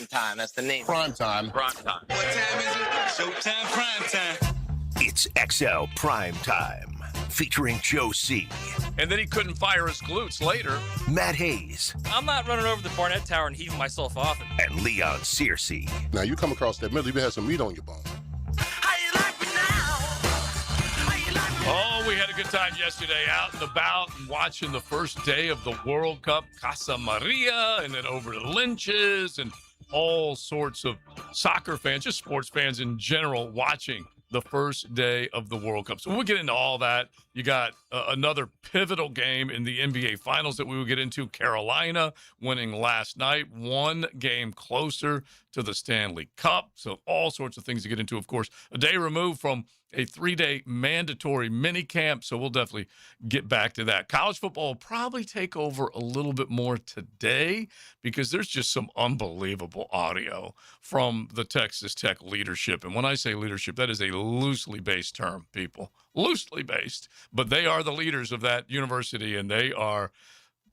Primetime. That's the name. Primetime. Primetime. What time is it? Showtime, primetime. It's XL Primetime, featuring Joe C. And then he couldn't fire his glutes later. Matt Hayes. I'm not running over the Barnett Tower and heaving myself off. And Leon Searcy. Now, you come across that middle, you better have some meat on your bone. Oh, we had a good time yesterday out and about and watching the first day of the World Cup, Casa Maria, and then over to Lynch's and all sorts of soccer fans, just sports fans in general, watching the first day of the World Cup. So we'll get into all that. You got another pivotal game in the NBA Finals that we will get into. Carolina winning last night, one game closer to the Stanley Cup. So all sorts of things to get into, of course. A day removed from a 3-day mandatory mini camp, so we'll definitely get back to that. College football will probably take over a little bit more today because there's just some unbelievable audio from the Texas Tech leadership. And when I say leadership, that is a loosely based term, people. Loosely based. But they are the leaders of that university, and they are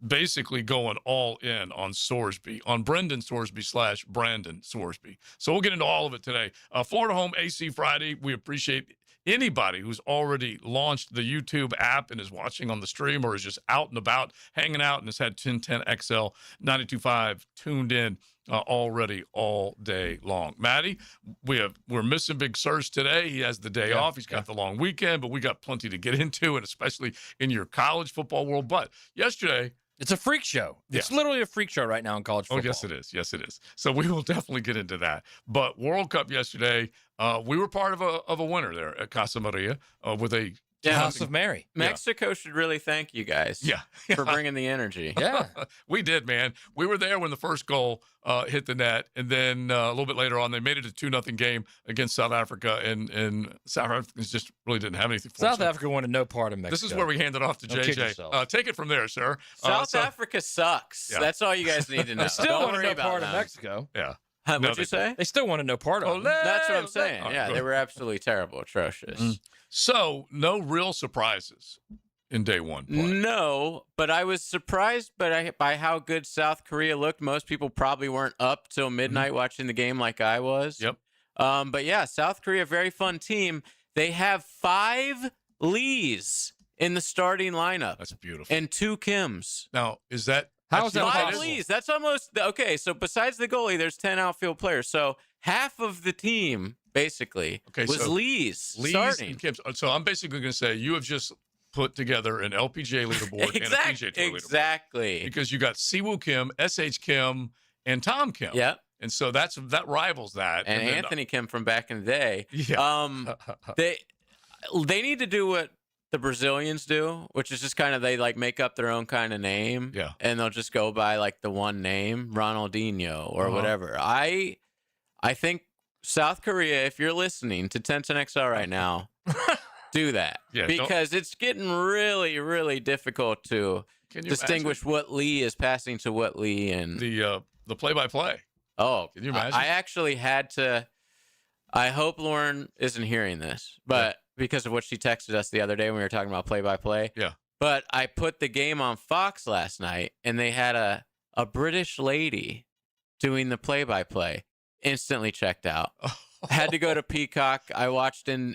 basically going all in on Sorsby, on Brendan Sorsby / Brandon Sorsby. So we'll get into all of it today. Florida Home AC Friday. We appreciate anybody who's already launched the YouTube app and is watching on the stream or is just out and about, hanging out, and has had 1010XL 92.5 tuned in already all day long. Maddie, we're missing Big Sirs today. He has the day off. He's got the long weekend, but we got plenty to get into, and especially in your college football world. But yesterday, it's a freak show. Yeah. It's literally a freak show right now in college football. Oh, yes, it is. Yes, it is. So we will definitely get into that. But World Cup yesterday, we were part of a winner there at Casa Maria with a House of Mary. Mexico should really thank you guys for bringing the energy. Yeah. We did, man. We were there when the first goal hit the net, and then a little bit later on, they made it a 2-0 game against South Africa, and South Africans just really didn't have anything for South Africa wanted no part of Mexico. This is where we hand it off to JJ. Take it from there, sir. South Africa sucks. Yeah. That's all you guys need to know. Still Don't wanted worry no about part them. of Mexico. Yeah. What'd you say? They still wanted no part of it. That's what I'm saying. Oh, Yeah, good. they were absolutely terrible, atrocious. So, no real surprises in day one play. No, but I was surprised by how good South Korea looked. Most people probably weren't up till midnight watching the game like I was. Yep. But yeah, South Korea, very fun team. They have 5 Lees in the starting lineup. That's beautiful. And 2 Kims. Now, is that... How is that 5 possible? Lees. That's almost... Okay, so besides the goalie, there's 10 outfield players. So half of the team, basically, was so Lees Lees starting. and Kims. So I'm basically going to say you have just put together an LPGA leaderboard and a PGA Tour leaderboard. Exactly. Because you got Siwoo Kim, SH Kim, and Tom Kim. Yep. And so that rivals that. And then, Anthony Kim from back in the day. Yeah. They need to do what the Brazilians do, which is just kind of they like make up their own kind of name. Yeah. And they'll just go by like the one name, Ronaldinho or whatever. I think South Korea, if you're listening to 1010XL right now, do that. Yeah, because it's getting really, really difficult to Can you distinguish what Lee is passing to what Lee and the play-by-play? Oh, can you imagine? I actually had to. I hope Lauren isn't hearing this, but because of what she texted us the other day when we were talking about play-by-play. Yeah. But I put the game on Fox last night, and they had a British lady doing the play-by-play. Instantly checked out. Had to go to Peacock. I watched in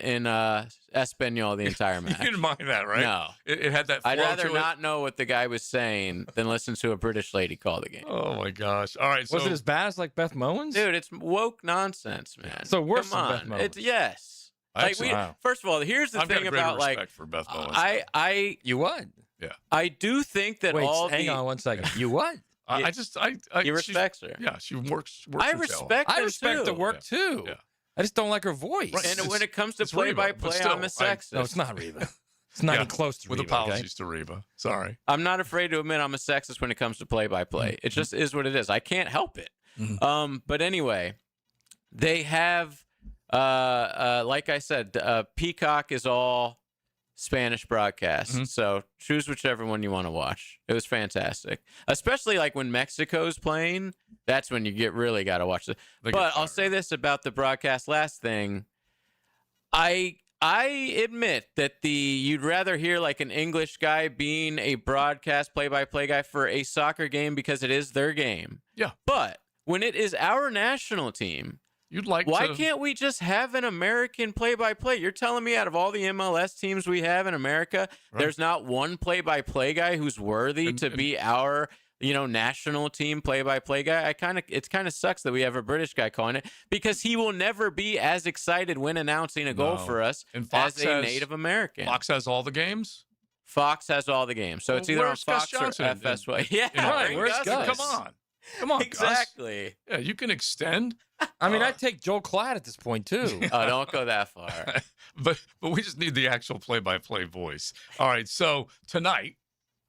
Espanol the entire match. You didn't mind that, right? No. It had that flow I'd rather to not know what the guy was saying than listen to a British lady call the game. Oh, my gosh. All right. So, Was it as bad as like Beth Mowens? Dude, it's woke nonsense, man. So worse Come than Beth on. Mowens. Yes. Wow. First of all, here's the I've got thing a greater about respect like for Beth Mowens. You would? Yeah. I do think that Wait, all hang on one second. You would? I he respects her. Yeah, she works I her tail off. respect I them respect too. the work too. Yeah. I just don't like her voice. Right. And when it comes to it's Reba, but play-by-play, still, I'm a sexist. No, it's not Reba. It's not even close to With Reba. apologies to Reba. Sorry. I'm not afraid to admit I'm a sexist when it comes to play-by-play. It just is what it is. I can't help it. But anyway, they have, like I said, Peacock is all Spanish broadcast. So choose whichever one you want to watch. It was fantastic. Especially like when Mexico's playing, that's when you really got to watch it. But I'll say this about the broadcast last thing. I admit that you'd rather hear like an English guy being a broadcast play-by-play guy for a soccer game because it is their game. Yeah. But when it is our national team. You'd like Why to. can't we just have an American play-by-play? You're telling me out of all the MLS teams we have in America, there's not one play-by-play guy who's worthy to be our, national team play-by-play guy? It kind of sucks that we have a British guy calling it, because he will never be as excited when announcing a goal for us And Fox as a Native American. Fox has all the games? Fox has all the games, so it's either on where's Gus Fox or Johnson? FS1. Yeah, Right, bring where's Gus? Come on, Gus. Exactly. Yeah, you can extend. I mean, I'd take Joel Klatt at this point, too. Oh, don't go that far. But we just need the actual play-by-play voice. All right, so tonight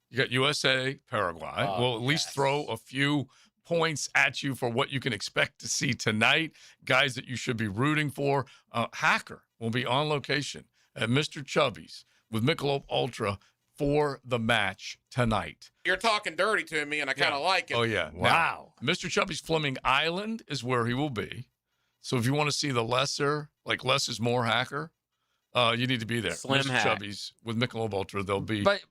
you got USA, Paraguay. We'll at least throw a few points at you for what you can expect to see tonight. Guys that you should be rooting for. Hacker will be on location at Mr. Chubby's with Michelob Ultra for the match tonight. You're talking dirty to me, and I kind of like it. Oh, yeah. Wow. Now, Mr. Chubby's Fleming Island is where he will be. So if you want to see the lesser, like less is more Hacker, you need to be there. Slim Mr. Hack. Chubby's with Michelob Ultra. But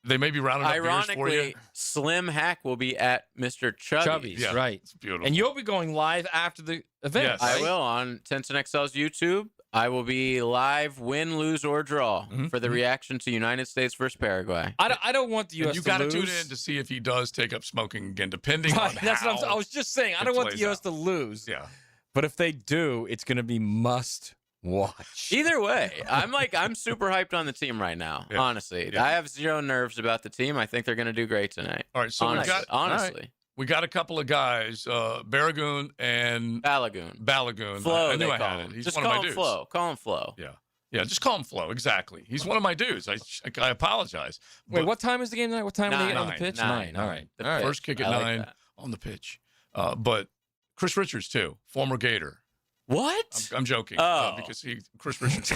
They may be rounding up beers for you. Ironically, Slim Hack will be at Mr. Chubby's. Chubby's, right. It's beautiful. And you'll be going live after the event, Yes. I right? will on Tenson XL's YouTube. I will be live, win, lose, or draw for the reaction to United States versus Paraguay. I don't want the U.S. And you to got to lose. tune in to see if he does take up smoking again, depending Right, on that's how. what I was just saying. I it don't want the plays U.S. out. to lose. Yeah. But if they do, it's going to be must watch. Either way, I'm super hyped on the team right now. Yeah. Honestly, Yeah. I have zero nerves about the team. I think they're going to do great tonight. All right. So honestly, we got a couple of guys, Baragoon and Balagoon, Balagoon. Flo, I knew they I call had him. it. He's Just one of call my him dudes. Flo. Call him Flo. Yeah. Yeah, just call him Flo. Exactly. He's one of my dudes. I apologize. Wait, But what time is the game tonight? What time are they getting on the Nine. pitch? Nine. All right. The All right. First kick at I like 9 that. on the pitch. But Chris Richards, too, former Gator. What? I'm joking. Oh. Because Chris Richards,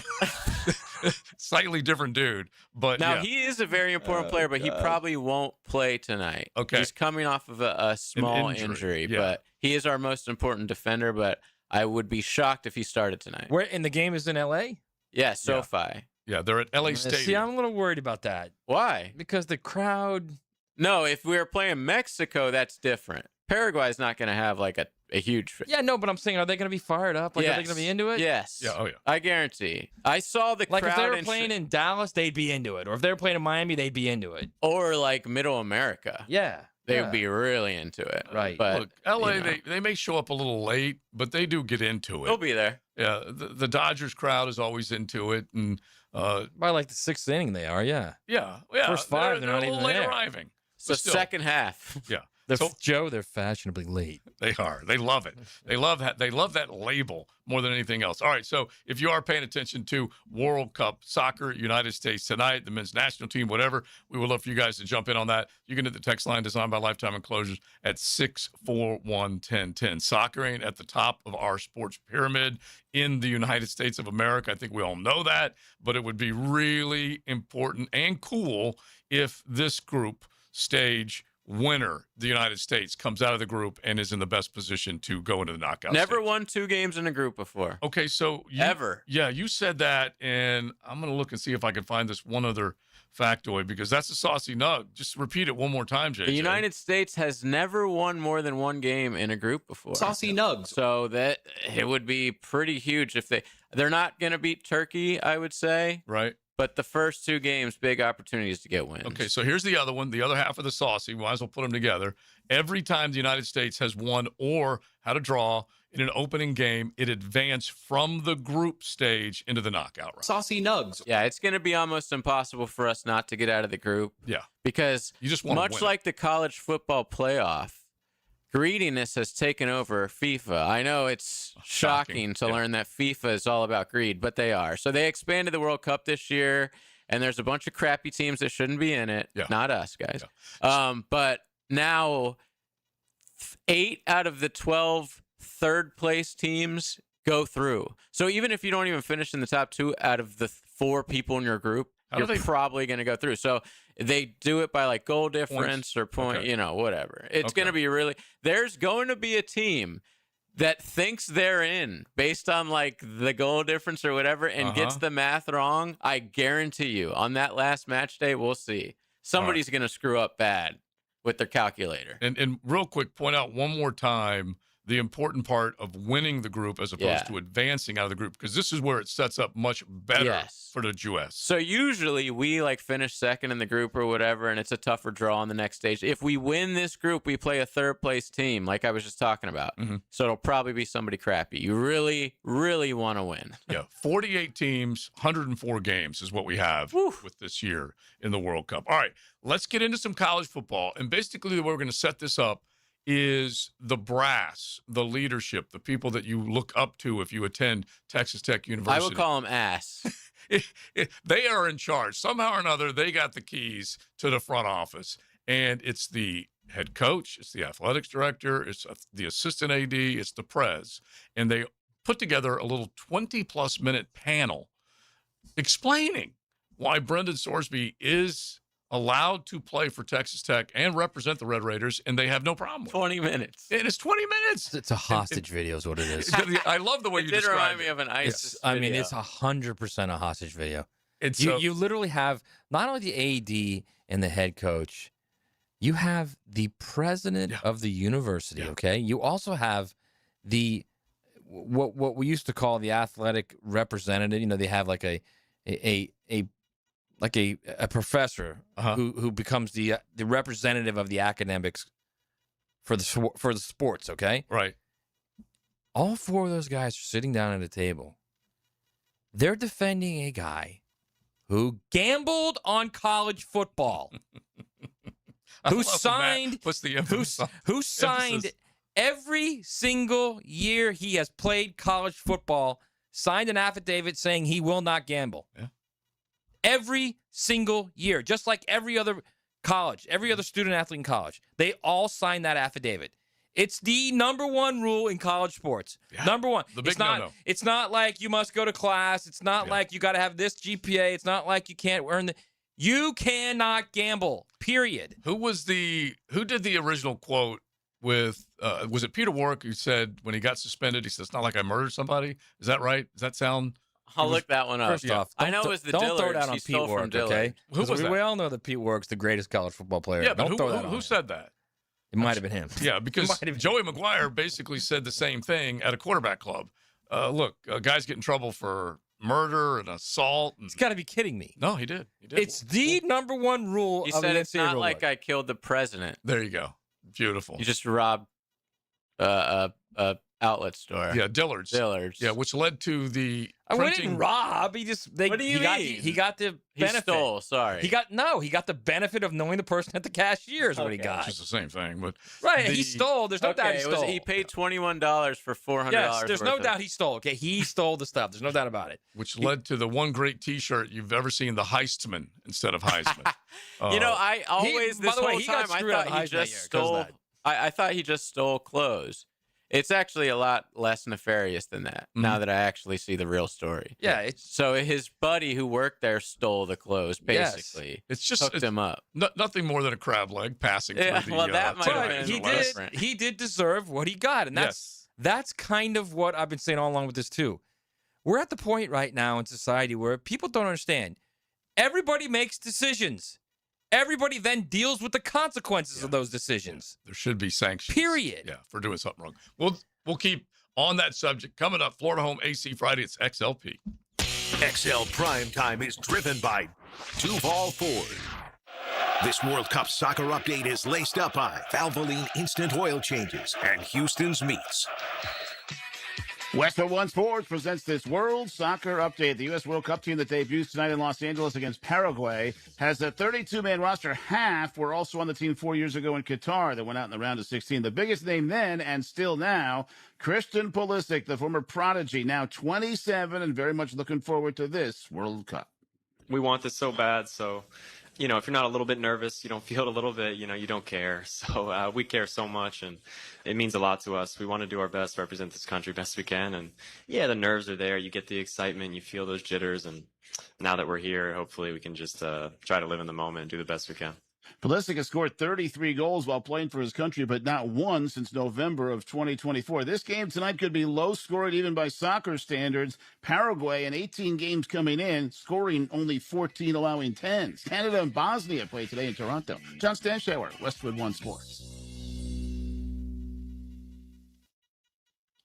slightly different dude. But Now, yeah. he is a very important player, but he probably won't play tonight. Okay. He's coming off of a small injury, injury, yeah. but he is our most important defender, but I would be shocked if he started tonight. Where and the game is in L.A. Yeah, SoFi. Yeah, they're at LA See, Stadium. I'm a little worried about that Why? because the crowd. No, if we were playing Mexico, that's different. Paraguay's not going to have like a huge. Yeah, no, but I'm saying, are they going to be fired up? Like, are they going to be into it? Yes. Yeah, oh, yeah. I guarantee. I saw the Like, crowd if they were in playing in Dallas, they'd be into it. Or if they were playing in Miami, they'd be into it. or like Middle America. Yeah. They would be really into it. Right. But Look, LA, you know, they may show up a little late, but they do get into it. they'll be there. Yeah, the Dodgers crowd is always into it, and By like the sixth inning, they are, yeah. yeah. First five, they're not a little even late there. arriving. So But still, second half. yeah, Joe, they're fashionably late. they are. They love it. They love that label more than anything else. All right, so if you are paying attention to World Cup soccer, United States tonight, the men's national team, whatever, we would love for you guys to jump in on that. You can hit the text line designed by Lifetime Enclosures at 641-1010. Soccer ain't at the top of our sports pyramid in the United States of America. I think we all know that, but it would be really important and cool if this group stage winner, the United States, comes out of the group and is in the best position to go into the knockout Never stage. won 2 games in a group before. Okay, so Ever. Yeah, you said that, and I'm going to look and see if I can find this one other factoid because that's a saucy nug. Just repeat it one more time, JJ. The United States has never won more than 1 game in a group before. Saucy nugs. So that it would be pretty huge if they're not going to beat Turkey, I would say. Right? But the first 2 games, big opportunities to get wins. Okay, so here's the other one, the other half of the saucy. We might as well put them together. Every time the United States has won or had a draw in an opening game, it advanced from the group stage into the knockout round. Saucy nugs. Yeah, it's going to be almost impossible for us not to get out of the group Yeah, because you just want to much win. like the college football playoff, greediness has taken over FIFA. I know it's shocking to learn that FIFA is all about greed, but they are. So they expanded the World Cup this year, and there's a bunch of crappy teams that shouldn't be in it. Yeah. Not us, guys. But now 8 out of the 12 third-place teams go through. So even if you don't even finish in the top 2 out of the 4 people in your group, How do you're they- probably going to go through. So they do it by like goal difference or point, Okay. whatever. It's Okay. going to be really – there's going to be a team that thinks they're in based on like the goal difference or whatever and gets the math wrong. I guarantee you on that last match day, we'll see. Somebody's going to screw up bad with their calculator. And real quick, point out one more time the important part of winning the group as opposed to advancing out of the group, because this is where it sets up much better for the U.S. So usually we finish second in the group or whatever, and it's a tougher draw on the next stage. If we win this group, we play a third place team, like I was just talking about. So it'll probably be somebody crappy. You really, really want to win. 48 teams, 104 games is what we have with this year in the World Cup. All right, let's get into some college football. And basically the way we're going to set this up is the brass, the leadership, the people that you look up to if you attend Texas Tech University. I would call them ass. They are in charge. Somehow or another, they got the keys to the front office. And it's the head coach, it's the athletics director, it's the assistant AD, it's the prez. And they put together a little 20-plus minute panel explaining why Brendan Sorsby is allowed to play for Texas Tech and represent the Red Raiders, and they have no problem with 20 minutes. And it's 20 minutes. It's a hostage video is what it is. I love the way you describe it. It did remind me of an ISIS I mean, video. it's 100% a hostage video. It's You literally have not only the AD and the head coach, you have the president of the university, okay? You also have the what we used to call the athletic representative. You know, they have like a professor who becomes the representative of the academics for the sports, okay? Right. All four of those guys are sitting down at a table. They're defending a guy who gambled on college football. who signed who signed every single year he has played college football, signed an affidavit saying he will not gamble. Yeah. Every single year, just like every other college, every other student athlete in college. They all sign that affidavit. It's the number one rule in college sports. Yeah. Number one. The big no-no. It's not like you must go to class. It's not like you got to have this GPA. It's not like you can't earn you cannot gamble, period. Who did the original quote with, was it Peter Warwick who said when he got suspended, he said, it's not like I murdered somebody? Is that right? Does that sound... I'll look that one up. First off, I know it was the don't Dillards. Throw it out on he Pete stole Warwick, from Dillard. okay? Who was that? We all know that Pete Warwick's the greatest college football player. Yeah, but who said that? It might have been him. Yeah, because Joey McGuire basically said the same thing at a quarterback club. Look, guys get in trouble for murder and assault. He's got to be kidding me. No, he did. It's the number one rule He of said the it's NCAA not rule like book. I killed the president. There you go. Beautiful. You just robbed a outlet store. Yeah, Dillard's. Yeah, which led to the We didn't rob. He just What do you mean? He got the He benefit. stole. Sorry. He got the benefit of knowing the person at the cashier is what he got. Which is the same thing, but He stole. There's no doubt he stole. He paid $21 for $400. Yes, there's no doubt he stole. Okay, he stole the stuff. There's no doubt about it. Which led to the one great T-shirt you've ever seen, the Heistman instead of Heisman. I always this by the way, whole he got time I screwed on thought he Heisman just year 'cause of stole. that. I thought he just stole clothes. It's actually a lot less nefarious than that. Now that I actually see the real story. Yeah, so his buddy who worked there stole the clothes. Basically, it's just hooked him up. Nothing more than a crab leg passing through the. Well, that might have tailgate. been he did deserve what he got, and that's kind of what I've been saying all along with this too. We're at the point right now in society where people don't understand. Everybody makes decisions. Everybody then deals with the consequences of those decisions. There should be sanctions. Period. Yeah, for doing something wrong. We'll keep on that subject. Coming up, Florida Home AC Friday. It's XLP. XL Primetime is driven by Duval Ford. This World Cup soccer update is laced up by Valvoline Instant Oil Changes and Houston's Meats. Westwood One Sports presents this World Soccer Update. The U.S. World Cup team that debuts tonight in Los Angeles against Paraguay has a 32-man roster. Half were also on the team 4 years ago in Qatar that went out in the round of 16. The biggest name then and still now, Christian Pulisic, the former prodigy, now 27 and very much looking forward to this World Cup. We want this so bad, so... if you're not a little bit nervous, you don't feel it a little bit, you don't care. So we care so much, and it means a lot to us. We want to do our best, represent this country best we can. And, the nerves are there. You get the excitement. You feel those jitters. And now that we're here, hopefully we can just try to live in the moment and do the best we can. Pulisic has scored 33 goals while playing for his country, but not one since November of 2024. This game tonight could be low scoring even by soccer standards. Paraguay, in 18 games coming in, scoring only 14, allowing 10. Canada and Bosnia play today in Toronto. John Stanshauer, Westwood One Sports.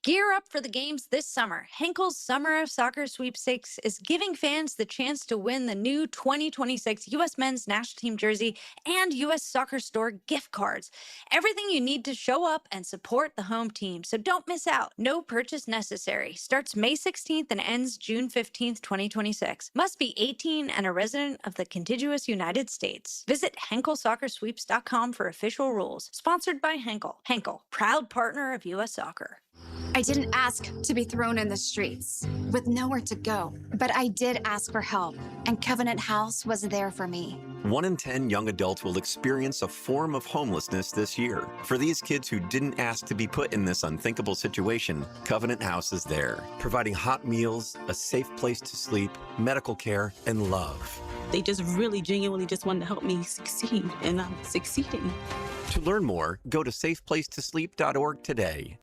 Gear up for the games this summer. Henkel's Summer of Soccer Sweepstakes is giving fans the chance to win the new 2026 U.S. Men's National Team jersey and U.S. Soccer Store gift cards. Everything you need to show up and support the home team, so don't miss out. No purchase necessary. Starts May 16th and ends June 15th, 2026. Must be 18 and a resident of the contiguous United States. Visit HenkelSoccerSweeps.com for official rules. Sponsored by Henkel. Henkel, proud partner of U.S. Soccer. I didn't ask to be thrown in the streets with nowhere to go, but I did ask for help, and Covenant House was there for me. 1 in 10 young adults will experience a form of homelessness this year. For these kids who didn't ask to be put in this unthinkable situation, Covenant House is there, providing hot meals, a safe place to sleep, medical care, and love. They just really genuinely just wanted to help me succeed, and I'm succeeding. To learn more, go to safeplacetosleep.org today.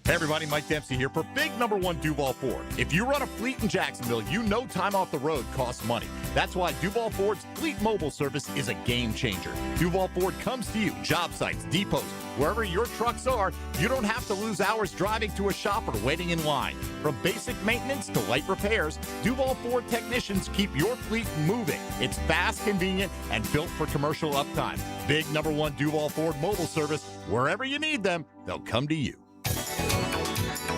Hey everybody, Mike Dempsey here for big number one Duval Ford. If you run a fleet in Jacksonville, you know time off the road costs money. That's why Duval Ford's Fleet Mobile service is a game changer. Duval Ford comes to you, job sites, depots, wherever your trucks are. You don't have to lose hours driving to a shop or waiting in line. From basic maintenance to light repairs, Duval Ford technicians keep your fleet moving. It's fast, convenient, and built for commercial uptime. Big number one Duval Ford mobile service. Wherever you need them, they'll come to you.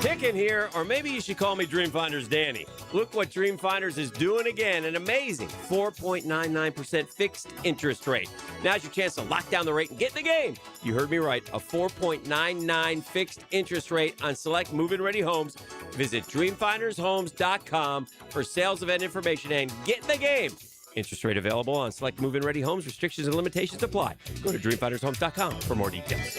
Chicken here, or maybe you should call me Dreamfinders Danny. Look what Dreamfinders is doing again, an amazing 4.99% fixed interest rate. Now's your chance to lock down the rate and get in the game. You heard me right, a 4.99 fixed interest rate on select move-in ready homes. Visit dreamfindershomes.com for sales event information and get in the game. Interest rate available on select move-in ready homes. Restrictions and limitations apply. Go to dreamfindershomes.com for more details.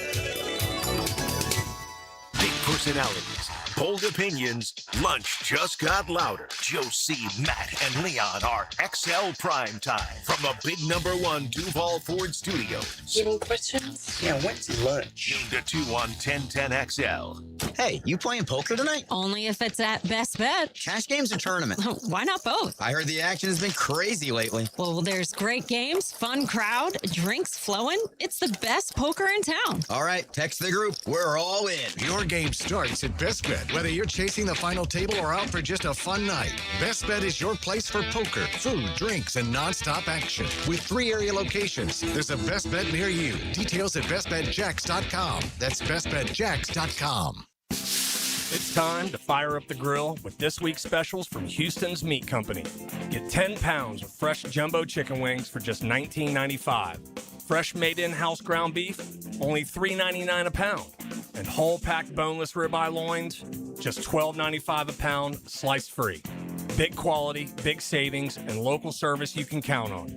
Personalities, bold opinions, lunch just got louder. Josie, Matt, and Leon are XL Primetime from the big number one Duval Ford Studios. Any questions? Yeah, when's lunch? Noon to 2 on 1010XL. Hey, you playing poker tonight? Only if it's at Best Bet. Cash games or tournament? Why not both? I heard the action has been crazy lately. Well, there's great games, fun crowd, drinks flowing. It's the best poker in town. All right, text the group. We're all in. Your game starts at Best Bet. Whether you're chasing the final table or out for just a fun night, Best Bet is your place for poker, food, drinks, and nonstop action. With 3 area locations, there's a Best Bet near you. Details at bestbetjacks.com. That's bestbetjacks.com. It's time to fire up the grill with this week's specials from Houston's Meat Company. Get 10 pounds of fresh jumbo chicken wings for just $19.95. Fresh made in-house ground beef, only $3.99 a pound. And whole packed boneless ribeye loins, just $12.95 a pound, sliced free. Big quality, big savings, and local service you can count on.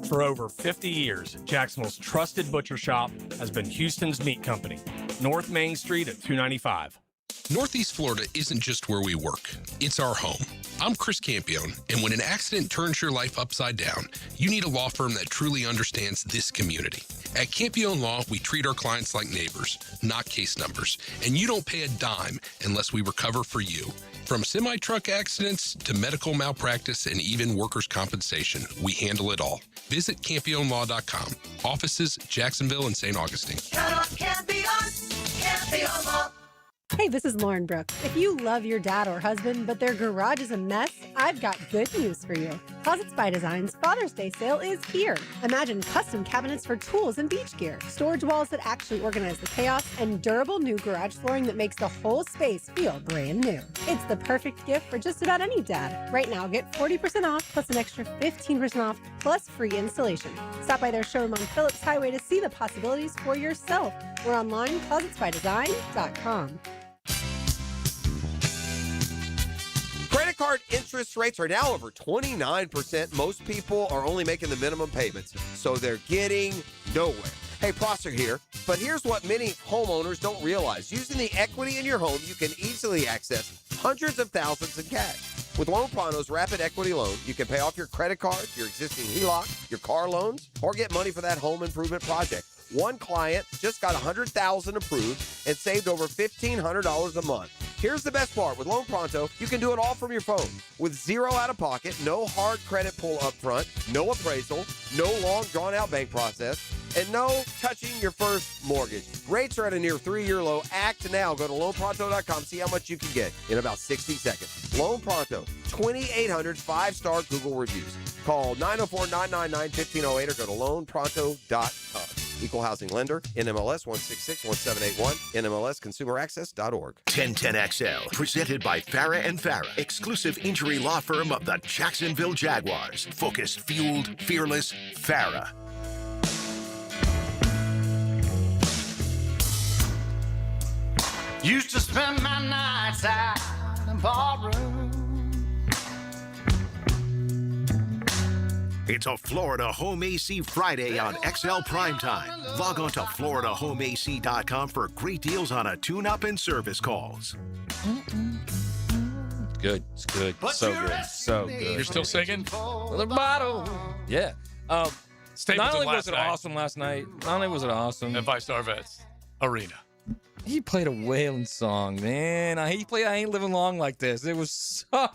For over 50 years, Jacksonville's trusted butcher shop has been Houston's Meat Company, North Main Street at 295. Northeast Florida isn't just where we work, it's our home. I'm Chris Campione, and when an accident turns your life upside down, you need a law firm that truly understands this community. At Campione Law, we treat our clients like neighbors, not case numbers, and you don't pay a dime unless we recover for you. From semi-truck accidents to medical malpractice and even workers' compensation, we handle it all. Visit CampioneLaw.com. Offices, Jacksonville and St. Augustine. Count on Campione, Campione Law. Hey, this is Lauren Brooks. If you love your dad or husband, but their garage is a mess, I've got good news for you. Closets by Design's Father's Day sale is here. Imagine custom cabinets for tools and beach gear, storage walls that actually organize the chaos, and durable new garage flooring that makes the whole space feel brand new. It's the perfect gift for just about any dad. Right now, get 40% off plus an extra 15% off plus free installation. Stop by their showroom on Phillips Highway to see the possibilities for yourself. We're online, closetsbydesign.com. Credit card interest rates are now over 29%. Most people are only making the minimum payments, so they're getting nowhere. Hey, Prosser here, but here's what many homeowners don't realize. Using the equity in your home, you can easily access hundreds of thousands in cash. With Loan Pronto's Rapid Equity Loan, you can pay off your credit card, your existing HELOC, your car loans, or get money for that home improvement project. One client just got $100,000 approved and saved over $1,500 a month. Here's the best part. With Loan Pronto, you can do it all from your phone. With zero out-of-pocket, no hard credit pull up front, no appraisal, no long, drawn-out bank process, and no touching your first mortgage. Rates are at a near 3-year low. Act now. Go to loanpronto.com. See how much you can get in about 60 seconds. Loan Pronto, 2,800 5-star Google reviews. Call 904-999-1508 or go to loanpronto.com. Equal housing lender, NMLS 1661781, NMLSconsumeraccess.org. 1010XL, presented by Farah and Farah, exclusive injury law firm of the Jacksonville Jaguars. Focused, fueled, fearless, Farah. Used to spend my nights out in the ballroom. It's a Florida Home AC Friday on XL Primetime. Log on to FloridaHomeAC.com for great deals on a tune-up and service calls. Good. It's good. So good. So good. You're still singing? The bottle. Yeah. Stapleton not only was last it night. awesome last night, not only was it awesome. At Vice Vets Arena. He played a Waylon song, man. He played I Ain't Living Long Like This. It was so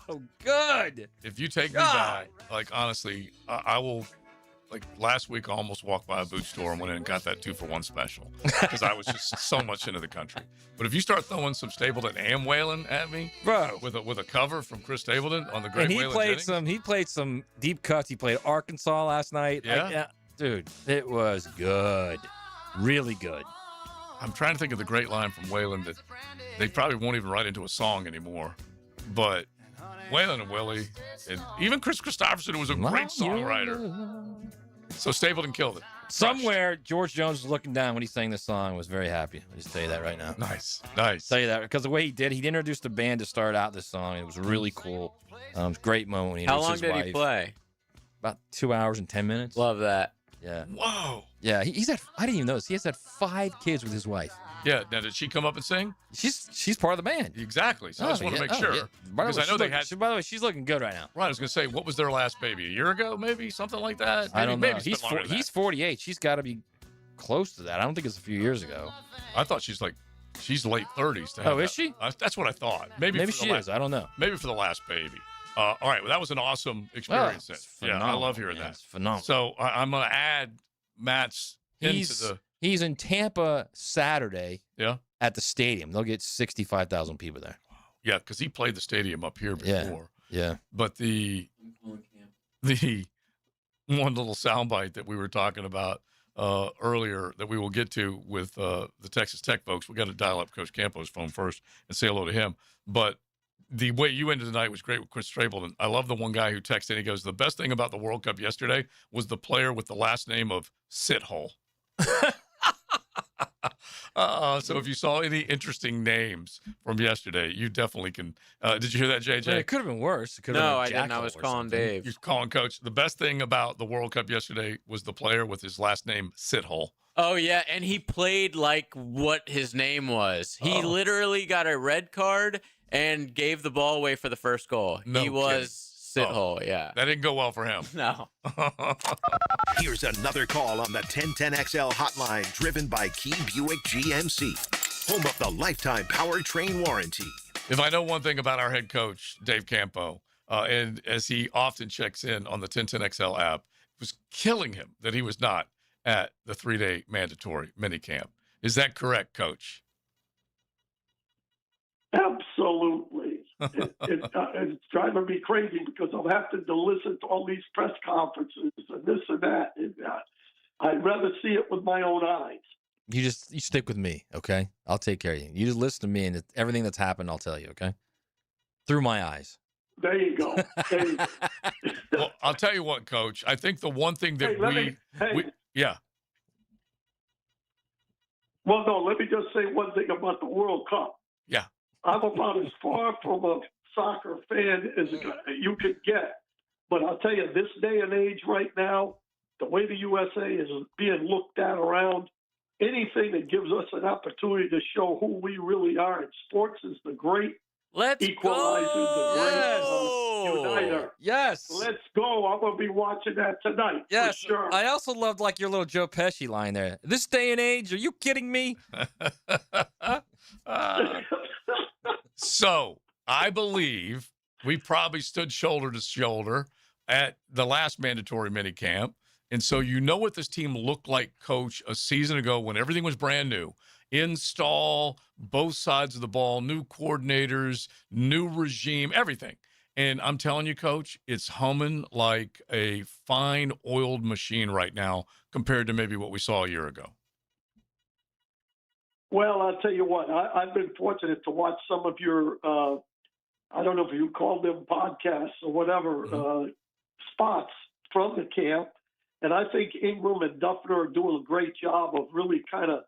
good. If you take me back, like, honestly, I will, like, last week I almost walked by a boot store and went in and got that 2-for-1 special because I was just so much into the country. But if you start throwing some Stapleton and Waylon at me, bro, with a cover from Chris Stapleton on the great and Waylon he played some deep cuts. He played Arkansas last night. Yeah. Dude, it was good. Really good. I'm trying to think of the great line from Waylon that they probably won't even write into a song anymore. But Waylon and Willie, and even Chris Christopherson, who was a great songwriter. So Stapleton killed it. Somewhere, George Jones was looking down when he sang this song. Was very happy. I'll just tell you that right now. Nice. Tell you that because the way he introduced the band to start out this song. It was really cool. Great moment. When he How long introduced his did wife. he play? About 2 hours and 10 minutes. Love that. Yeah. Whoa. Yeah, he's had. I didn't even know this. He has had 5 kids with his wife. Yeah. Now, did she come up and sing? She's part of the band. Exactly. So I just want to make sure. Yeah. By Because I know they had. By the way, she's looking good right now. Right. I was going to say, what was their last baby? A year ago, maybe? Something like that? I don't know. Maybe it's been longer than He's that. 48. She's got to be close to that. I don't think it's a few years ago. I thought she's late 30s. To have Oh, is that. she? That's what I thought. Maybe for she the is. I don't know. Maybe for the last baby. All right. Well, that was an awesome experience. it's Yeah, I phenomenal, love hearing man. that. It's phenomenal. So I'm going to add Matt's into He's in Tampa Saturday. Yeah. At the stadium. They'll get 65,000 people there. Yeah, because he played the stadium up here before. Yeah. But the one little soundbite that we were talking about earlier that we will get to with the Texas Tech folks, we got to dial up Coach Campo's phone first and say hello to him. But the way you ended the night was great with Chris Stapleton. I love the one guy who texted. He goes, "The best thing about the World Cup yesterday was the player with the last name of Sithole." So if you saw any interesting names from yesterday, you definitely can. Did you hear that, JJ? It could have been worse. It could No, have I been didn't. I was calling Dave. You're calling Coach. The best thing about the World Cup yesterday was the player with his last name Sithole. Oh, yeah, and he played like what his name was. He literally got a red card and gave the ball away for the first goal. No he was kidding. Sithole, yeah. That didn't go well for him. No. Here's another call on the 1010XL hotline driven by Key Buick GMC, home of the lifetime powertrain warranty. If I know one thing about our head coach, Dave Campo, and as he often checks in on the 1010XL app, it was killing him that he was not at the 3-day mandatory minicamp. Is that correct, Coach? Absolutely. It's driving me crazy because I'm having to listen to all these press conferences and this and that. And, I'd rather see it with my own eyes. You stick with me, okay? I'll take care of you. You just listen to me, and everything that's happened, I'll tell you, okay? Through my eyes. There you go. Well, I'll tell you what, Coach. I think the one thing that yeah. Well, no, let me just say one thing about the World Cup. Yeah. I'm about as far from a soccer fan as you could get. But I'll tell you, this day and age right now, the way the USA is being looked at around, anything that gives us an opportunity to show who we really are in sports is the great Let's Equalizer, the great uniter. Yes. Let's go. I'm going to be watching that tonight. Yes. For sure. I also loved like your little Joe Pesci line there. This day and age, are you kidding me? So I believe we probably stood shoulder to shoulder at the last mandatory minicamp. And so you know what this team looked like, Coach, a season ago when everything was brand new. Install, both sides of the ball, new coordinators, new regime, everything. And I'm telling you, Coach, it's humming like a fine oiled machine right now compared to maybe what we saw a year ago. Well, I'll tell you what, I've been fortunate to watch some of your, I don't know if you call them podcasts or whatever, spots from the camp. And I think Ingram and Duffner are doing a great job of really kind of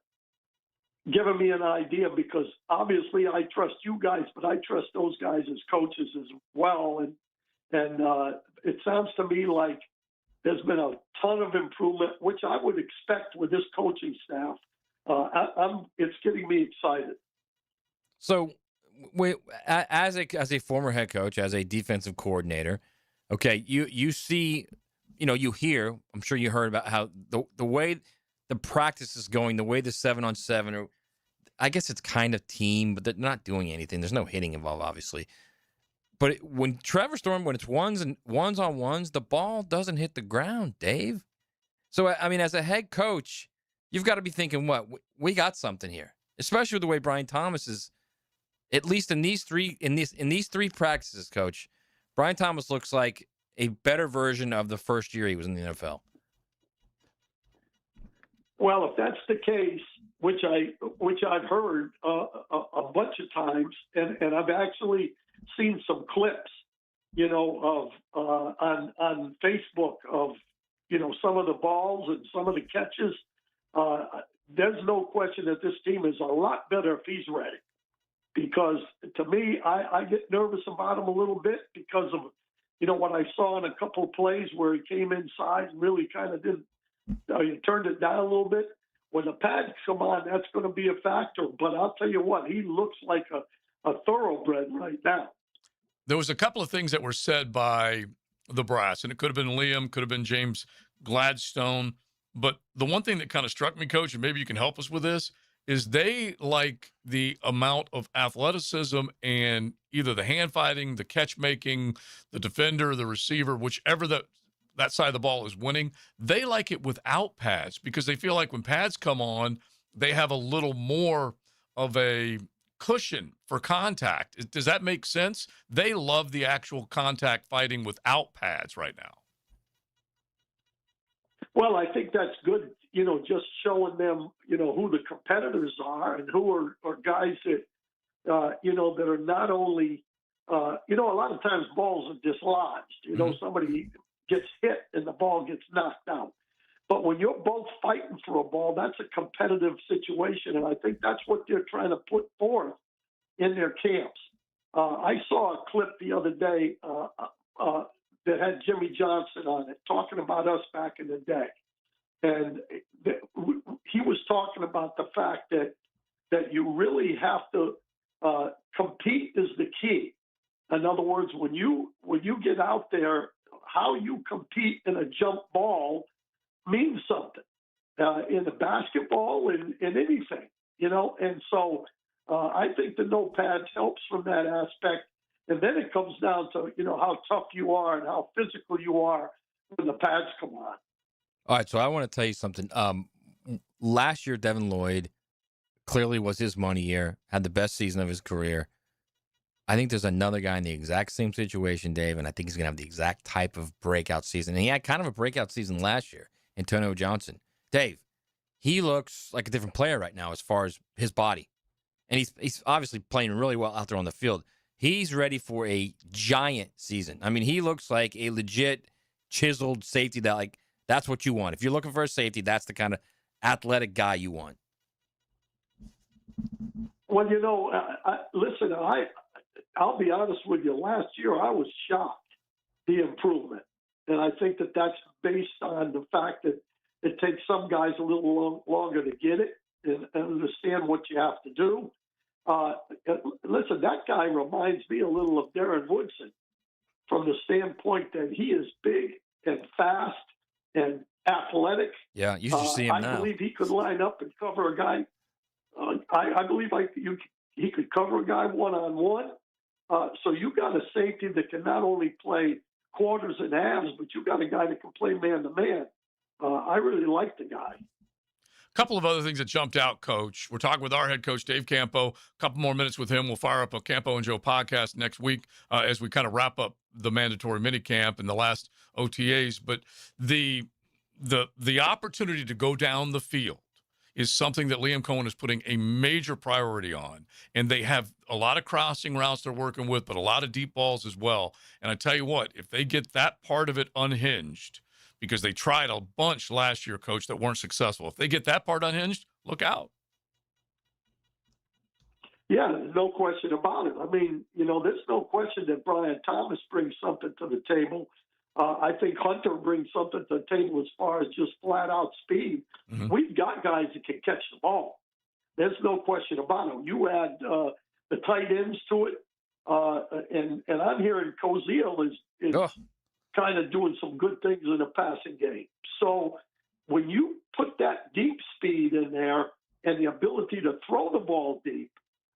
giving me an idea, because obviously I trust you guys, but I trust those guys as coaches as well. And it sounds to me like there's been a ton of improvement, which I would expect with this coaching staff. It's getting me excited. So, as a former head coach, as a defensive coordinator, okay, you see, you hear. I'm sure you heard about how the way the practice is going, the way the 7-on-7, or I guess it's kind of team, but they're not doing anything. There's no hitting involved, obviously. But when Trevor Storm, when it's ones on ones, the ball doesn't hit the ground, Dave. So I mean, as a head coach, you've got to be thinking, what we got something here, especially with the way Brian Thomas is. At least in these three practices, Coach, Brian Thomas looks like a better version of the first year he was in the NFL. Well, if that's the case, which I've heard a bunch of times, and I've actually seen some clips, of on Facebook of some of the balls and some of the catches. There's no question that this team is a lot better if he's ready. Because to me, I get nervous about him a little bit because of, what I saw in a couple of plays where he came inside and really kind of he turned it down a little bit. When the pads come on, that's going to be a factor. But I'll tell you what, he looks like a thoroughbred right now. There was a couple of things that were said by the brass, and it could have been Liam, could have been James Gladstone. But the one thing that kind of struck me, Coach, and maybe you can help us with this, is they like the amount of athleticism and either the hand fighting, the catch making, the defender, the receiver, whichever that side of the ball is winning. They like it without pads because they feel like when pads come on, they have a little more of a cushion for contact. Does that make sense? They love the actual contact fighting without pads right now. Well, I think that's good, just showing them, who the competitors are and who are guys that, that are not only, a lot of times balls are dislodged. Somebody gets hit and the ball gets knocked out. But when you're both fighting for a ball, that's a competitive situation. And I think that's what they're trying to put forth in their camps. I saw a clip the other day that had Jimmy Johnson on it, talking about us back in the day. And he was talking about the fact that you really have to compete is the key. In other words, when you get out there, how you compete in a jump ball means something in the basketball and in anything, And so I think the no pads helps from that aspect. And then it comes down to, how tough you are and how physical you are when the pads come on. All right, so I want to tell you something. Last year, Devin Lloyd clearly was his money year, had the best season of his career. I think there's another guy in the exact same situation, Dave, and I think he's going to have the exact type of breakout season. And he had kind of a breakout season last year, Antonio Johnson. Dave, he looks like a different player right now as far as his body. And he's obviously playing really well out there on the field. He's ready for a giant season. I mean, he looks like a legit chiseled safety that's what you want. If you're looking for a safety, that's the kind of athletic guy you want. Well, listen, I'll be honest with you. Last year, I was shocked, the improvement. And I think that that's based on the fact that it takes some guys a little longer to get it and understand what you have to do. Listen, that guy reminds me a little of Darren Woodson from the standpoint that he is big and fast and athletic. Yeah, you should see him now. I believe he could line up and cover a guy. I believe he could cover a guy one-on-one. So you got a safety that can not only play quarters and halves, but you got a guy that can play man-to-man. I really like the guy. A couple of other things that jumped out, Coach. We're talking with our head coach, Dave Campo. A couple more minutes with him. We'll fire up a Campo and Joe podcast next week as we kind of wrap up the mandatory minicamp and the last OTAs. But the opportunity to go down the field is something that Liam Cohen is putting a major priority on. And they have a lot of crossing routes they're working with, but a lot of deep balls as well. And I tell you what, if they get that part of it unhinged, because they tried a bunch last year, Coach, that weren't successful. If they get that part unhinged, look out. Yeah, no question about it. I mean, there's no question that Brian Thomas brings something to the table. I think Hunter brings something to the table as far as just flat-out speed. Mm-hmm. We've got guys that can catch the ball. There's no question about it. You add the tight ends to it, and I'm hearing Koziel is kind of doing some good things in the passing game. So when you put that deep speed in there and the ability to throw the ball deep,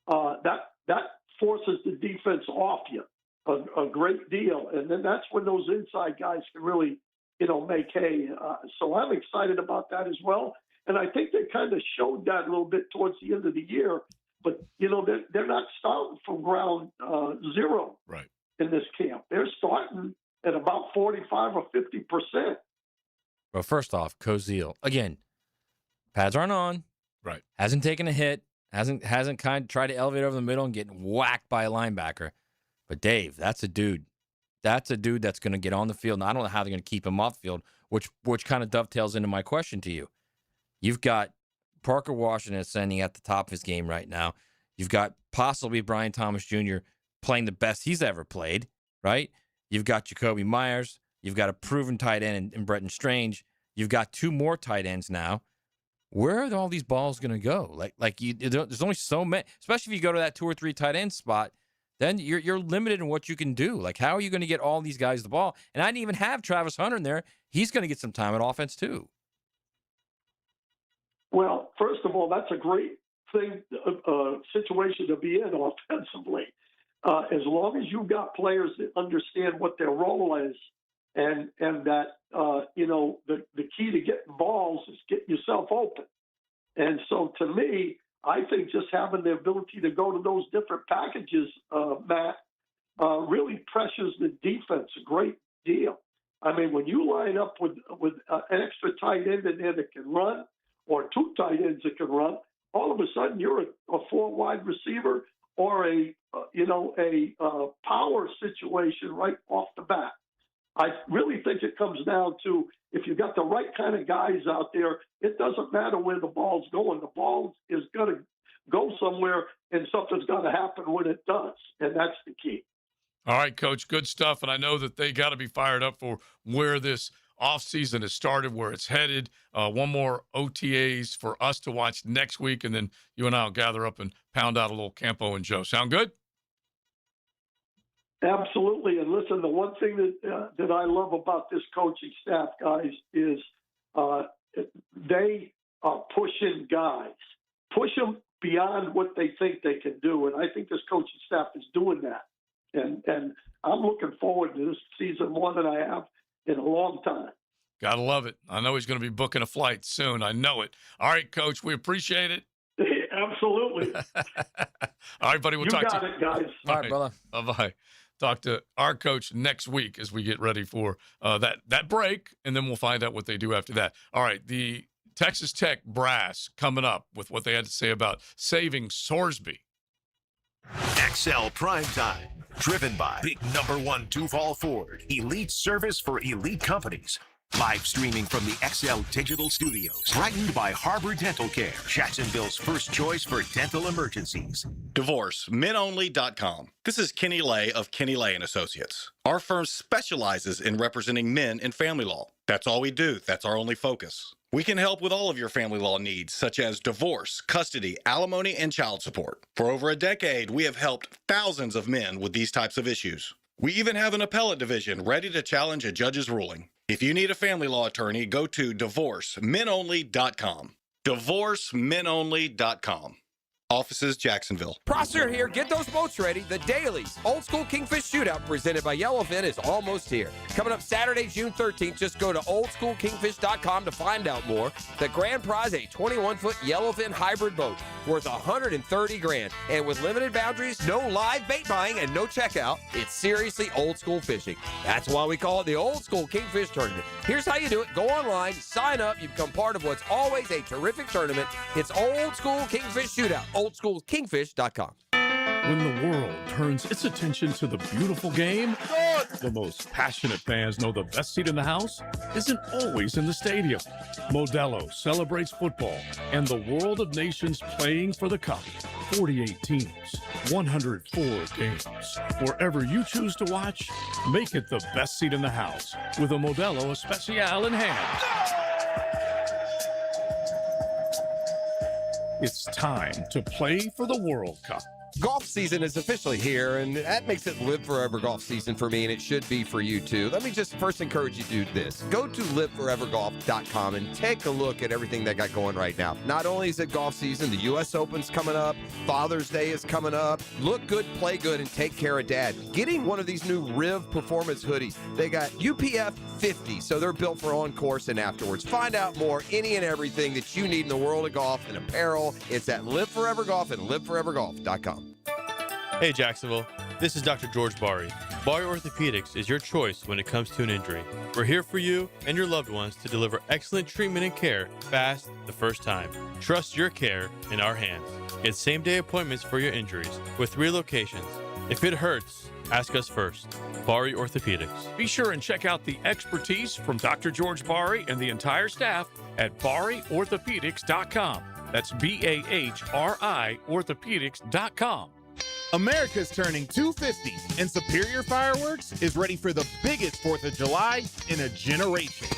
that forces the defense off you a great deal. And then that's when those inside guys can really, make hay. So I'm excited about that as well. And I think they kind of showed that a little bit towards the end of the year. But, they're not starting from ground zero in this camp. They're starting at about 45 or 50%. Well, first off, Koziel, again, pads aren't on. Right. Hasn't taken a hit. Hasn't kind of tried to elevate over the middle and get whacked by a linebacker. But Dave, that's a dude. That's a dude that's going to get on the field. And I don't know how they're going to keep him off the field, which kind of dovetails into my question to you. You've got Parker Washington ascending at the top of his game right now. You've got possibly Brian Thomas Jr. playing the best he's ever played, right? You've got Jacoby Myers. You've got a proven tight end in Bretton Strange. You've got two more tight ends now. Where are all these balls going to go? There's only so many, especially if you go to that 2 or 3 tight end spot, then you're limited in what you can do. Like, how are you going to get all these guys the ball? And I didn't even have Travis Hunter in there. He's going to get some time at offense too. Well, first of all, that's a great thing, situation to be in offensively. As long as you've got players that understand what their role is, and that the key to getting balls is getting yourself open. And so, to me, I think just having the ability to go to those different packages, Matt, really pressures the defense a great deal. I mean, when you line up with an extra tight end in there that can run, or 2 tight ends that can run, all of a sudden you're a 4 wide receiver or a power situation right off the bat. I really think it comes down to, if you've got the right kind of guys out there, it doesn't matter where the ball's going. The ball is going to go somewhere, and something's going to happen when it does, and that's the key. All right, Coach, good stuff, and I know that they got to be fired up for where this offseason has started, where it's headed. One more OTAs for us to watch next week, and then you and I will gather up and pound out a little Campo and Joe. Sound good? Absolutely. And listen, the one thing that I love about this coaching staff, guys, is they are pushing guys, push them beyond what they think they can do. And I think this coaching staff is doing that. And I'm looking forward to this season more than I have in a long time. Gotta love it. I know he's going to be booking a flight soon. I know it. All right, Coach, we appreciate it. Absolutely. All right, buddy. We'll talk to you. You got it, guys. All right, brother. Bye-bye. Talk to our coach next week as we get ready for that break, and then we'll find out what they do after that. All right, the Texas Tech brass coming up with what they had to say about saving Sorsby. XL Primetime, driven by Big Number 1 Duval Ford, elite service for elite companies. Live streaming from the XL Digital Studios. Brightened by Harbor Dental Care, Jacksonville's first choice for dental emergencies. DivorceMenOnly.com. This is Kenny Lay of Kenny Lay & Associates. Our firm specializes in representing men in family law. That's all we do. That's our only focus. We can help with all of your family law needs, such as divorce, custody, alimony, and child support. For over a decade, we have helped thousands of men with these types of issues. We even have an appellate division ready to challenge a judge's ruling. If you need a family law attorney, go to DivorceMenOnly.com. DivorceMenOnly.com. Offices, Jacksonville. Prosser here. Get those boats ready. The Dailies Old School Kingfish Shootout presented by Yellowfin is almost here. Coming up Saturday, June 13th. Just go to oldschoolkingfish.com to find out more. The grand prize, a 21-foot Yellowfin hybrid boat worth $130,000. And with limited boundaries, no live bait buying, and no checkout, it's seriously old school fishing. That's why we call it the Old School Kingfish Tournament. Here's how you do it. Go online, sign up. You become part of what's always a terrific tournament. It's Old School Kingfish Shootout. oldschoolkingfish.com. When the world turns its attention to the beautiful game, the most passionate fans know the best seat in the house isn't always in the stadium. Modelo celebrates football and the world of nations playing for the cup. 48 teams, 104 games. Wherever you choose to watch, make it the best seat in the house with a Modelo Especial in hand. It's time to play for the World Cup. Golf season is officially here, and that makes it Live Forever golf season for me, and it should be for you too. Let me just first encourage you to do this. Go to liveforevergolf.com and take a look at everything they got going right now. Not only is it golf season, the U.S. Open's coming up, Father's Day is coming up. Look good, play good, and take care of dad. Getting one of these new Riv Performance hoodies. They got UPF 50, so they're built for on course and afterwards. Find out more, any and everything that you need in the world of golf and apparel. It's at Live Forever Golf and liveforevergolf.com. Hey Jacksonville, this is Dr. George Bari. Bari Orthopedics is your choice when it comes to an injury. We're here for you and your loved ones to deliver excellent treatment and care fast the first time. Trust your care in our hands. Get same-day appointments for your injuries with 3 locations. If it hurts, ask us first. Bari Orthopedics. Be sure and check out the expertise from Dr. George Bari and the entire staff at BariOrthopedics.com. That's BAHRI Orthopedics.com. America's turning 250, and Superior Fireworks is ready for the biggest 4th of July in a generation.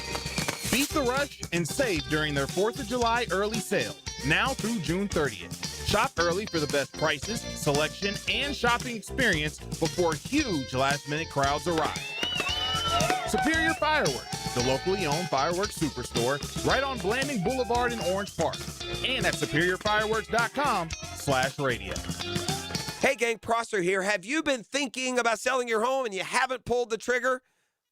Beat the rush and save during their 4th of July early sale, now through June 30th. Shop early for the best prices, selection, and shopping experience before huge last-minute crowds arrive. Superior Fireworks, the locally owned fireworks superstore right on Blanding Boulevard in Orange Park, and at superiorfireworks.com/radio. Hey gang, Prosser here. Have you been thinking about selling your home and you haven't pulled the trigger?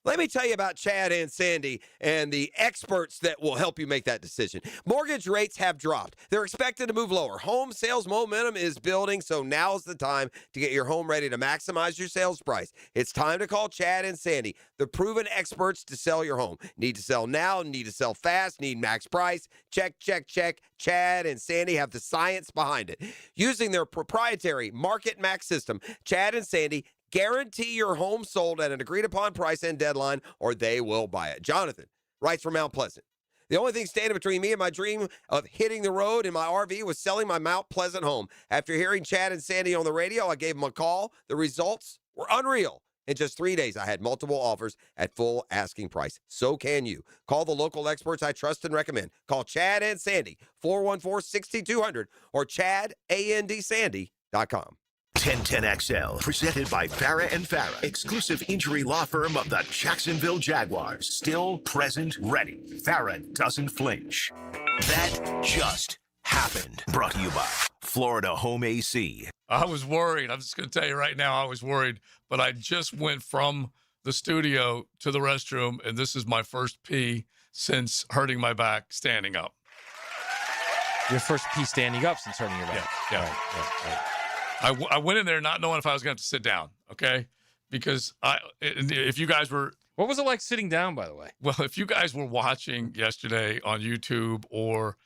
Let me tell you about Chad and Sandy and the experts that will help you make that decision. Mortgage rates have dropped. They're expected to move lower. Home sales momentum is building, so now's the time to get your home ready to maximize your sales price. It's time to call Chad and Sandy, the proven experts to sell your home. Need to sell now, need to sell fast, need max price. Check, check, check. Chad and Sandy have the science behind it. Using their proprietary Market Max system, Chad and Sandy guarantee your home sold at an agreed-upon price and deadline, or they will buy it. Jonathan writes from Mount Pleasant. The only thing standing between me and my dream of hitting the road in my RV was selling my Mount Pleasant home. After hearing Chad and Sandy on the radio, I gave them a call. The results were unreal. In just 3 days, I had multiple offers at full asking price. So can you. Call the local experts I trust and recommend. Call Chad and Sandy, 414-6200, or ChadAndSandy.com. 1010XL, presented by Farah and Farah, exclusive injury law firm of the Jacksonville Jaguars. Still present, ready. Farah doesn't flinch. That just happened. Brought to you by Florida Home AC. I was worried. I'm just going to tell you right now, I was worried, but I just went from the studio to the restroom, and this is my first pee since hurting my back standing up. Your first pee standing up since hurting your back. Yeah. Right. I went in there not knowing if I was going to have to sit down, okay? Because if you guys were... What was it like sitting down, by the way? Well, if you guys were watching yesterday on YouTube or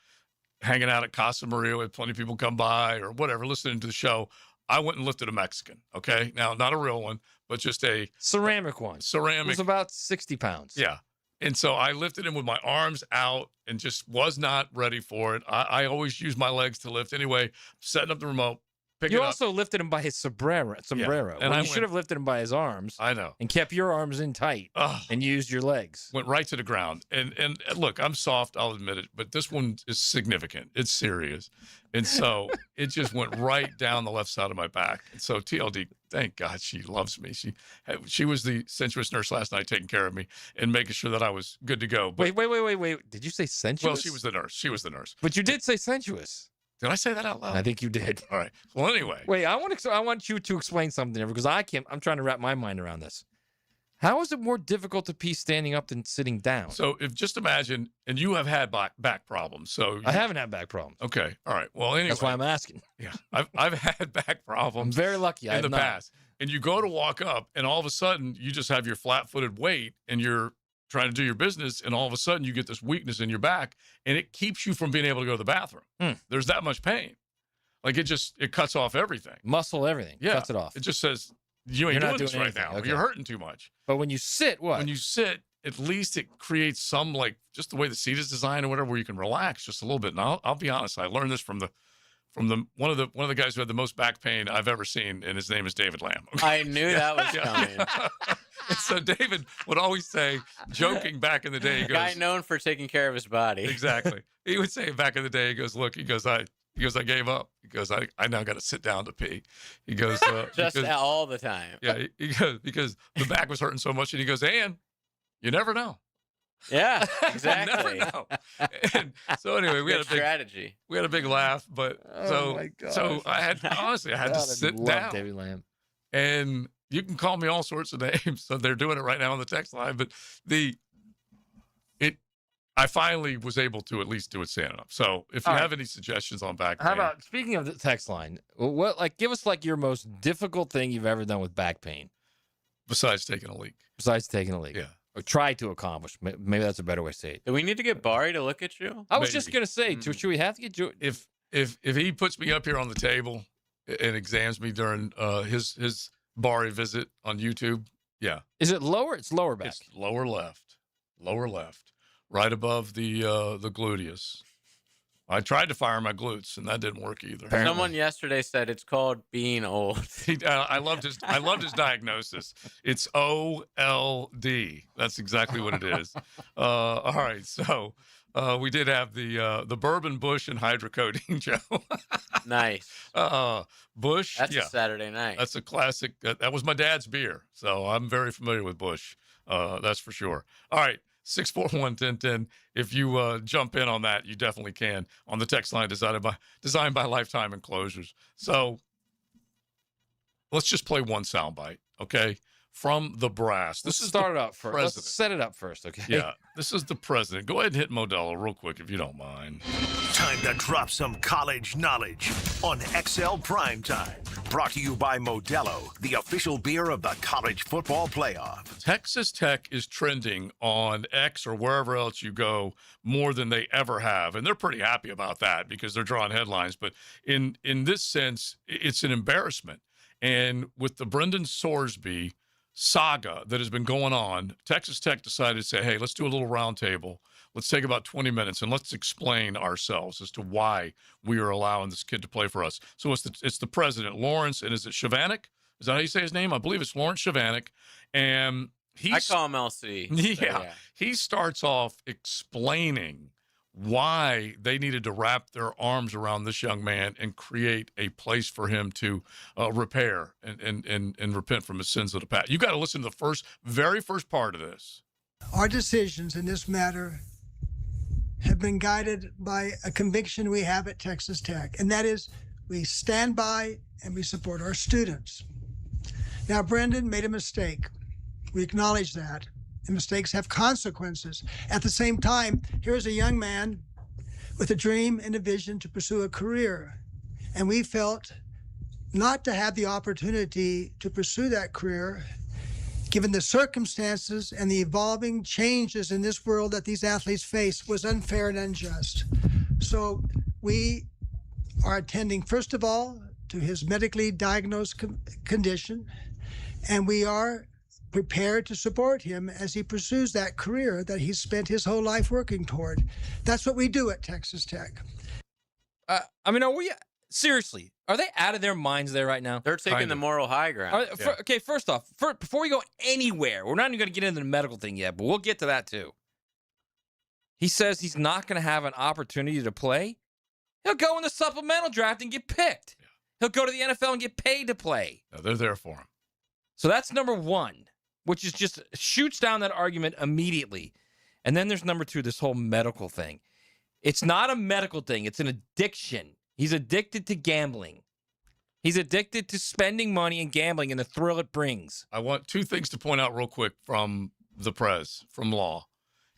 hanging out at Casa Maria with plenty of people come by or whatever, listening to the show, I went and lifted a Mexican, okay? Now, not a real one, but just a... Ceramic one. Ceramic. It was about 60 pounds. Yeah. And so I lifted him with my arms out and just was not ready for it. I always use my legs to lift. Anyway, setting up the remote, pick it You up. also lifted him by his sombrero. And You should have lifted him by his arms. I know. And kept your arms in tight and used your legs. Went right to the ground. And look, I'm soft, I'll admit it, but this one is significant. It's serious. And so it just went right down the left side of my back. And so TLD, thank God she loves me. She was the sensuous nurse last night taking care of me and making sure that I was good to go. But, Wait. Did you say sensuous? well, she was the nurse. But you did say sensuous. Did I say that out loud? I think you did. All right. Well, anyway. Wait, I want you to explain something because I'm trying to wrap my mind around this. How is it more difficult to pee standing up than sitting down? So just imagine, and you have had back problems. So I haven't had back problems. Okay. All right. Well, anyway. That's why I'm asking. Yeah. I've had back problems. I'm very lucky. In the past. And you go to walk up, and all of a sudden, you just have your flat-footed weight, and you're trying to do your business, and all of a sudden, you get this weakness in your back, and it keeps you from being able to go to the bathroom. There's that much pain. Like, it cuts off everything. Muscle, everything. Yeah. Cuts it off. It just says, you're not doing doing this right anything. now. Okay. You're hurting too much. But when you sit, what? When you sit, at least it creates some, like, just the way the seat is designed or whatever, where you can relax just a little bit. And I'll be honest, I learned this from one of the guys who had the most back pain I've ever seen, and his name is David Lamb. I knew that was coming. And so David would always say, joking back in the day, he goes, guy known for taking care of his body. Exactly. He would say back in the day, he goes, look, I gave up. He goes, I now got to sit down to pee. He goes, just all the time. Yeah. He goes, because the back was hurting so much. And he goes, and you never know. Yeah, exactly. You never know. And so anyway, we had a big strategy. We had a big laugh, but so I had to sit down. David Lamb. And you can call me all sorts of names. So they're doing it right now on the text line. But I finally was able to at least do it standing up. So if you have any suggestions on back pain. How about, speaking of the text line, give us your most difficult thing you've ever done with back pain. Besides taking a leak. Yeah. Or try to accomplish. Maybe that's a better way to say it. Do we need to get Barry to look at you? I was just going to say, should we have to get you? If he puts me up here on the table and examines me during his Barry visit on YouTube, yeah. Is it lower? It's lower back. It's lower left, right above the gluteus. I tried to fire my glutes, and that didn't work either. Someone yesterday said it's called being old. I loved his diagnosis. It's OLD. That's exactly what it is. All right, so we did have the bourbon Bush and hydrocodone, Joe. Nice. Bush. That's a Saturday night. That's a classic. That was my dad's beer, so I'm very familiar with Bush. That's for sure. All right. 641-1010. If you jump in on that, you definitely can on the text line designed by Lifetime Enclosures. So let's just play one soundbite, okay? From the brass. Let's start it out first. Let's set it up first, okay? Yeah, this is the president. Go ahead and hit Modelo real quick if you don't mind. Time to drop some college knowledge on XL Primetime. Brought to you by Modelo, the official beer of the college football playoff. Texas Tech is trending on X or wherever else you go more than they ever have. And they're pretty happy about that because they're drawing headlines. But in this sense, it's an embarrassment. And with the Brendan Sorsby saga that has been going on, Texas Tech decided to say, hey, let's do a little roundtable. Let's take about 20 minutes and let's explain ourselves as to why we are allowing this kid to play for us. So it's the president, Lawrence, and is it Shavanik? Is that how you say his name? I believe it's Lawrence Shavanik. And I call him LC. Yeah. He starts off explaining why they needed to wrap their arms around this young man and create a place for him to repair and repent from his sins of the past. You got to listen to the very first part of this. Our decisions in this matter have been guided by a conviction we have at Texas Tech, and that is we stand by and we support our students. Now, Brendan made a mistake. We acknowledge that. And mistakes have consequences. At the same time, here's a young man with a dream and a vision to pursue a career. And we felt not to have the opportunity to pursue that career, given the circumstances and the evolving changes in this world that these athletes face, was unfair and unjust. So we are attending, first of all, to his medically diagnosed condition, and we are prepared to support him as he pursues that career that he's spent his whole life working toward. That's what we do at Texas Tech. I mean, seriously, are they out of their minds there right now? They're taking the moral high ground. Okay, first off, before we go anywhere, we're not even going to get into the medical thing yet, but we'll get to that too. He says he's not going to have an opportunity to play. He'll go in the supplemental draft and get picked. Yeah. He'll go to the NFL and get paid to play. No, they're there for him. So that's number one, which is just shoots down that argument immediately. And then there's number two, this whole medical thing. It's not a medical thing. It's an addiction. He's addicted to gambling. He's addicted to spending money and gambling and the thrill it brings. I want two things to point out real quick from the press, from Law.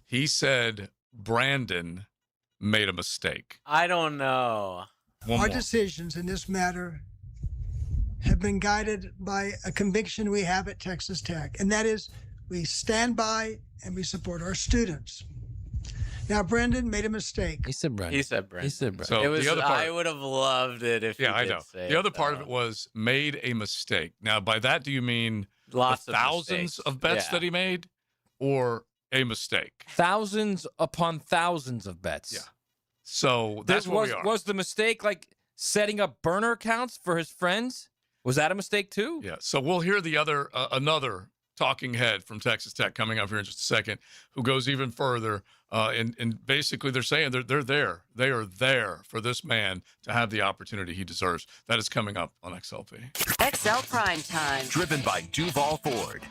He said Brandon made a mistake. I don't know. Our decisions in this matter have been guided by a conviction we have at Texas Tech, and that is we stand by and we support our students. Now, Brendan made a mistake. He said Brendan. He said Brendan. He said Brendan. So it was, the other part, I would have loved it if yeah, he I did know. say The other it, part of it was made a mistake. Now, by that, do you mean lots the of thousands mistakes. of bets that he made, or a mistake? Thousands upon thousands of bets. Yeah. So that's what we are. Was the mistake like setting up burner accounts for his friends? Was that a mistake too? Yeah. So we'll hear the other another talking head from Texas Tech coming up here in just a second, who goes even further. And basically they're saying they're there. They are there for this man to have the opportunity he deserves. That is coming up on XLP. XL Primetime. Driven by Duval Ford.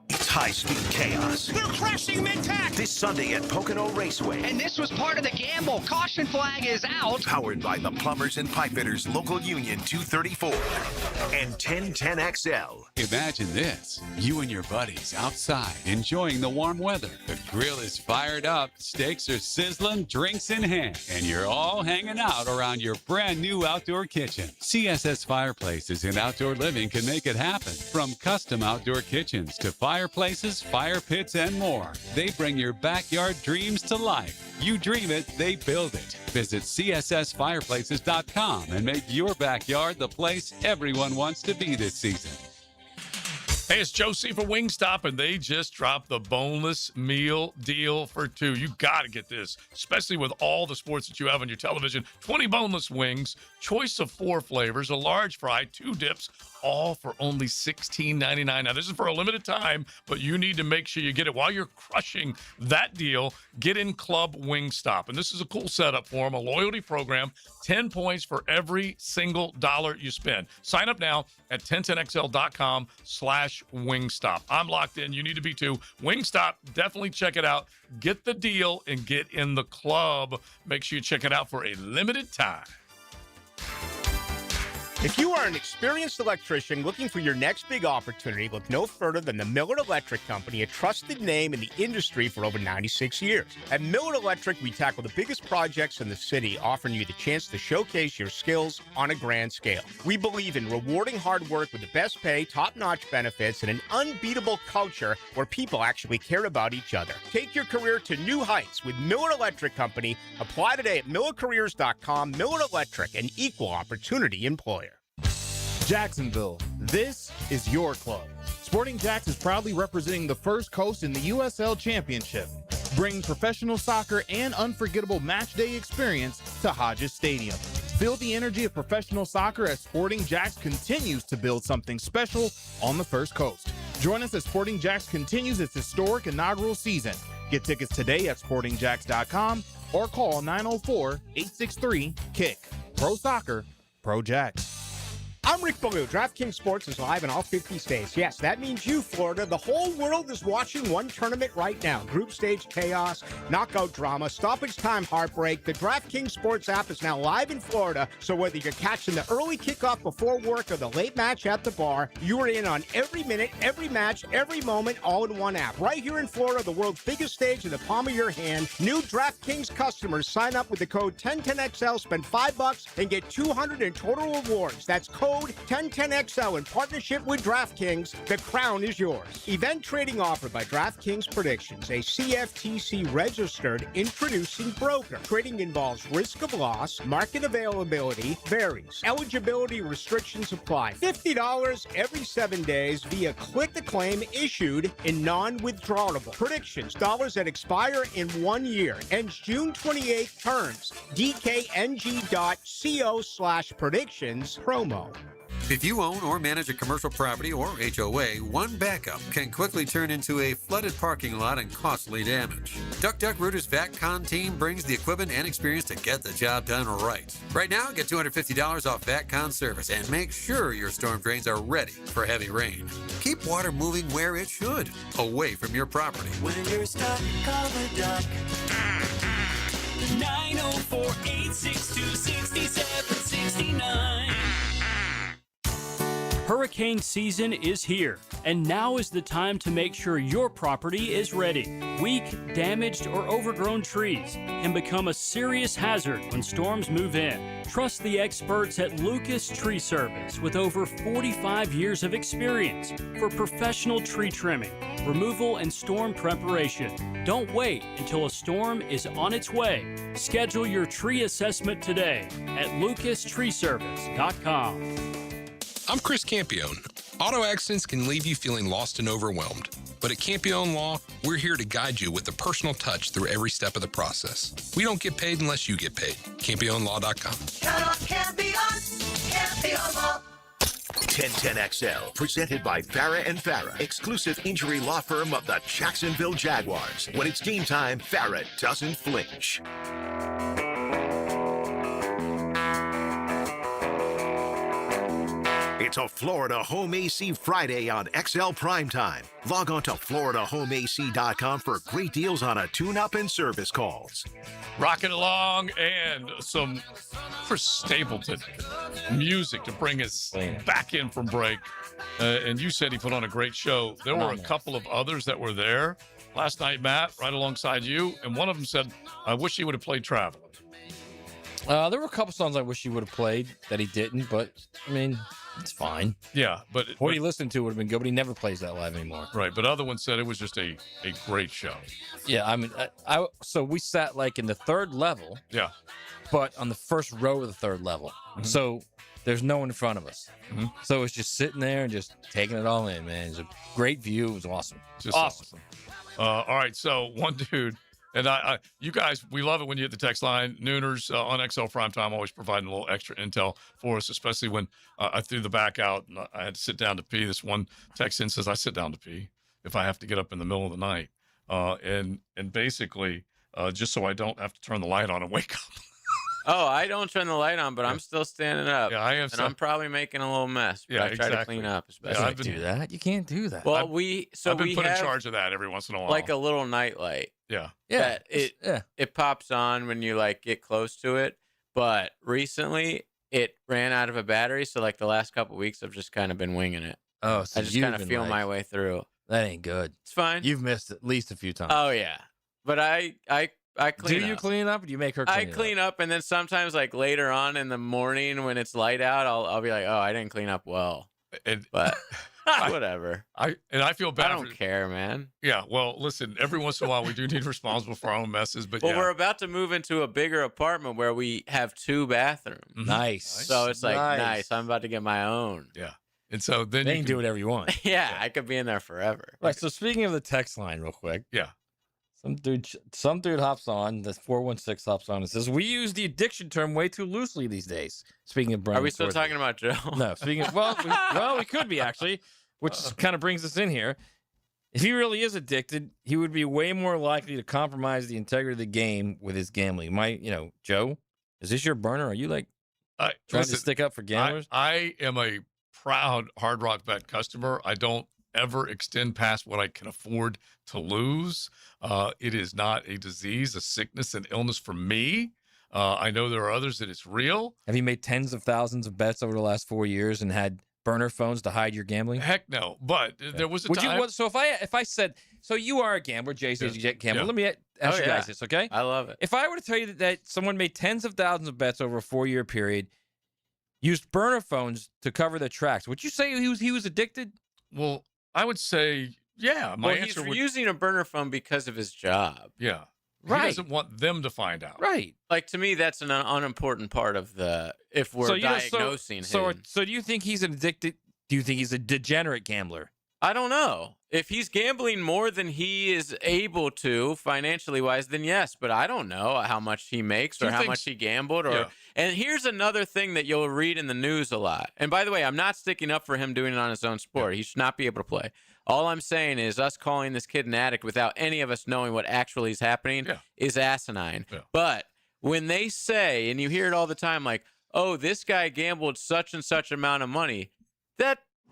It's high-speed chaos. They're crashing mid-tack. This Sunday at Pocono Raceway. And this was part of the gamble. Caution flag is out. Powered by the Plumbers and Pipefitters Local Union 234 and 1010XL. Imagine this. You and your buddies outside enjoying the warm weather. The grill is fired up, steaks are sizzling, drinks in hand, and you're all hanging out around your brand new outdoor kitchen. CSS Fireplaces and Outdoor Living can make it happen. From custom outdoor kitchens to fireplaces, fire pits, and more. They bring your backyard dreams to life. You dream it, they build it. Visit CSSFireplaces.com and make your backyard the place everyone wants to be this season. Hey, it's Josie for Wingstop, and they just dropped the boneless meal deal for two. You got to get this, especially with all the sports that you have on your television. 20 boneless wings, choice of 4 flavors, a large fry, 2 dips, all for only $16.99. Now, this is for a limited time, but you need to make sure you get it. While you're crushing that deal, get in Club Wingstop. And this is a cool setup for them, a loyalty program, 10 points for every single dollar you spend. Sign up now at 1010XL.com/Wingstop. I'm locked in. You need to be too. Wingstop, definitely check it out. Get the deal and get in the club. Make sure you check it out for a limited time. If you are an experienced electrician looking for your next big opportunity, look no further than the Miller Electric Company, a trusted name in the industry for over 96 years. At Miller Electric, we tackle the biggest projects in the city, offering you the chance to showcase your skills on a grand scale. We believe in rewarding hard work with the best pay, top-notch benefits, and an unbeatable culture where people actually care about each other. Take your career to new heights with Miller Electric Company. Apply today at millercareers.com. Miller Electric, an equal opportunity employer. Jacksonville, this is your club. Sporting Jacks is proudly representing the First Coast in the USL Championship, bringing professional soccer and unforgettable match day experience to Hodges Stadium. Feel the energy of professional soccer as Sporting Jacks continues to build something special on the First Coast. Join us as Sporting Jacks continues its historic inaugural season. Get tickets today at sportingjacks.com or call 904-863-KICK. Pro Soccer, Pro Jacks. I'm Rick Ballou. DraftKings Sports is live in all 50 states. Yes, that means you, Florida. The whole world is watching one tournament right now. Group stage chaos, knockout drama, stoppage time heartbreak. The DraftKings Sports app is now live in Florida, so whether you're catching the early kickoff before work or the late match at the bar, you are in on every minute, every match, every moment, all in one app. Right here in Florida, the world's biggest stage in the palm of your hand. New DraftKings customers sign up with the code 1010XL, spend $5 and get $200 in total rewards. That's code code 1010XL in partnership with DraftKings, the crown is yours. Event trading offered by DraftKings Predictions, a CFTC registered introducing broker. Trading involves risk of loss, market availability varies. Eligibility restrictions apply. $50 every 7 days via click-to-claim issued in non-withdrawable. Predictions, dollars that expire in 1 year. Ends June 28th terms. DKNG.co/predictions promo. If you own or manage a commercial property or HOA, one backup can quickly turn into a flooded parking lot and costly damage. Duck Rooter's VACCon team brings the equipment and experience to get the job done right. Right now, get $250 off VACCon service and make sure your storm drains are ready for heavy rain. Keep water moving where it should, away from your property. When you're stuck, call the Duck. 904-862-6769. Hurricane season is here, and now is the time to make sure your property is ready. Weak, damaged, or overgrown trees can become a serious hazard when storms move in. Trust the experts at Lucas Tree Service with over 45 years of experience for professional tree trimming, removal, and storm preparation. Don't wait until a storm is on its way. Schedule your tree assessment today at lucastreeservice.com. I'm Chris Campione. Auto accidents can leave you feeling lost and overwhelmed. But at Campione Law, we're here to guide you with a personal touch through every step of the process. We don't get paid unless you get paid. CampioneLaw.com. Count on Campione, Campione Law. 1010XL, presented by Farah & Farah, exclusive injury law firm of the Jacksonville Jaguars. When it's game time, Farah doesn't flinch. It's a Florida Home AC Friday on XL Primetime. Log on to FloridaHomeAC.com for great deals on a tune-up and service calls. Rocking along, and some Chris Stapleton music to bring us back in from break. And you said he put on a great show. There were a couple of others that were there last night, Matt, right alongside you. And one of them said, I wish he would have played Travel. There were a couple songs I wish he would have played that he didn't, but I mean, it's fine. Yeah, but what he listened to would have been good, but he never plays that live anymore. Right, but other ones said it was just a great show. Yeah, I mean, so we sat like in the third level. Yeah. But on the first row of the third level. Mm-hmm. So there's no one in front of us. Mm-hmm. So it's just sitting there and just taking it all in, man. It's a great view. It was awesome. Just awesome. All right, so one dude. And you guys, we love it when you hit the text line. Nooners on XL Primetime always providing a little extra intel for us, especially when I threw the back out and I had to sit down to pee. This one text in says, I sit down to pee if I have to get up in the middle of the night. And basically, just so I don't have to turn the light on and wake up. Oh, I don't turn the light on, but I'm still standing up. Yeah, I am. And I'm probably making a little mess. But I try to clean up, especially. Yeah, do that. You can't do that. Well, I've been put in charge of that every once in a while. Like a little night light. Yeah. Yeah. It pops on when you like get close to it. But recently it ran out of a battery. So like the last couple of weeks, I've just kind of been winging it. Oh, so I just kind of feel my way through. That ain't good. It's fine. You've missed at least a few times. Oh yeah. But I clean up. Do you clean up or do you make her clean up? I clean up, and then sometimes like later on in the morning when it's light out, I'll be like, oh, I didn't clean up well. But whatever. I feel bad. I don't care, man. Yeah, well, listen, every once in a while we do need responsible for our own messes, but we're about to move into a bigger apartment where we have 2 bathrooms. Mm-hmm. Nice. So it's like nice. I'm about to get my own. Yeah. And so then you can do whatever you want. Yeah, I could be in there forever. Right. So speaking of the text line real quick. Yeah. Some dude hops on, the 416 hops on and says, we use the addiction term way too loosely these days. Speaking of Brandon. Are we still talking about Joe? No, speaking of, we could be actually, which kind of brings us in here. If he really is addicted, he would be way more likely to compromise the integrity of the game with his gambling. Joe, is this your burner? Are you like trying to stick up for gamblers? I am a proud Hard Rock Bet customer. I don't ever extend past what I can afford to lose. It is not a disease, a sickness, an illness for me. I know there are others that it's real. Have you made tens of thousands of bets over the last 4 years and had burner phones to hide your gambling? Heck no. But there was a time. So if I said, so you are a gambler, Jay says you gamble. Let me ask you guys this, okay? I love it. If I were to tell you that someone made tens of thousands of bets over a 4-year period, used burner phones to cover their tracks. Would you say he was addicted? Well, I would say, yeah. My he's answer would, using a burner phone because of his job. yeah. Right. He doesn't want them to find out. Right. Like, to me, that's an unimportant part of if we're diagnosing him. So do you think he's addicted? Do you think he's a degenerate gambler? I don't know. If he's gambling more than he is able to financially wise, then yes. But I don't know how much he makes or how much he gambled. And here's another thing that you'll read in the news a lot. And by the way, I'm not sticking up for him doing it on his own sport. He should not be able to play. All I'm saying is us calling this kid an addict without any of us knowing what actually is happening is asinine. Yeah. But when they say, and you hear it all the time, like, oh, this guy gambled such and such amount of money,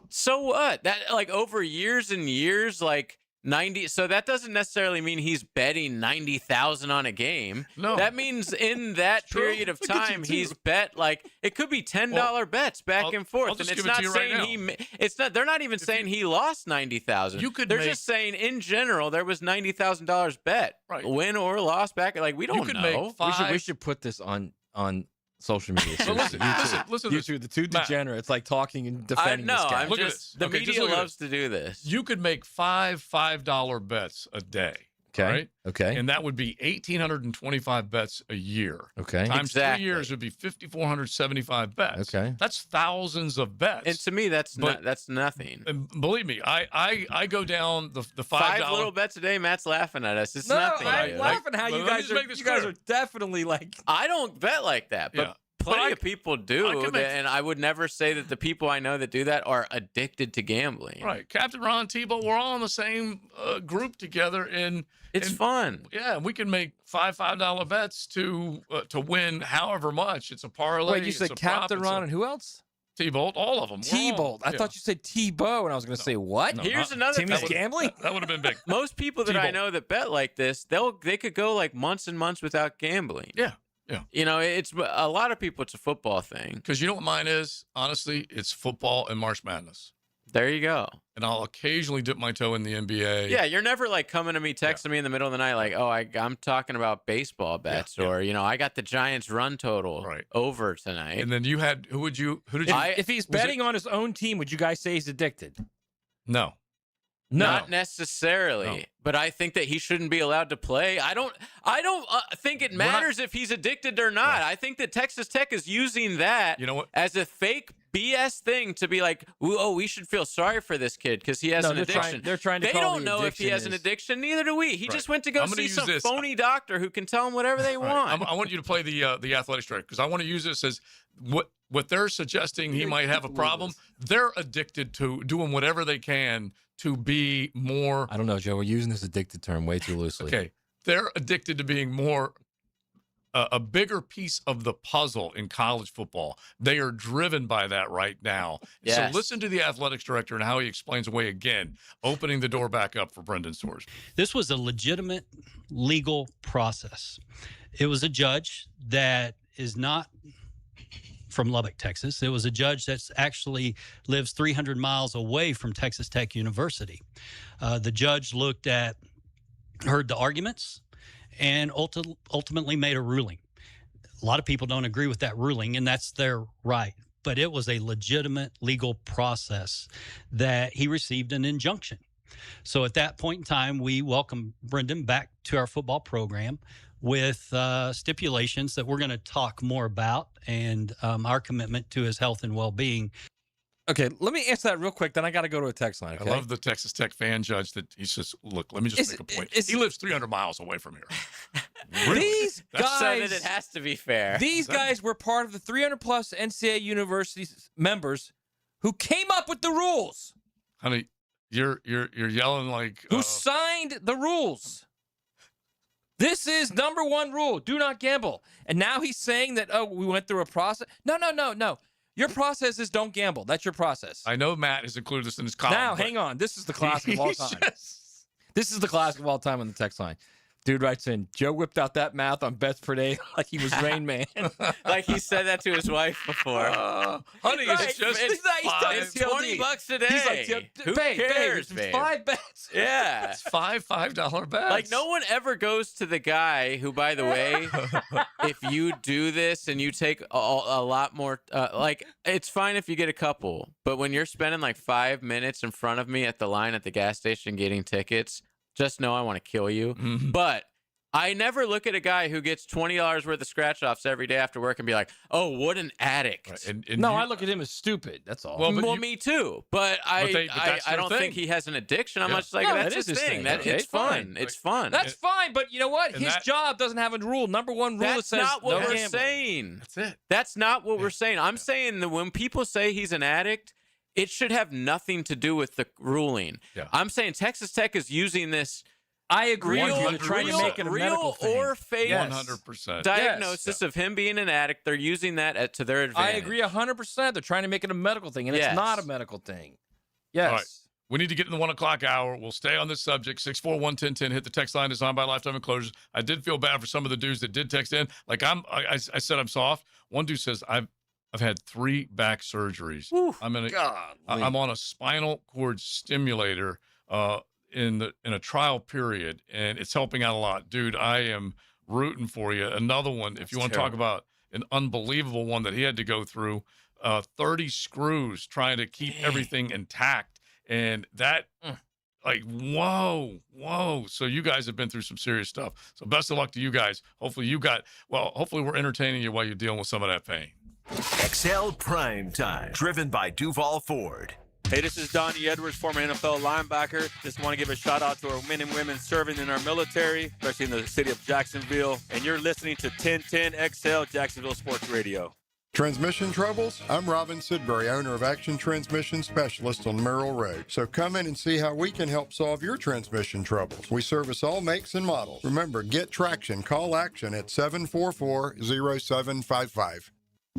so what? That, like, over years and years, like 90. So that doesn't necessarily mean he's betting 90,000 on a game. No. That means in that period of time, he's bet, like, it could be $10 bets back and forth. And it's not saying they're not even saying he lost 90,000. They're just saying in general, there was $90,000 bet. Right. Win or loss back. Like, we don't know. We should put this on social media. So listen you two, the two degenerates, like talking and defending this guy. Look at this. The media loves to do this. You could make $5 bets a day. Okay. Right? Okay. And that would be 1,825 bets a year. Okay. Times 3 years would be 5,475 bets. Okay. That's thousands of bets. And to me, that's nothing. And believe me, I go down the $5. 5 little bets a day. Matt's laughing at us. It's nothing. I'm laughing how you guys are definitely like. I don't bet like that, but plenty of people do, and I would never say that the people I know that do that are addicted to gambling. Right. Captain Ron, Tebow, we're all in the same group together. It's fun. Yeah, we can make $5 bets to win however much. It's a parlay. Wait, you said Captain Ron and who else? T-Bolt, all of them. T-Bolt. I thought you said T-Bow, and I was going to say, what? Here's another Timmy's thing. gambling? That would have been big. Most people that I know that bet like this, they could go like months and months without gambling. Yeah. Yeah. You know, it's a lot of people, it's a football thing. Because you know what mine is? Honestly, it's football and March Madness. There you go. And I'll occasionally dip my toe in the NBA. Yeah, you're never like coming to me, texting me in the middle of the night, like, oh, I'm talking about baseball bets, or I got the Giants run total over tonight. And then who did you? If he's betting on his own team, would you guys say he's addicted? No. Not necessarily, but I think that he shouldn't be allowed to play. I don't think it matters if he's addicted or not. I think that Texas Tech is using that as a fake BS thing to be like, oh, we should feel sorry for this kid because he has an addiction. They're trying to. They don't know if he has an addiction. Neither do we. He just went to go see some phony doctor who can tell him whatever they want. I want you to play the athletics director because I want to use this as what they're suggesting he might have a problem. They're addicted to doing whatever they can to be more. I don't know, Joe. We're using this addicted term way too loosely. Okay. They're addicted to being more a bigger piece of the puzzle in college football. They are driven by that right now. Yes. So listen to the athletics director and how he explains away again, opening the door back up for Brendan Storrs. This was a legitimate legal process. It was a judge that is not from Lubbock, Texas. It was a judge that actually lives 300 miles away from Texas Tech University. The judge heard the arguments, and ultimately made a ruling. A lot of people don't agree with that ruling, and that's their right. But it was a legitimate legal process that he received an injunction. So at that point in time, we welcomed Brendan back to our football program with stipulations that we're going to talk more about and our commitment to his health and well-being. Okay, let me answer that real quick. Then I got to go to a text line. Okay? I love the Texas Tech fan judge that he says, look, let me just make a point. He lives 300 miles away from here. Really? These guys, so that it has to be fair. These guys were part of the 300-plus NCAA university members who came up with the rules. Honey, you're yelling like... Who signed the rules. This is number one rule. Do not gamble. And now he's saying that, oh, we went through a process. No. Your process is don't gamble. That's your process. I know Matt has included this in his column. Now, hang on. This is the classic of all time. This is the classic of all time on the text line. Dude writes in, Joe whipped out that math on bets per day like he was Rain Man. Like he said that to his wife before. Honey, it's just it's $20 a day. He's like, who cares, babe? babe? 5 bets. Yeah. It's $5 bets. Like, no one ever goes to the guy who, by the way, if you do this and you take a lot more, like, it's fine if you get a couple, but when you're spending like 5 minutes in front of me at the line at the gas station getting tickets, just know I want to kill you. Mm-hmm. But I never look at a guy who gets $20 worth of scratch-offs every day after work and be like, oh, what an addict. Right. I look at him as stupid. That's all. Well, me too. But I don't think he has an addiction. I'm just like, that's his thing. It's fun. It's fun. That's fine. But you know what? His job doesn't have a rule. Number one rule that says that's not what no we're gambling. saying. That's it. That's not what we're saying. I'm saying that when people say he's an addict, it should have nothing to do with the ruling. Yeah. I'm saying Texas Tech is using this. I agree with you. They're trying to make it a medical thing. Or fake 100%. diagnosis of him being an addict. They're using that to their advantage. I agree 100%. They're trying to make it a medical thing, and it's not a medical thing. Yes. All right. We need to get in the 1 o'clock hour. We'll stay on this subject. 641-1010. Hit the text line designed by Lifetime Enclosures. I did feel bad for some of the dudes that did text in. Like I said, I'm soft. One dude says, I've had 3 back surgeries. Oof, I'm on a spinal cord stimulator in a trial period, and it's helping out a lot. Dude, I am rooting for you. Another one, if you want to talk about an unbelievable one that he had to go through, 30 screws trying to keep everything intact. And that, like, whoa. So you guys have been through some serious stuff. So best of luck to you guys. Hopefully we're entertaining you while you're dealing with some of that pain. XL Prime Time, driven by Duval Ford. Hey, this is Donnie Edwards, former NFL linebacker. Just want to give a shout out to our men and women serving in our military, especially in the city of Jacksonville. And you're listening to 1010 XL Jacksonville Sports Radio. Transmission troubles? I'm Robin Sidbury, owner of Action Transmission Specialist on Merrill Road. So come in and see how we can help solve your transmission troubles. We service all makes and models. Remember, get traction. Call Action at 744-0755.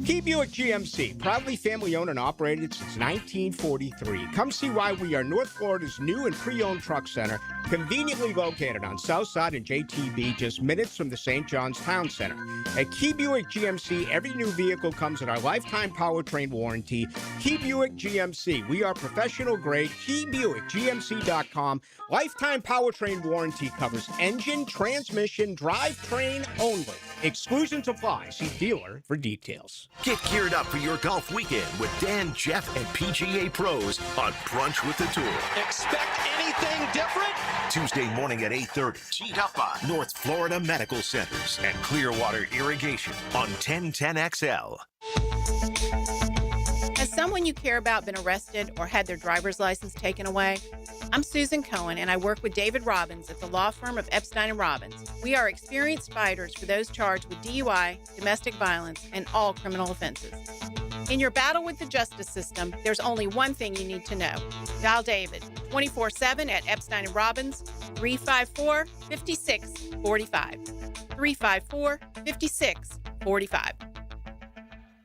Key Buick GMC, proudly family-owned and operated since 1943. Come see why we are North Florida's new and pre-owned truck center, conveniently located on South Side and JTB, just minutes from the St. John's Town Center. At Key Buick GMC, every new vehicle comes in our lifetime powertrain warranty. Key Buick GMC, we are professional grade. KeyBuickGMC.com. Lifetime powertrain warranty covers engine, transmission, drivetrain only. Exclusions apply. See dealer for details. Get geared up for your golf weekend with Dan, Jeff, and PGA Pros on Brunch with the Tour. Expect anything different? Tuesday morning at 8:30. Teed up by North Florida Medical Centers and Clearwater Irrigation on 1010XL. Has someone you care about been arrested or had their driver's license taken away? I'm Susan Cohen, and I work with David Robbins at the law firm of Epstein & Robbins. We are experienced fighters for those charged with DUI, domestic violence, and all criminal offenses. In your battle with the justice system, there's only one thing you need to know. Dial David 24/7 at Epstein & Robbins, 354-5645. 354-5645.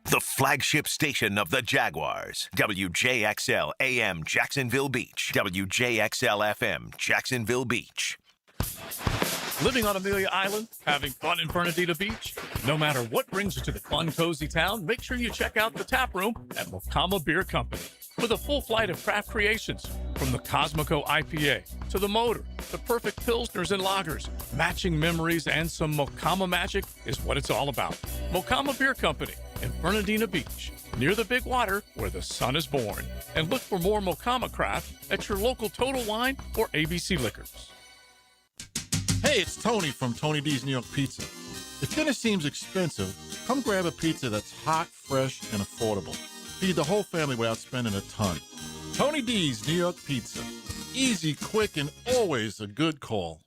The flagship station of the Jaguars. WJXL AM Jacksonville Beach. WJXL FM Jacksonville Beach. Living on Amelia Island, having fun in Fernandina Beach? No matter what brings you to the fun, cozy town, make sure you check out the tap room at Mokama Beer Company. With a full flight of craft creations, from the Cosmico IPA to the Motor, the perfect Pilsners and Lagers, matching memories and some Mokama magic is what it's all about. Mokama Beer Company in Fernandina Beach, near the big water where the sun is born. And look for more Mokama craft at your local Total Wine or ABC Liquors. Hey, it's Tony from Tony D's New York Pizza. If dinner seems expensive, come grab a pizza that's hot, fresh, and affordable. Feed the whole family without spending a ton. Tony D's New York Pizza. Easy, quick, and always a good call.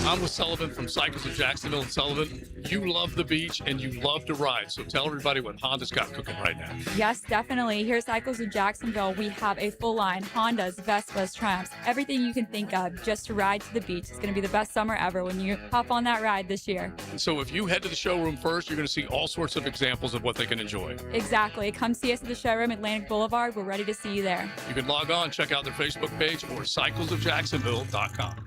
I'm with Sullivan from Cycles of Jacksonville. And Sullivan, you love the beach and you love to ride. So tell everybody what Honda's got cooking right now. Yes, definitely. Here at Cycles of Jacksonville, we have a full line: Hondas, Vespas, Triumphs, everything you can think of just to ride to the beach. It's going to be the best summer ever when you hop on that ride this year. And so if you head to the showroom first, you're going to see all sorts of examples of what they can enjoy. Exactly. Come see us at the showroom, Atlantic Boulevard. We're ready to see you there. You can log on, check out their Facebook page or cyclesofjacksonville.com.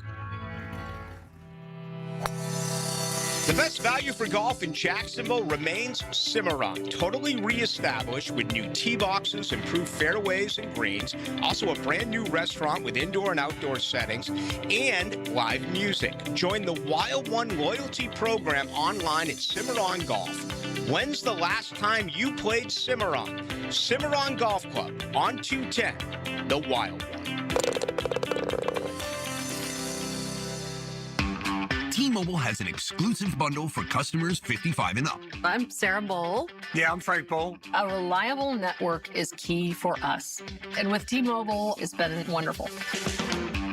The best value for golf in Jacksonville remains Cimarron, totally reestablished with new tee boxes, improved fairways and greens, also a brand new restaurant with indoor and outdoor settings, and live music. Join the Wild One loyalty program online at Cimarron Golf. When's the last time you played Cimarron? Cimarron Golf Club on 210, the Wild One. T-Mobile has an exclusive bundle for customers 55 and up. I'm Sarah Bowl. Yeah, I'm Frank Bowl. A reliable network is key for us. And with T-Mobile, it's been wonderful.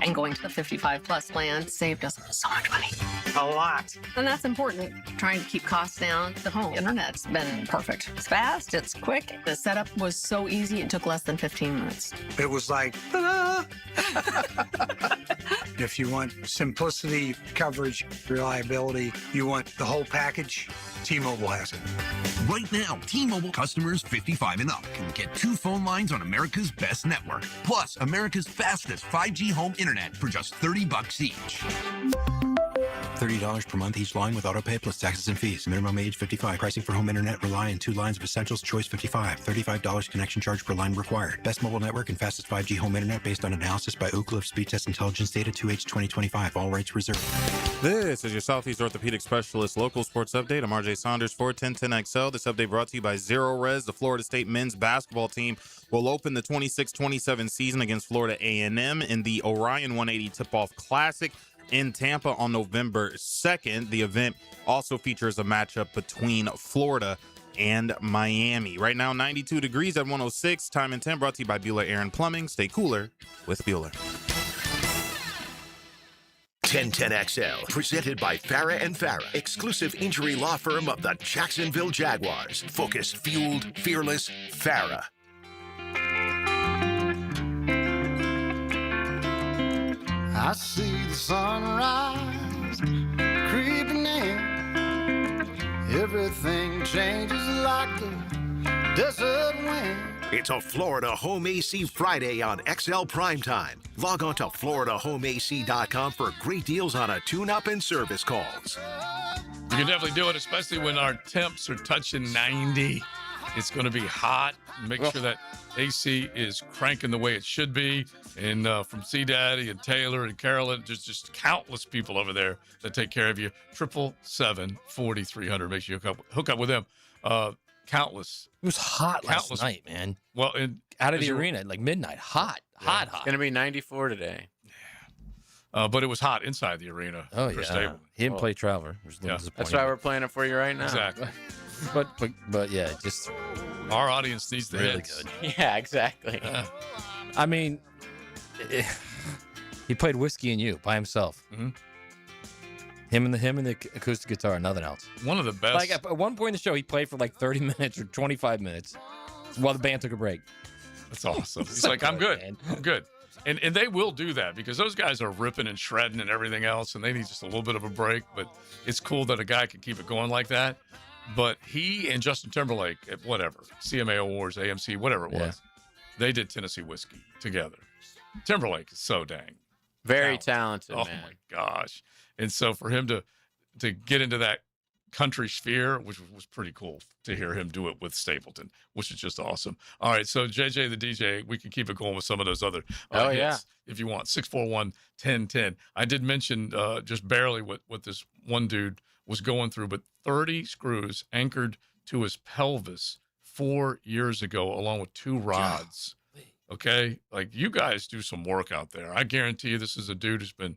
And going to the 55 plus plan saved us so much money. A lot. And that's important. Trying to keep costs down. The home internet's been perfect. It's fast, it's quick. The setup was so easy, it took less than 15 minutes. It was like, ta-da! If you want simplicity, coverage, reliability, you want the whole package, T-Mobile has it. Right now, T-Mobile customers 55 and up can get 2 phone lines on America's best network, plus America's fastest 5G home internet for just $30 each. $30 per month each line with autopay plus taxes and fees. Minimum age 55. Pricing for home internet rely on 2 lines of Essentials. Choice 55. $35 connection charge per line required. Best mobile network and fastest 5G home internet based on analysis by Ookla of Speed Test Intelligence data 2H 2025. All rights reserved. This is your Southeast Orthopedic Specialist local sports update. I'm RJ Saunders for 1010XL. This update brought to you by Zero Res. The Florida State men's basketball team will open the 26-27 season against Florida A&M in the Orion 180 Tip-Off Classic in Tampa on November 2nd. The event also features a matchup between Florida and Miami. Right now, 92 degrees at 106. Time and 10 brought to you by Bueller Aaron Plumbing. Stay cooler with Bueller. 1010XL, presented by Farah and Farah, exclusive injury law firm of the Jacksonville Jaguars. Focused, fueled, fearless, Farah. I see the sunrise creeping in. Everything changes like the desert wind. It's a Florida Home AC Friday on XL Primetime. Log on to FloridaHomeAC.com for great deals on a tune-up and service calls. You can definitely do it, especially when our temps are touching 90. It's going to be hot. Make sure that AC is cranking the way it should be. And from C Daddy and Taylor and Carolyn, just countless people over there that take care of you. 777-4300. Make sure you hook up with them. Countless. It was hot last night, man. Well, out of the arena at like midnight. Hot. Hot. It's going to be 94 today. But it was hot inside the arena. Oh, Chris yeah. Stable. He didn't play Traveler. That's why we're playing it for you right now. Exactly. But yeah, just our audience needs the really hits. good. Yeah, exactly. I mean, he played Whiskey and You by himself. Mm-hmm. Him and the acoustic guitar, nothing else. One of the best. Like at one point in the show, he played for like 30 minutes or 25 minutes while the band took a break. That's awesome. He's like, I'm good. Man. I'm good. And they will do that because those guys are ripping and shredding and everything else, and they need just a little bit of a break. But it's cool that a guy can keep it going like that. But he and Justin Timberlake, at whatever, CMA Awards, AMC, whatever it was, they did Tennessee Whiskey together. Timberlake is so dang very talented, oh man. My gosh. And so for him to get into that country sphere, which was pretty cool to hear him do it with Stapleton, which is just awesome. All right, so JJ the DJ, we can keep it going with some of those other hits if you want. 641-1010. I did mention just barely what this one dude was going through, but 30 screws anchored to his pelvis 4 years ago, along with 2 rods. Okay? Like, you guys do some work out there. I guarantee you this is a dude who's been,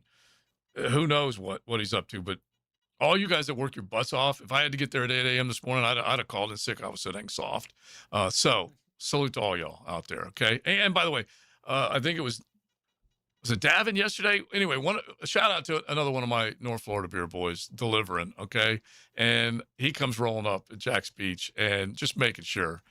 who knows what he's up to, but all you guys that work your butts off, if I had to get there at 8 a.m. this morning, I'd have called in sick. I was so dang soft. So salute to all y'all out there, okay? And by the way, I think it was it Davin yesterday? Anyway, a shout out to another one of my North Florida beer boys, delivering, okay? And he comes rolling up at Jack's Beach and just making sure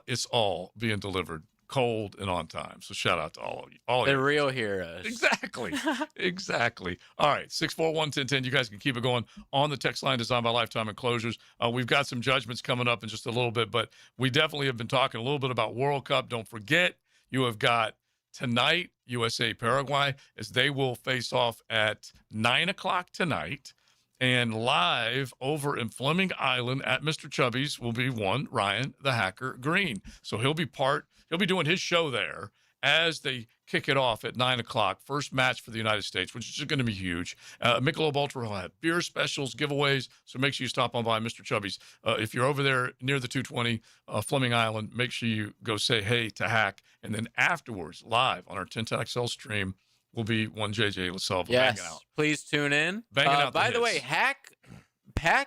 it's all being delivered cold and on time. So shout out to all of you. The real heroes. Exactly. Exactly. All right. 641-1010. You guys can keep it going on the text line designed by Lifetime Enclosures. We've got some judgments coming up in just a little bit, but we definitely have been talking a little bit about World Cup. Don't forget, you have got tonight, USA Paraguay, as they will face off at 9 o'clock tonight. And live over in Fleming Island at Mr. Chubby's will be one Ryan the Hacker Green. So he'll be doing his show there as they kick it off at 9 o'clock. First match for the United States, which is going to be huge. Michelob Ultra will have beer specials, giveaways. So make sure you stop on by Mr. Chubby's. If you're over there near the 220 Fleming Island, make sure you go say hey to Hack. And then afterwards, live on our 1010XL stream, will be one JJ LaSalva yes, banging out. Please tune in. Banging out by the hits. way, Hack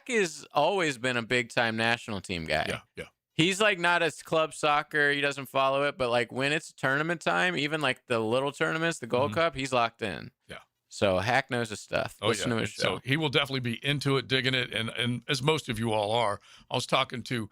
has always been a big-time national team guy. Yeah. He's like not as club soccer. He doesn't follow it. But like when it's tournament time, even like the little tournaments, the Gold Cup, he's locked in. Yeah. So Hack knows his stuff. Listen to his show. So he will definitely be into it, digging it. And as most of you all are, I was talking to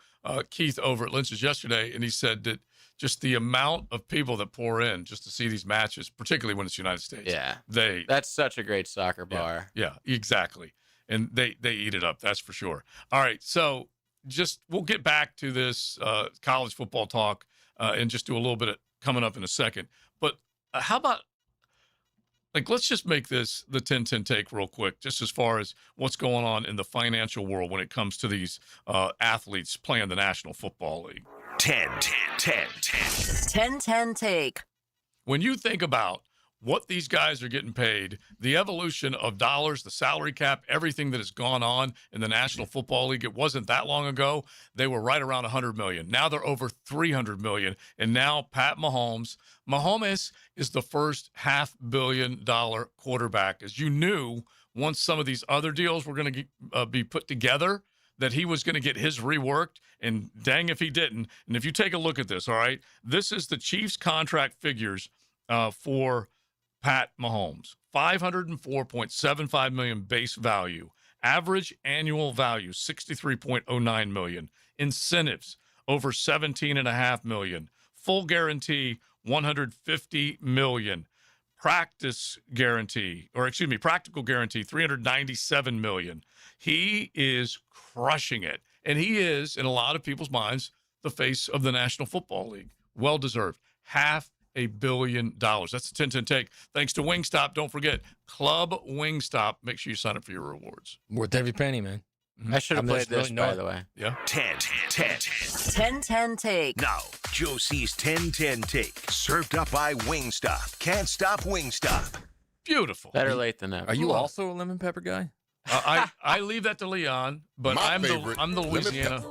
Keith over at Lynch's yesterday, and he said that just the amount of people that pour in just to see these matches, particularly when it's United States. Yeah. That's such a great soccer bar. Yeah, exactly. And they eat it up. That's for sure. All right. So we'll get back to this college football talk and just do a little bit of coming up in a second. But how about, let's just make this the 10-10 take real quick, just as far as what's going on in the financial world when it comes to these athletes playing the National Football League. 10-10 take. When you think about what these guys are getting paid, the evolution of dollars, the salary cap, everything that has gone on in the National Football League, it wasn't that long ago. They were right around $100 million. Now they're over $300 million. And now Pat Mahomes is the first $500 million quarterback. As you knew, once some of these other deals were going to be put together, that he was going to get his reworked, and dang if he didn't. And if you take a look at this, all right, this is the Chiefs contract figures for Pat Mahomes. $504.75 million base value. Average annual value, $63.09 million. Incentives, over $17.5 million. Full guarantee, $150 million. Practical guarantee, $397 million. He is crushing it. And he is, in a lot of people's minds, the face of the National Football League. Well-deserved. $500 million. That's the 10-10 take. Thanks to Wingstop. Don't forget, Club Wingstop. Make sure you sign up for your rewards. Worth every penny, man. I should have played this, by the way. Yeah. 10-10 take. Now, Josie's 10-10 take. Served up by Wingstop. Can't stop Wingstop. Beautiful. Better late than never. Are you also a lemon pepper guy? I leave that to Leon, but I'm the Louisiana.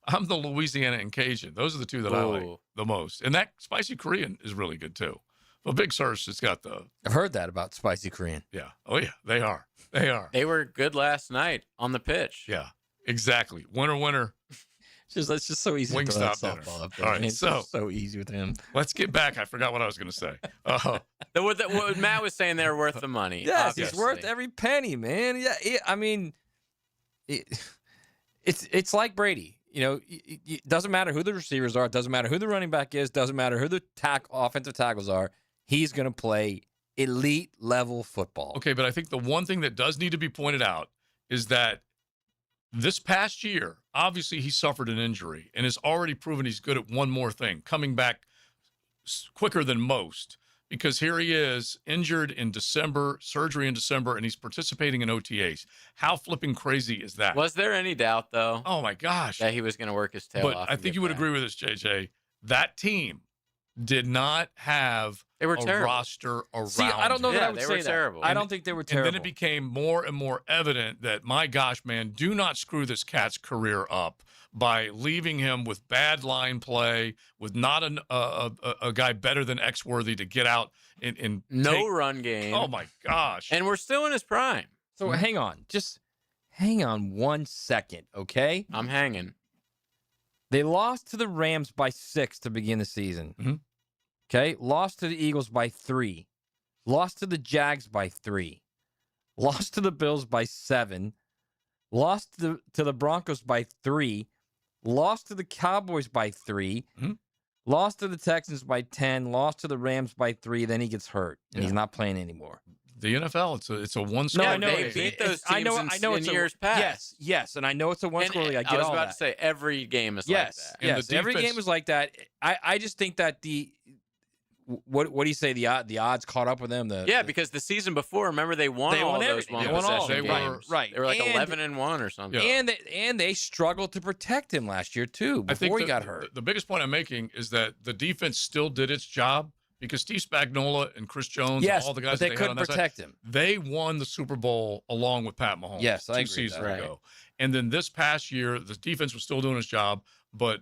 I'm the Louisiana and Cajun. Those are the two that I like the most. And that spicy Korean is really good too. But Big Sur's has got the. I've heard that about spicy Korean. Yeah. Oh yeah, they are. They are. They were good last night on the pitch. Yeah. Exactly. Winner. It's just so easy to throw that softball up there. All right, It's so easy with him. Let's get back. I forgot what I was going to say. What Matt was saying, they're worth the money. Yes, obviously. he's worth every penny, man. Yeah, I mean, it's like Brady. You know, it doesn't matter who the receivers are. It doesn't matter who the running back is. Doesn't matter who the offensive tackles are. He's going to play elite level football. Okay, but I think the one thing that does need to be pointed out is that this past year, obviously he suffered an injury and has already proven he's good at one more thing, coming back quicker than most, because here he is injured in December, surgery in December, and he's participating in OTAs. How flipping crazy is that? Was there any doubt, though? Oh, my gosh. That he was going to work his tail off. But I think you would agree with this, JJ. That team did not have a roster around. See, I don't know that I would say terrible. that. I don't think they were terrible. And then it became more and more evident that, my gosh, man, do not screw this cat's career up by leaving him with bad line play, with not a guy better than X-worthy to get out and run game. Oh, my gosh. And we're still in his prime. So hang on. Just hang on 1 second, okay? I'm hanging. They lost to the Rams by 6 to begin the season. Mm-hmm. Okay? Lost to the Eagles by 3. Lost to the Jags by 3. Lost to the Bills by 7. Lost to the Broncos by 3. Lost to the Cowboys by 3. Mm-hmm. Lost to the Texans by 10. Lost to the Rams by 3. Then he gets hurt, and he's not playing anymore. The NFL, it's a one-score. No, I know. They beat those teams in years past. Yes, and I know it's a one-score league. I was about to say every game is like that. Yes, every game is like that. I just think that what do you say? The odds caught up with them. Because the season before, remember they won all those one possession games. Right. They were like 11-1 or something. And they struggled to protect him last year too before he got hurt. The biggest point I'm making is that the defense still did its job because Steve Spagnuolo and Chris Jones, and all the guys but they that couldn't had on that protect side, him. They won the Super Bowl along with Pat Mahomes. Yes, I agree 2 seasons with that. ago. And then this past year, the defense was still doing its job, but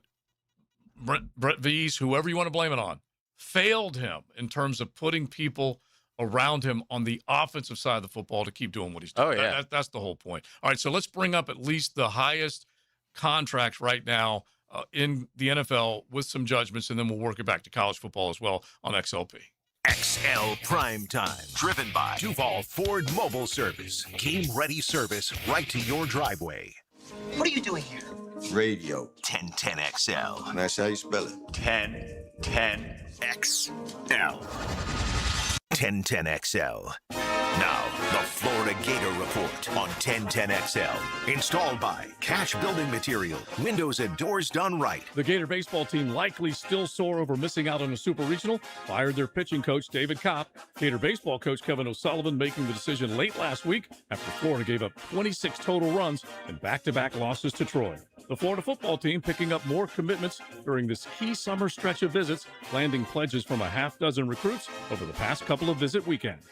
Brett Vees, whoever you want to blame it on, failed him in terms of putting people around him on the offensive side of the football to keep doing what he's doing. That's the whole point. All right, so let's bring up at least the highest contracts right now in the NFL with some judgments, and then we'll work it back to college football as well on XLP. XL Primetime, driven by Duval Ford Mobile Service. Game-ready service right to your driveway. What are you doing here? Radio 1010XL. That's how you spell it. 1010XL. 1010XL. Now, the Florida Gator Report on 1010XL. Installed by Cash Building Material. Windows and doors done right. The Gator baseball team likely still sore over missing out on a Super Regional. Fired their pitching coach, David Kopp. Gator baseball coach Kevin O'Sullivan making the decision late last week after Florida gave up 26 total runs in back-to-back losses to Troy. The Florida football team picking up more commitments during this key summer stretch of visits, landing pledges from a half dozen recruits over the past couple of visit weekends.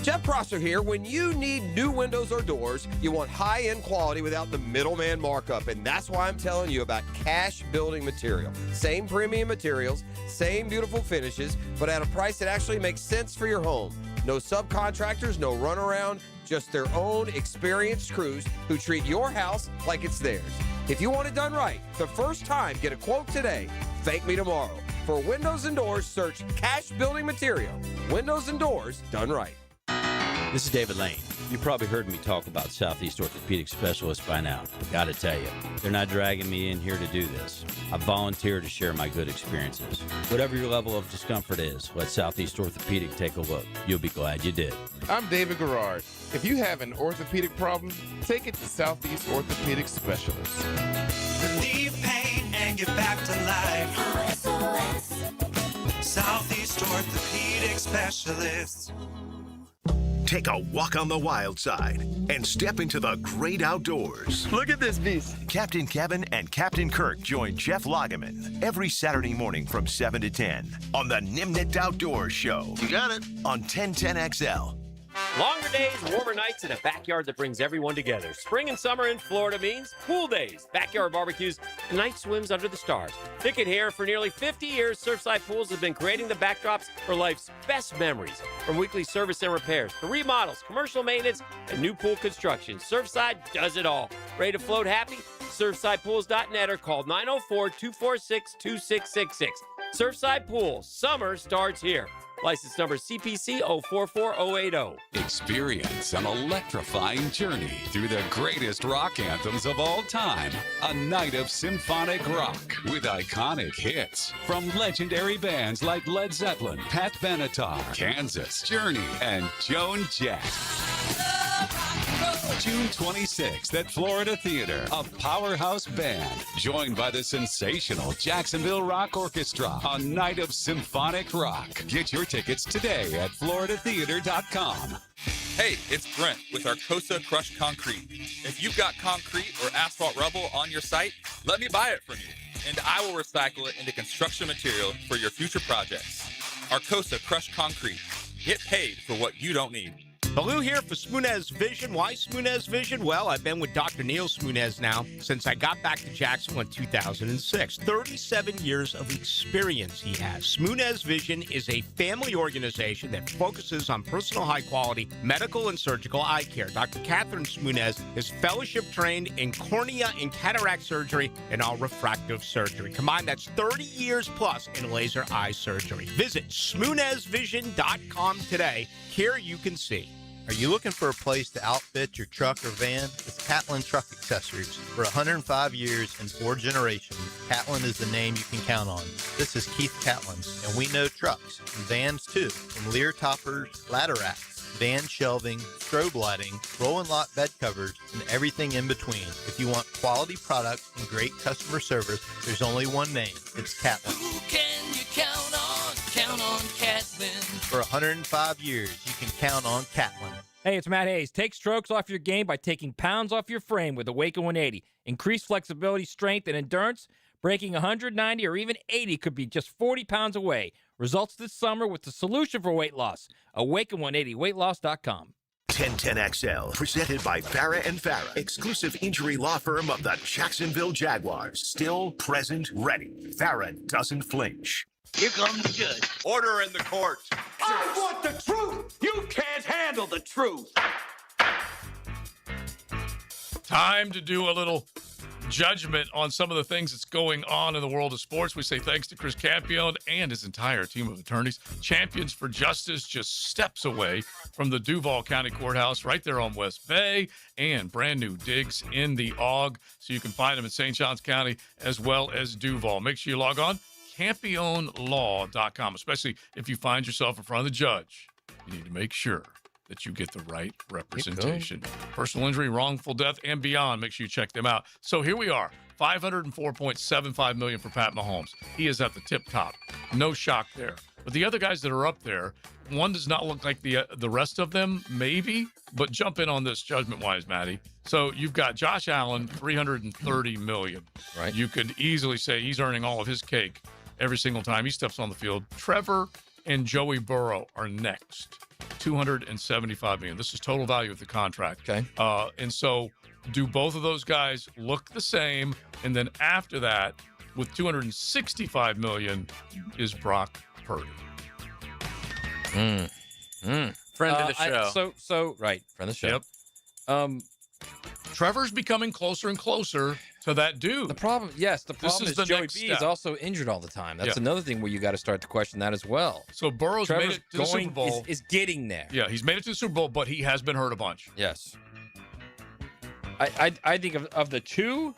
Jeff Prosser here. When you need new windows or doors, you want high-end quality without the middleman markup, and that's why I'm telling you about Cash Building Material. Same premium materials, same beautiful finishes, but at a price that actually makes sense for your home. No subcontractors, no runaround, just their own experienced crews who treat your house like it's theirs. If you want it done right, the first time, get a quote today. Thank me tomorrow. For windows and doors, search Cash Building Material. Windows and doors done right. This is David Lane. You probably heard me talk about Southeast Orthopedic Specialists by now. Gotta tell you, they're not dragging me in here to do this. I volunteer to share my good experiences. Whatever your level of discomfort is, let Southeast Orthopedic take a look. You'll be glad you did. I'm David Garrard. If you have an orthopedic problem, take it to Southeast Orthopedic Specialists. Relieve pain and get back to life. Southeast Orthopedic Specialists. Take a walk on the wild side and step into the great outdoors. Look at this beast. Captain Kevin and Captain Kirk join Jeff Lageman every Saturday morning from 7 to 10 on the Nimnit Outdoors Show. You got it. On 1010XL. Longer days, warmer nights, and a backyard that brings everyone together. Spring and summer in Florida means pool days, backyard barbecues, and night swims under the stars. Pick it here. For nearly 50 years, Surfside Pools have been creating the backdrops for life's best memories. From weekly service and repairs to remodels, commercial maintenance, and new pool construction, Surfside does it all. Ready to float happy? SurfsidePools.net or call 904-246-2666. Surfside Pools. Summer starts here. License number CPC 044080. Experience an electrifying journey through the greatest rock anthems of all time. A night of symphonic rock with iconic hits from legendary bands like Led Zeppelin, Pat Benatar, Kansas, Journey, and Joan Jett. June 26th at Florida Theater, a powerhouse band joined by the sensational Jacksonville Rock Orchestra. A night of symphonic rock. Get your tickets today at floridatheater.com. Hey, it's Brent with Arcosa Crushed Concrete. If you've got concrete or asphalt rubble on your site, let me buy it from you, and I will recycle it into construction material for your future projects. Arcosa Crushed Concrete. Get paid for what you don't need. Baloo here for Smunez Vision. Why Smunez Vision? Well, I've been with Dr. Neil Smunez now since I got back to Jacksonville in 2006. 37 years of experience he has. Smunez Vision is a family organization that focuses on personal high-quality medical and surgical eye care. Dr. Catherine Smunez is fellowship-trained in cornea and cataract surgery and all refractive surgery. Combined, that's 30 years plus in laser eye surgery. Visit SmunezVision.com today. Care you can see. Are you looking for a place to outfit your truck or van? It's Catlin Truck Accessories. For 105 years and 4 generations, Catlin is the name you can count on. This is Keith Catlin, and we know trucks and vans too, from Lear toppers, ladder racks, van shelving, strobe lighting, roll and lock bed covers, and everything in between. If you want quality products and great customer service, there's only one name. It's Catlin. Who can you count on? Count on For 105 years, you can count on Catlin. Hey, it's Matt Hayes. Take strokes off your game by taking pounds off your frame with Awaken 180. Increase flexibility, strength, and endurance. Breaking 190 or even 80 could be just 40 pounds away. Results this summer with the solution for weight loss. Awaken180weightloss.com. 1010XL, presented by Farah and Farah, exclusive injury law firm of the Jacksonville Jaguars. Still, present, ready. Farah doesn't flinch. Here comes the judge. Order in the court. I want the truth. You can't handle the truth. Time to do a little judgment on some of the things that's going on in the world of sports. We say thanks to Chris Campione and his entire team of attorneys. Champions for Justice, just steps away from the Duval County Courthouse right there on West Bay, and brand new digs in the AUG. So you can find them in St. Johns County as well as Duval. Make sure you log on, CampioneLaw.com, especially if you find yourself in front of the judge. You need to make sure that you get the right representation. Personal injury, wrongful death, and beyond. Make sure you check them out. So here we are, $504.75 million for Pat Mahomes. He is at the tip top. No shock there. But the other guys that are up there, one does not look like the rest of them, maybe. But jump in on this judgment-wise, Maddie. So you've got Josh Allen, $330 million. Right. You could easily say he's earning all of his cake every single time he steps on the field. Trevor and Joey Burrow are next. $275 million. This is total value of the contract. Okay. And so do both of those guys look the same? And then after that, with $265 million, is Brock Purdy. Friend of the show. Right. Friend of the show. Yep. Trevor's becoming closer and closer to that dude. The problem is the Joey next B step. is also injured all the time. That's Yeah. another thing where you got to start to question that as well. So Burrow's Trevor's made it to the Super Bowl. Is getting there. Yeah, he's made it to the Super Bowl, but he has been hurt a bunch. Yes. I think of the two,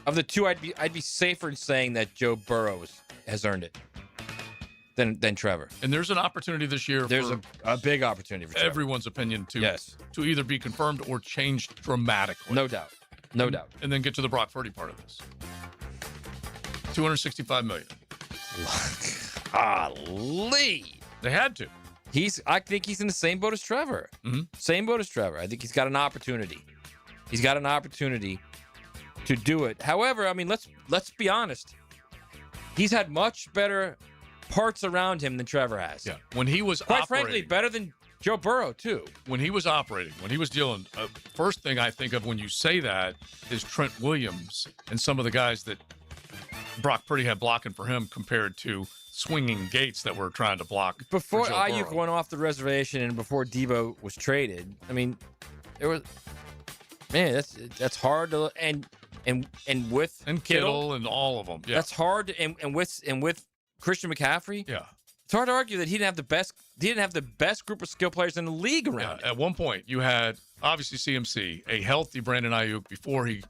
I'd be safer in saying that Joe Burrow has earned it than Trevor. And there's an opportunity this year. There's for a big opportunity for Trevor. everyone's opinion to Yes. to either be confirmed or changed dramatically. No doubt. No doubt. And then get to the Brock Purdy part of this. $265 million. Golly. They had to. I think he's in the same boat as Trevor. Mm-hmm. Same boat as Trevor. I think he's got an opportunity. He's got an opportunity to do it. However, I mean, let's be honest. He's had much better parts around him than Trevor has. Yeah. When he was quite operating, frankly, better than Joe Burrow too. When he was operating, when he was dealing, first thing I think of when you say that is Trent Williams and some of the guys that Brock Purdy had blocking for him compared to swinging Gates that were trying to block. Before for Joe Ayuk Burrow. went off the reservation and before Debo was traded, I mean, there was that's hard to and with Kittle and all of them. Yeah. That's hard and with Christian McCaffrey. Yeah. It's hard to argue that he didn't have the best group of skill players in the league around him. At one point, you had obviously CMC, a healthy Brandon Ayuk before he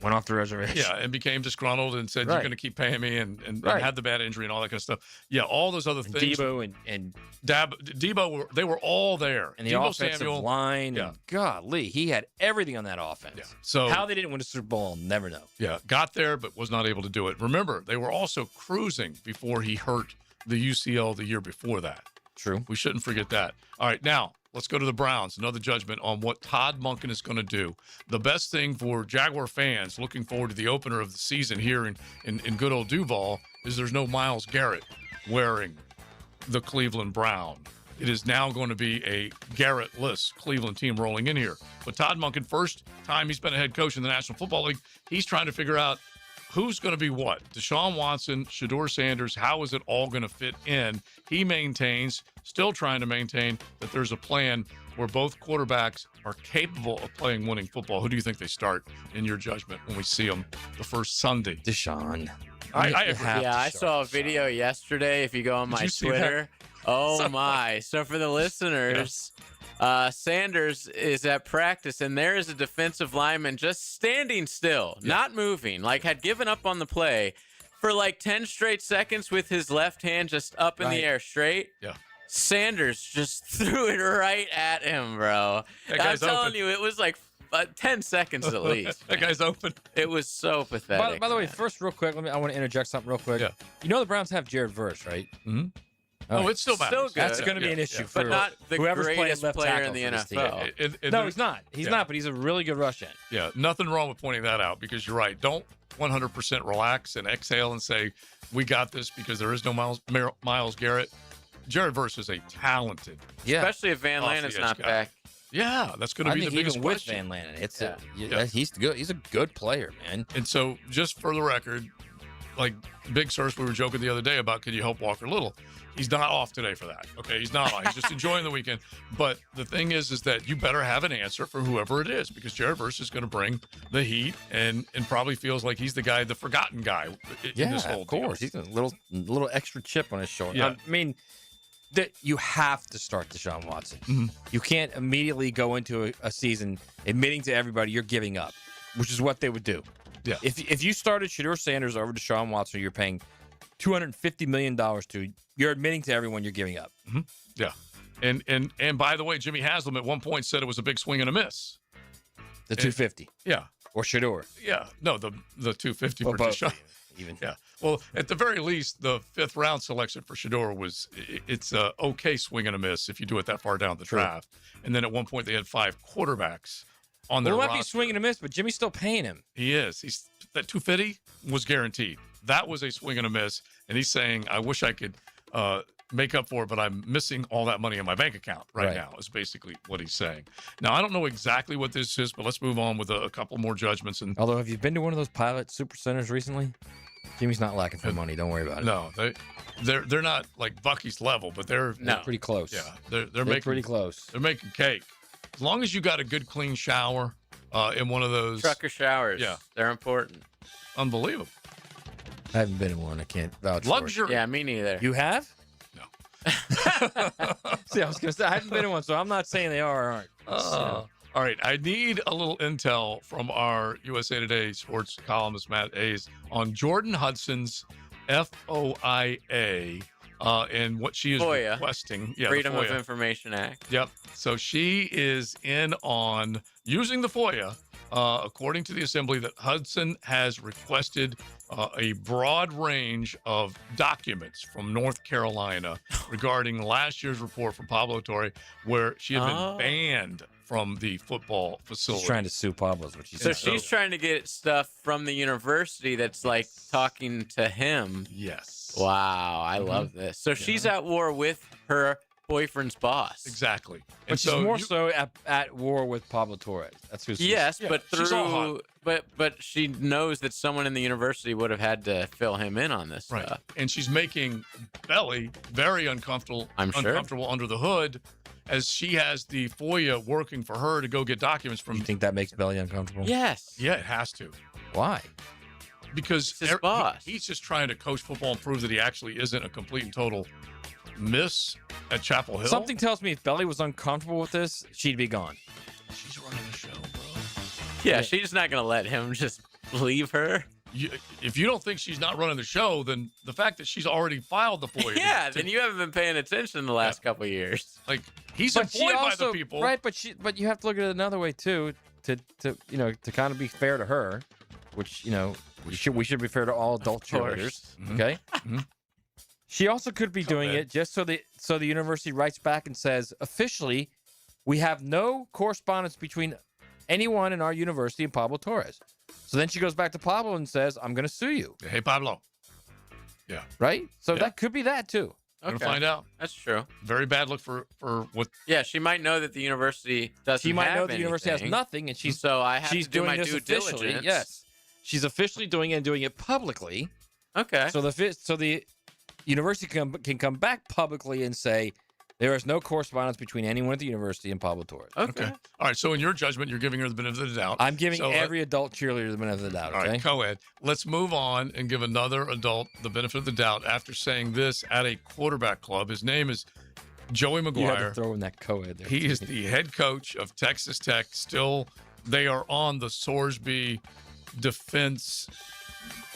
went off the reservation. Yeah, and became disgruntled and said, Right. "You're going to keep paying me," and Right. had the bad injury and all that kind of stuff. Yeah, all those other things. Debo and Debo they were all there. And the Debo offensive Samuel, line. Yeah. And golly, he had everything on that offense. Yeah. So how they didn't win a Super Bowl, I'll never know. Yeah, got there but was not able to do it. Remember, they were also cruising before he hurt the UCL the year before that. True. We shouldn't forget that. All right, now let's go to the Browns. Another judgment on what Todd Monken is going to do. The best thing for Jaguar fans looking forward to the opener of the season here in good old Duval is there's no Myles Garrett wearing the Cleveland Brown. It is now going to be a Garrett-less Cleveland team rolling in here. But Todd Monken, first time he's been a head coach in the National Football League, he's trying to figure out who's going to be what? Deshaun Watson, Shedeur Sanders, how is it all going to fit in? He maintains, still trying to maintain, that there's a plan where both quarterbacks are capable of playing winning football. Who do you think they start, in your judgment, when we see them the first Sunday? Deshaun. I agree. Yeah, I saw a video yesterday. If you go on my you see that? Twitter. Oh, my. So for the listeners, Sanders is at practice, and there is a defensive lineman just standing still, not moving, like had given up on the play for like 10 straight seconds with his left hand just up in the air straight. Yeah. Sanders just threw it right at him, bro. That I'm guy's telling open. you, it was like 10 seconds at least. That guy's open. It was so pathetic. By the way, first, real quick, I want to interject something real quick. Yeah. You know the Browns have Jared Verse, right? Mm-hmm. Oh, it's still Still good. That's going to be an issue for but not the whoever's playing greatest left player tackle in the for this team. NFL. No, he's not. He's not, but he's a really good rush end. Yeah, nothing wrong with pointing that out because you're right. Don't 100% relax and exhale and say, we got this because there is no Myles Garrett. Jared Verse is a talented. Especially if Van Lanen's not back. Yeah, that's going to be the biggest even with question. Van Lanen, he's good. He's a good player, man. And so, just for the record, like Big Sirs, we were joking the other day about could you help Walker Little? He's not off today for that. Okay, he's not off. He's just enjoying the weekend. But the thing is that you better have an answer for whoever it is because Jared Verse is going to bring the heat and probably feels like he's the guy, the forgotten guy in this whole of course. deal. He's a little extra chip on his shoulder. Yeah. I mean, you have to start Deshaun Watson. Mm-hmm. You can't immediately go into a season admitting to everybody you're giving up, which is what they would do. Yeah. If you started Shedeur Sanders over Deshaun Watson, you're paying $250 million to. You're admitting to everyone you're giving up. Mm-hmm. Yeah. And by the way, Jimmy Haslam at one point said it was a big swing and a miss. The 250. Yeah. Or Shedeur. Yeah. No, the 250 for both, Deshaun. Even. Yeah. Well, at the very least, the 5th round selection for Shedeur it's a okay swing and a miss if you do it that far down the draft. And then at one point they had 5 quarterbacks on their Well, it might roster. be swing and a miss, but Jimmy's still paying him. He is. That 250 was guaranteed. That was a swing and a miss. And he's saying, I wish I could make up for it, but I'm missing all that money in my bank account right now, is basically what he's saying. Now, I don't know exactly what this is, but let's move on with a couple more judgments. And although, have you been to one of those pilot super centers recently? Jimmy's not lacking for money. Don't worry about it. No, they're not like Bucky's level, but they're pretty close. Yeah, they're making pretty close. They're making cake. As long as you got a good clean shower in one of those Trucker showers. Yeah, they're important. Unbelievable. I haven't been in one. I can't vouch Luxury. Yeah, me neither. You have? No. See, I was gonna say I haven't been in one, so I'm not saying they are or aren't. All right, I need a little intel from our USA Today sports columnist Matt Hayes on Jordan Hudson's FOIA and what she is FOIA. requesting. Yeah, Freedom the of FOIA. Information Act. Yep. So she is in on using the FOIA, according to the Assembly, that Hudson has requested a broad range of documents from North Carolina regarding last year's report from Pablo Torre, where she had been banned from the football facility. She's trying to sue Pablo's what she So said. she's trying to get stuff from the university that's like talking to him. Yes. Wow, I love this. So she's at war with her boyfriend's boss. Exactly. But she's more so at war with Pablo Torres. That's who. Yes, but she's all hot. but she knows that someone in the university would have had to fill him in on this Right. stuff. And she's making Belly very uncomfortable under the hood as she has the FOIA working for her to go get documents from. You think that makes Belly uncomfortable? Yes. Yeah, it has to. Why? Because his boss. He's just trying to coach football and prove that he actually isn't a complete and total miss at Chapel Hill. Something tells me if Belly was uncomfortable with this, she'd be gone. She's running the show, bro. Yeah, she's not going to let him just leave her. If you don't think she's not running the show, then the fact that she's already filed the FOIA. Yeah, then you haven't been paying attention the last couple of years. Like he's But she employed by also, the people, right? But you have to look at it another way too, to kind of be fair to her, which we should be fair to all adult cheerleaders. Mm-hmm. Okay. She also could be doing it just so the university writes back and says officially, we have no correspondence between anyone in our university and Pablo Torres. So then she goes back to Pablo and says, I'm going to sue you. Hey, Pablo. Yeah. Right? So that could be that too. We're gonna find out. That's true. Very bad look for what. Yeah, she might know that the university doesn't. She might have know the university has anything, nothing, and she's she's doing my this due officially. diligence. Yes, she's officially doing it and doing it publicly. Okay. So the university can come back publicly and say there is no correspondence between anyone at the university and Pablo Torres. Okay. All right. So in your judgment, you're giving her the benefit of the doubt. I'm giving So, every adult cheerleader the benefit of the doubt. All Okay. right, co-ed. Let's move on and give another adult the benefit of the doubt after saying this at a quarterback club. His name is Joey You had McGuire. to throw in that co-ed there. He is the head coach of Texas Tech. Still, they are on the Sorsby defense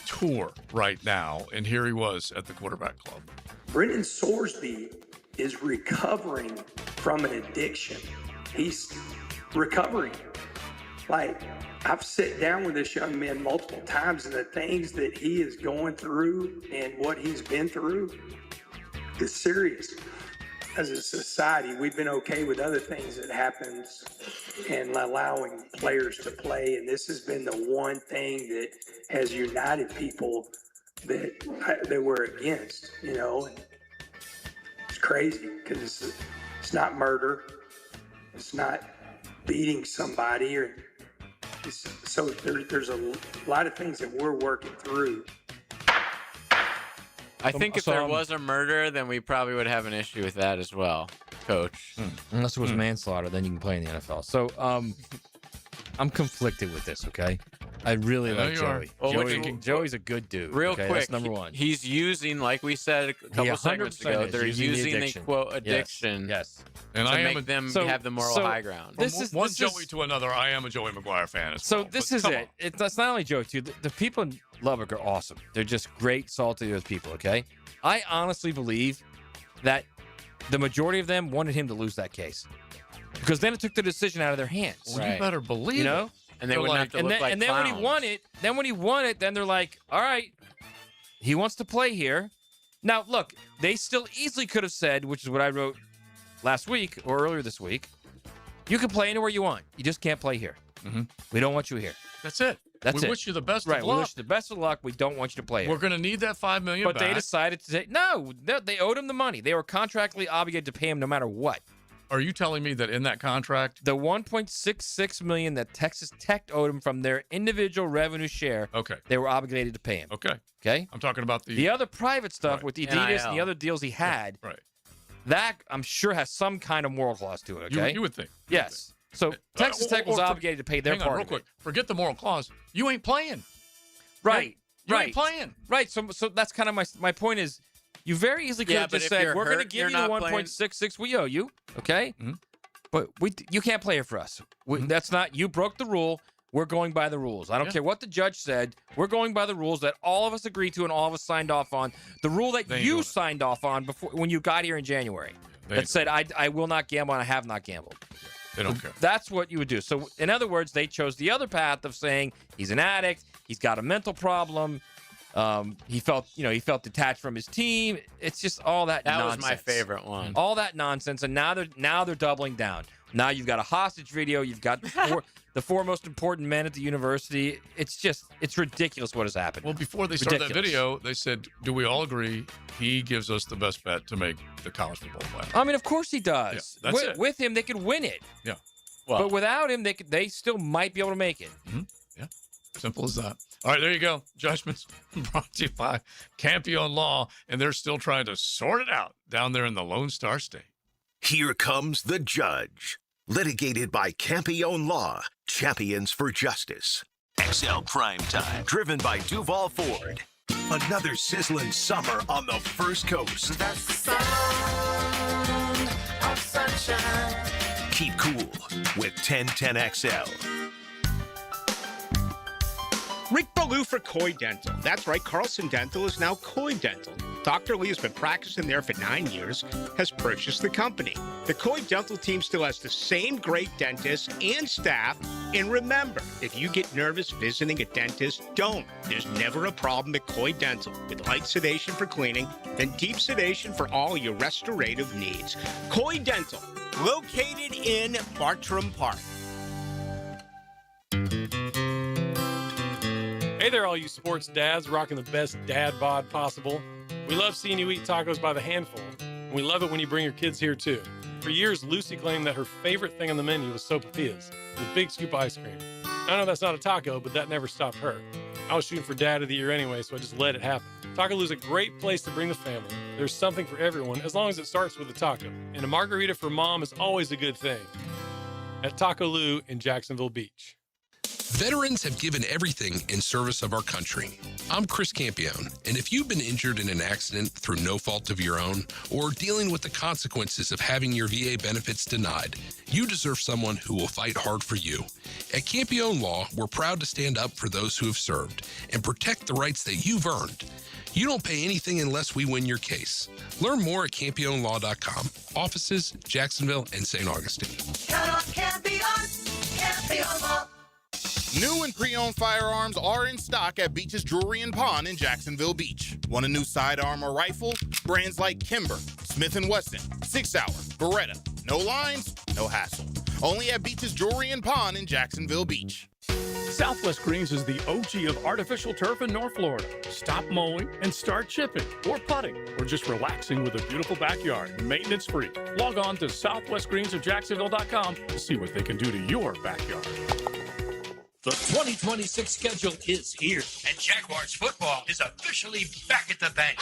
tour right now. And here he was at the quarterback club. Brendan Sorsby is recovering from an addiction. He's recovering. Like, I've sat down with this young man multiple times, and the things that he is going through and what he's been through, It's serious. As a society, we've been okay with other things that happens and allowing players to play. And this has been the one thing that has united people that we're against, you know. And it's crazy because it's not murder. It's not beating somebody. So there's a lot of things that we're working through. I think if there was a murder, then we probably would have an issue with that as well, Coach. Unless it was manslaughter, then you can play in the NFL. So I'm conflicted with this, okay? I really like Joey. Joey's a good dude. Real okay? quick, That's number one. He's using, like we said a couple segments ago, they're using the quote addiction and to I make them have the moral high ground. One Joey to another, I am a Joey McGuire fan. So this is it. It's not only Joey, too. The people in Lubbock are awesome. They're just great, salty earth people, okay? I honestly believe that the majority of them wanted him to lose that case. Because then it took the decision out of their hands. Well, you better believe you know? it. And they wouldn't have to look like and then clowns. when he won it, then they're like, all right, he wants to play here. Now, look, they still easily could have said, which is what I wrote last week or earlier this week, you can play anywhere you want. You just can't play here. Mm-hmm. We don't want you here. That's it. We wish you the best of luck. We wish you the best of luck. We don't want you to play here. We're going to need that $5 million But back. they decided to say, no, they owed him the money. They were contractually obligated to pay him no matter what. Are you telling me that in that contract, the $1.66 million that Texas Tech owed him from their individual revenue share, they were obligated to pay him. Okay. I'm talking about the other private stuff with the Adidas NIL. and the other deals he had. Right. That I'm sure has some kind of moral clause to it. Okay. You would think. Yes. So Texas Tech was obligated to pay their hang on, part. real of quick. it. Forget the moral clause. You ain't playing. Right. You ain't playing. Right. So that's kind of my point is, you very easily could have but just if said, you're we're going to hurt, give you're you the not playing. 1.66 we owe you. Okay. Mm-hmm. But you can't play here for us. That's not, you broke the rule. We're going by the rules. I don't care what the judge said. We're going by the rules that all of us agreed to and all of us signed off on. The rule that you signed off on before when you got here in January that said, I will not gamble and I have not gambled. They don't care. That's what you would do. So in other words, they chose the other path of saying he's an addict. He's got a mental problem. He felt detached from his team. It's just all that nonsense. That was my favorite one. All that nonsense, and now they're doubling down. Now you've got a hostage video. You've got the four most important men at the university. It's ridiculous what has happened. Well, before they started that video, they said, "Do we all agree he gives us the best bet to make the college football playoff?" I mean, of course he does. Yeah, that's it. With him, they could win it. Yeah. Well, but without him, they still might be able to make it. Mm-hmm. Yeah. Simple as that. All right, there you go. Judgments brought to you by Campione Law, and they're still trying to sort it out down there in the Lone Star State. Here comes the judge. Litigated by Campione Law, champions for justice. XL Primetime, driven by Duval Ford. Another sizzling summer on the First Coast. The sound of sunshine. Keep cool with 1010XL. Rick Ballou for Coy Dental. That's right, Carlson Dental is now Coy Dental. Dr. Lee has been practicing there for 9 years, has purchased the company. The Coy Dental team still has the same great dentists and staff. And remember, if you get nervous visiting a dentist, don't. There's never a problem at Coy Dental. With light sedation for cleaning, then deep sedation for all your restorative needs. Coy Dental, located in Bartram Park. Hey there, all you sports dads rocking the best dad bod possible. We love seeing you eat tacos by the handful, and we love it when you bring your kids here too. For years, Lucy claimed that her favorite thing on the menu was sopapillas, with a big scoop of ice cream. I know that's not a taco, but that never stopped her. I was shooting for Dad of the Year anyway, so I just let it happen. Taco Lou's a great place to bring the family. There's something for everyone, as long as it starts with a taco. And a margarita for mom is always a good thing. At Taco Lou in Jacksonville Beach. Veterans have given everything in service of our country. I'm Chris Campione, and if you've been injured in an accident through no fault of your own, or dealing with the consequences of having your VA benefits denied, you deserve someone who will fight hard for you. At Campione Law, we're proud to stand up for those who have served and protect the rights that you've earned. You don't pay anything unless we win your case. Learn more at CampioneLaw.com. Offices, Jacksonville, and St. Augustine. Count on Campione Law. New and pre-owned firearms are in stock at Beach's Jewelry and Pawn in Jacksonville Beach. Want a new sidearm or rifle? Brands like Kimber, Smith & Wesson, 6 Hour, Beretta. No lines, no hassle. Only at Beach's Jewelry and Pawn in Jacksonville Beach. Southwest Greens is the OG of artificial turf in North Florida. Stop mowing and start chipping or putting or just relaxing with a beautiful backyard, maintenance free. Log on to southwestgreensofjacksonville.com to see what they can do to your backyard. The 2026 schedule is here, and Jaguars football is officially back at the bank.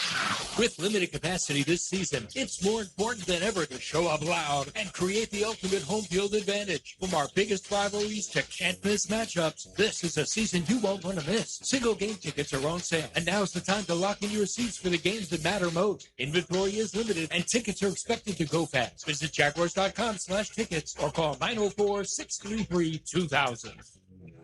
With limited capacity this season, it's more important than ever to show up loud and create the ultimate home field advantage. From our biggest rivalries to can't-miss matchups, this is a season you won't want to miss. Single game tickets are on sale, and now's the time to lock in your seats for the games that matter most. Inventory is limited, and tickets are expected to go fast. Visit Jaguars.com/tickets or call 904-633-2000.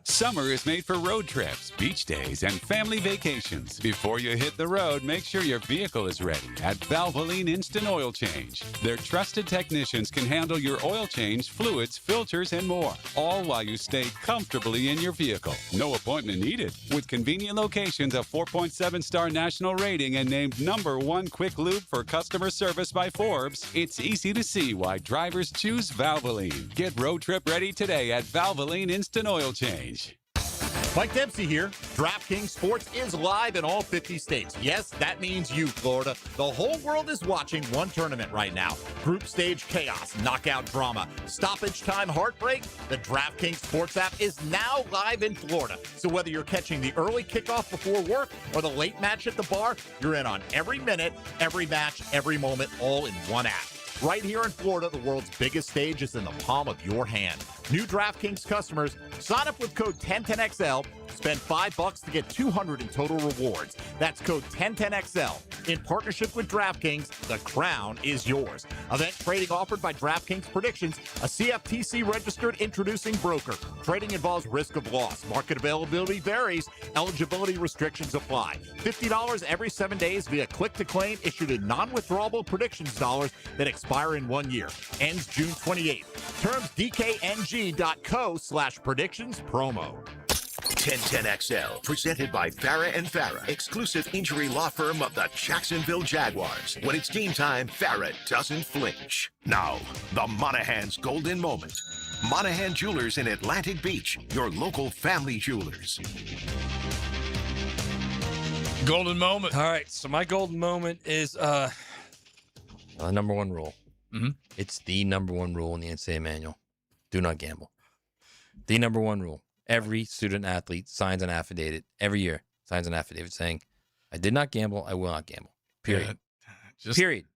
Summer is made for road trips, beach days, and family vacations. Before you hit the road, make sure your vehicle is ready at Valvoline Instant Oil Change. Their trusted technicians can handle your oil change, fluids, filters, and more, all while you stay comfortably in your vehicle. No appointment needed. With convenient locations, a 4.7-star national rating, and named #1 quick lube for customer service by Forbes, it's easy to see why drivers choose Valvoline. Get road trip ready today at Valvoline Instant Oil Change. Mike Dempsey here. DraftKings Sports is live in all 50 states. Yes, that means you, Florida. The whole world is watching one tournament right now. Group stage chaos, knockout drama, stoppage time heartbreak. The DraftKings Sports app is now live in Florida. So whether you're catching the early kickoff before work or the late match at the bar, you're in on every minute, every match, every moment, all in one app. Right here in Florida, the world's biggest stage is in the palm of your hand. New DraftKings customers, sign up with code 1010XL, spend $5 to get $200 in total rewards. That's code 1010XL. In partnership with DraftKings, the crown is yours. Event trading offered by DraftKings Predictions, a CFTC registered introducing broker. Trading involves risk of loss. Market availability varies. Eligibility restrictions apply. $50 every 7 days via click to claim, issued in non-withdrawable predictions dollars that expire in 1 year. Ends June 28th. Terms DKNG.co/predictions promo. 1010XL, presented by Farrah & Farrah, exclusive injury law firm of the Jacksonville Jaguars. When it's game time, Farrah doesn't flinch. Now, the Monahan's golden moment. Monahan Jewelers in Atlantic Beach, your local family jewelers. Golden moment. All right, so my golden moment is the number one rule. Mm-hmm. It's the number one rule in the NCAA manual. Do not gamble. The number one rule. Every student athlete signs an affidavit every year. Signs an affidavit saying, "I did not gamble. I will not gamble." Period. Yeah, Period.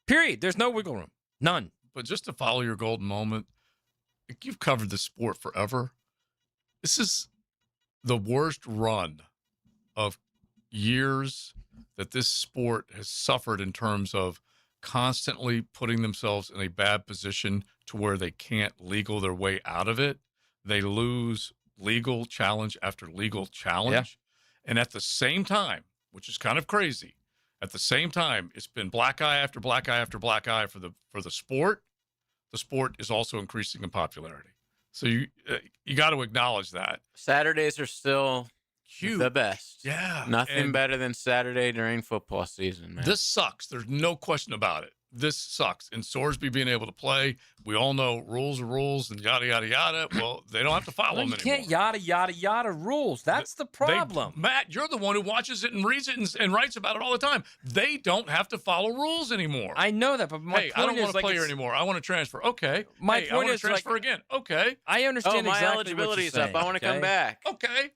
Period. There's no wiggle room. None. But just to follow your golden moment, like, you've covered this sport forever. This is the worst run of years that this sport has suffered in terms of constantly putting themselves in a bad position to where they can't legal their way out of it. They lose legal challenge after legal challenge. Yeah. And at the same time, which is kind of crazy, at the same time, it's been black eye after black eye after black eye for the sport. The sport is also increasing in popularity. So you got to acknowledge that. Saturdays are still the best. Yeah. Nothing better than Saturday during football season, man. This sucks. There's no question about it. This sucks. And Sorsby being able to play, we all know rules are rules and yada, yada, yada. Well, they don't have to follow them You anymore. can't yada, yada, yada rules. That's the problem. Matt, you're the one who watches it and reads it and writes about it all the time. They don't have to follow rules anymore. I know that, but my hey, point I don't is, want to like, play here anymore. I want to transfer. Okay. My hey, point I want is, to transfer like, again. Okay. I understand my exactly eligibility what is you're up. saying, I want to okay? come back. Okay.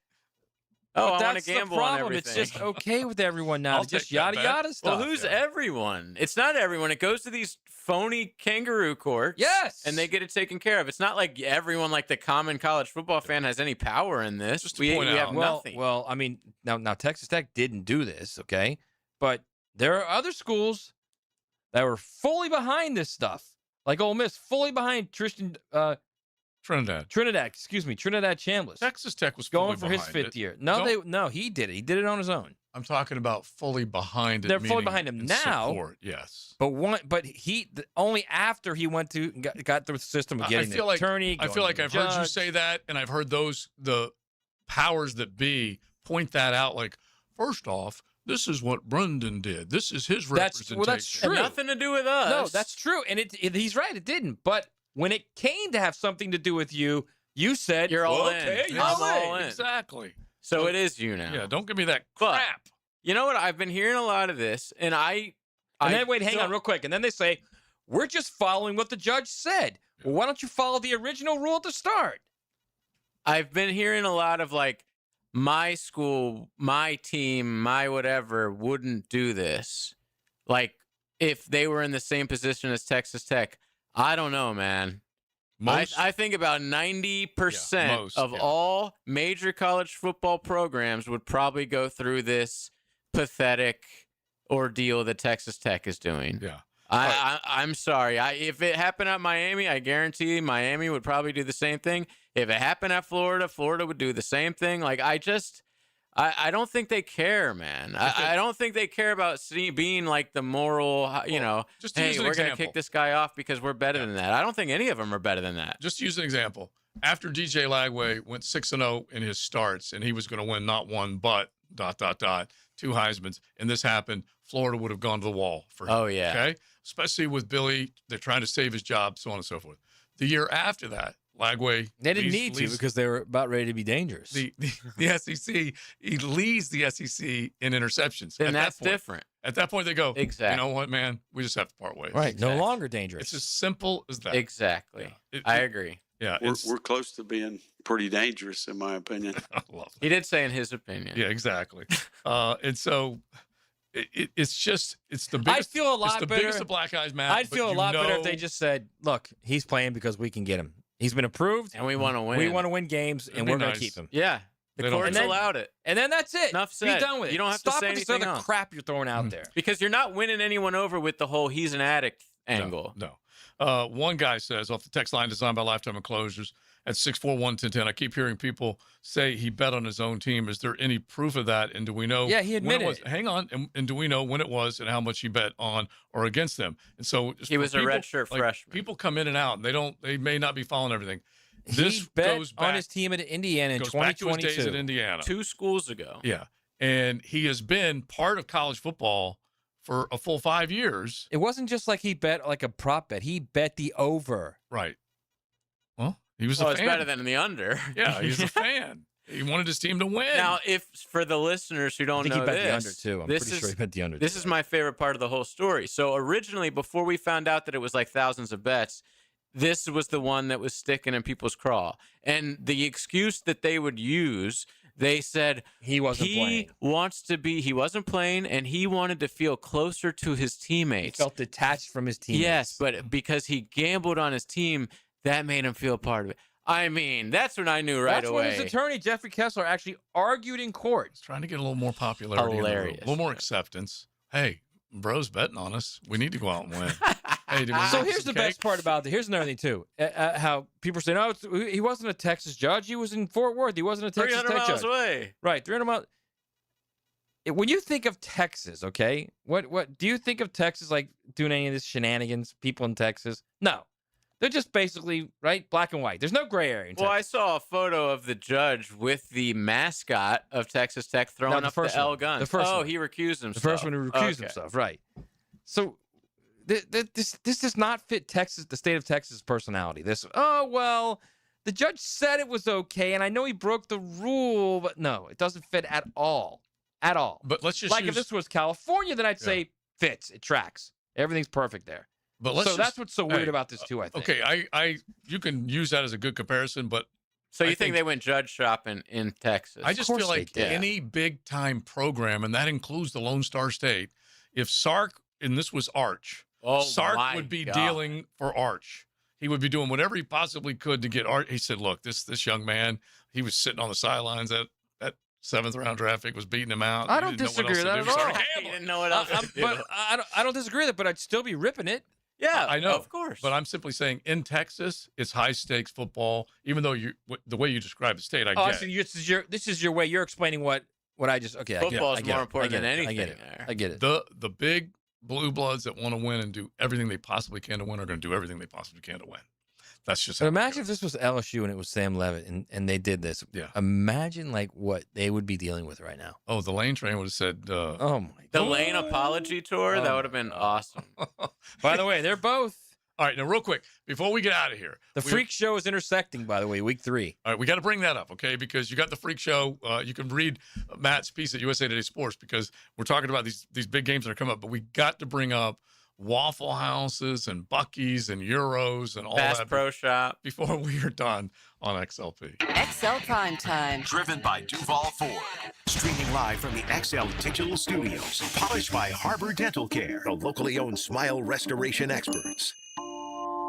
Oh, But I want that's to the gamble on problem. everything. It's just okay with everyone now. I'll to just take that yada bet. yada stuff. Well, who's everyone? It's not everyone. It goes to these phony kangaroo courts. Yes. And they get it taken care of. It's not like everyone, like the common college football fan, has any power in this. Just to we point out. have nothing. Well, I mean, now Texas Tech didn't do this, okay? But there are other schools that were fully behind this stuff, like Ole Miss, fully behind Trinidad Chambliss. Texas Tech was going fully for his behind fifth it. year. No. He did it. He did it on his own. I'm talking about fully behind it. They're fully meaning behind him in now. Support, yes. But only after he went to got through the system of getting the attorney. I feel like I've heard you say that, and I've heard the powers that be point that out. Like, first off, this is what Brendan did. This is his representation. That's true. Nothing to do with us. No, that's true. And he's right. It didn't. But when it came to have something to do with you, you said, you're all okay, in. you're all in. Exactly. So it is you now. Yeah, don't give me that But, crap. you know what? I've been hearing a lot of this, and And then, wait, hang on real quick. And then they say, we're just following what the judge said. Well, why don't you follow the original rule at the start? I've been hearing a lot of like, my school, my team, my whatever wouldn't do this. Like, if they were in the same position as Texas Tech. I don't know, man. I think about 90% of all major college football programs would probably go through this pathetic ordeal that Texas Tech is doing. Yeah. I'm sorry. If it happened at Miami, I guarantee Miami would probably do the same thing. If it happened at Florida, Florida would do the same thing. Like, I don't think they care, man. I don't think they care about being like the moral, just to hey, use an we're going to example. kick this guy off because we're better than that. I don't think any of them are better than that. Just to use an example. After DJ Lagway went 6-0 in his starts, and he was going to win not one, but ... 2 Heismans, and this happened, Florida would have gone to the wall for him. Oh, yeah. Okay? Especially with Billy, they're trying to save his job, so on and so forth. The year after that, Lagway... They didn't need to because they were about ready to be dangerous. The SEC, he leads the SEC in interceptions. Then At that's that point, different. At that point, they go, Exactly. you know what, man? We just have to part ways. Right. No longer dangerous. It's as simple as that. Exactly. Yeah. I agree. Yeah. We're close to being pretty dangerous, in my opinion. I love He did say in his opinion. Yeah, exactly. And so it's the biggest. I feel a lot it's the better. biggest of black eyes matter. I'd feel a lot better if they just said, look, he's playing because we can get him. He's been approved. And we want to win. We want to win games, and be we're going nice. to keep him. Yeah. The courts allowed it. And then that's it. Enough Be said. done with it. You don't have Stop to say with this anything other else. crap you're throwing out there. Because you're not winning anyone over with the whole he's an addict angle. No. One guy says off the text line designed by Lifetime Enclosures at 641-1010. I keep hearing people say he bet on his own team. Is there any proof of that? And do we know? Yeah, he when admitted it was? Hang on. And do we know when it was and how much he bet on or against them? And so He was a redshirt freshman. People come in and out, and they may not be following everything. This he bet goes back on his team at Indiana in goes back to his 2022. days at Indiana. 2 schools ago. Yeah. And he has been part of college football for a full 5 years. It wasn't just like he bet like a prop bet. He bet the over. Right. Well, he was Well, a it's fan. better than the under. Yeah, he's a fan. He wanted his team to win. Now, if for the listeners who don't I think know he bet this, the under too. I'm this pretty is, sure he bet the under. This too. is my favorite part of the whole story. So originally, before we found out that it was like thousands of bets, this was the one that was sticking in people's craw. And the excuse that they would use, they said he wasn't playing. He wasn't playing, and he wanted to feel closer to his teammates. He felt detached from his teammates. Yes, but because he gambled on his team, that made him feel part of it. I mean, that's when I knew right That's away. when his attorney, Jeffrey Kessler, actually argued in court. He's trying to get a little more popularity, Hilarious. a little more acceptance. Hey, bro's betting on us. We need to go out and win. Hey, did we So make here's some the best cake? part about it. Here's another thing too. How people say, "No, he wasn't a Texas judge. He was in Fort Worth. He wasn't a Texas 300 Tech miles judge." away. Right, 300 miles. When you think of Texas, okay, what do you think of Texas like doing any of this shenanigans? People in Texas, no, they're just basically right, black and white. There's no gray area. In Well, I Texas. saw a photo of the judge with the mascot of Texas Tech throwing the up first the L one. gun. The first oh, one. he recused himself. The first one who recused Okay. himself, right? So this does not fit Texas, the state of Texas personality. The judge said it was okay, and I know he broke the rule, but no, it doesn't fit at all. At all. But let's just like use, if this was California, then I'd say fits. It tracks. Everything's perfect there. But let's so that's what's so weird about this too, I think. Okay, I you can use that as a good comparison, but So I you think they went judge shopping in Texas? I just feel like did. any big time program, and that includes the Lone Star State, if Sark, and this was Arch, Sark my would be God. dealing for Arch. He would be doing whatever he possibly could to get Arch. He said, look, this young man, he was sitting on the sidelines at 7th round draft pick, was beating him out. I He don't didn't know what disagree with else that to at do. all. Started He gambling. didn't know what else to do. But I don't disagree with it, but I'd still be ripping it. Yeah, I know, of course. But I'm simply saying, in Texas, it's high stakes football. Even though the way you describe the state, I Oh, get. so this is your way. You're explaining what I just okay. Football's I get more it. important I get than it. anything I get it. there. I get it. The big blue bloods that want to win and do everything they possibly can to win are going to do everything they possibly can to win. That's just. But imagine if this was LSU and it was Sam Levitt and they did this. Yeah. Imagine like what they would be dealing with right now. Oh, the Lane train would have said. Oh my. The Lane apology tour, that would have been awesome. By the way, they're both. All right, now real quick before we get out of here, The freak show is intersecting. By the way, week 3. All right, we got to bring that up, okay? Because you got the freak show. You can read Matt's piece at USA Today Sports because we're talking about these big games that are coming up. But we got to bring up Waffle Houses and Buc-ee's and Euros and all Bass that Pro Shop before we are done on XLP. XL Primetime. Driven by Duval Ford. Streaming live from the XL Digital Studios. Polished by Harbor Dental Care, the locally owned smile restoration experts.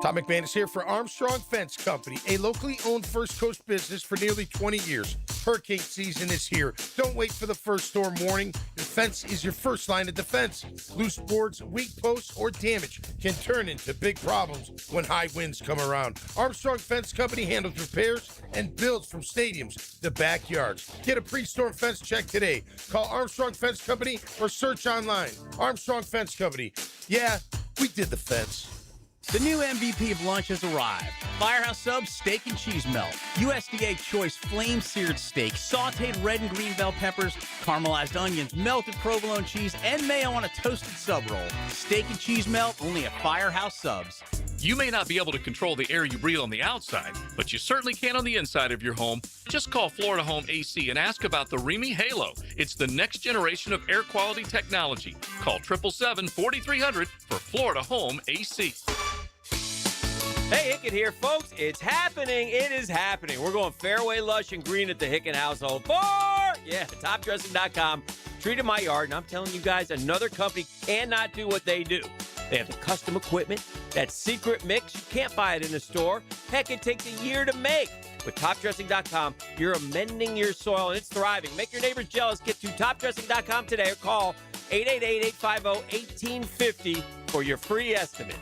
Tom McMahon is here for Armstrong Fence Company, a locally owned First Coast business for nearly 20 years. Hurricane season is here. Don't wait for the first storm warning. Your fence is your first line of defense. Loose boards, weak posts, or damage can turn into big problems when high winds come around. Armstrong Fence Company handles repairs and builds from stadiums to backyards. Get a pre-storm fence check today. Call Armstrong Fence Company or search online. Armstrong Fence Company. Yeah, we did the fence. The new MVP of lunch has arrived. Firehouse Subs Steak and Cheese Melt. USDA Choice Flame-Seared Steak, sauteed red and green bell peppers, caramelized onions, melted provolone cheese, and mayo on a toasted sub roll. Steak and Cheese Melt, only at Firehouse Subs. You may not be able to control the air you breathe on the outside, but you certainly can on the inside of your home. Just call Florida Home AC and ask about the Remy Halo. It's the next generation of air quality technology. Call 777-4300 for Florida Home AC. Hey, Hicken here, folks. It's happening. It is happening. We're going fairway, lush, and green at the Hicken household for, topdressing.com. Treated my yard, and I'm telling you guys, another company cannot do what they do. They have the custom equipment, that secret mix. You can't buy it in a store. Heck, it takes a year to make. With topdressing.com, you're amending your soil, and it's thriving. Make your neighbors jealous. Get to topdressing.com today or call 888-850-1850 for your free estimate.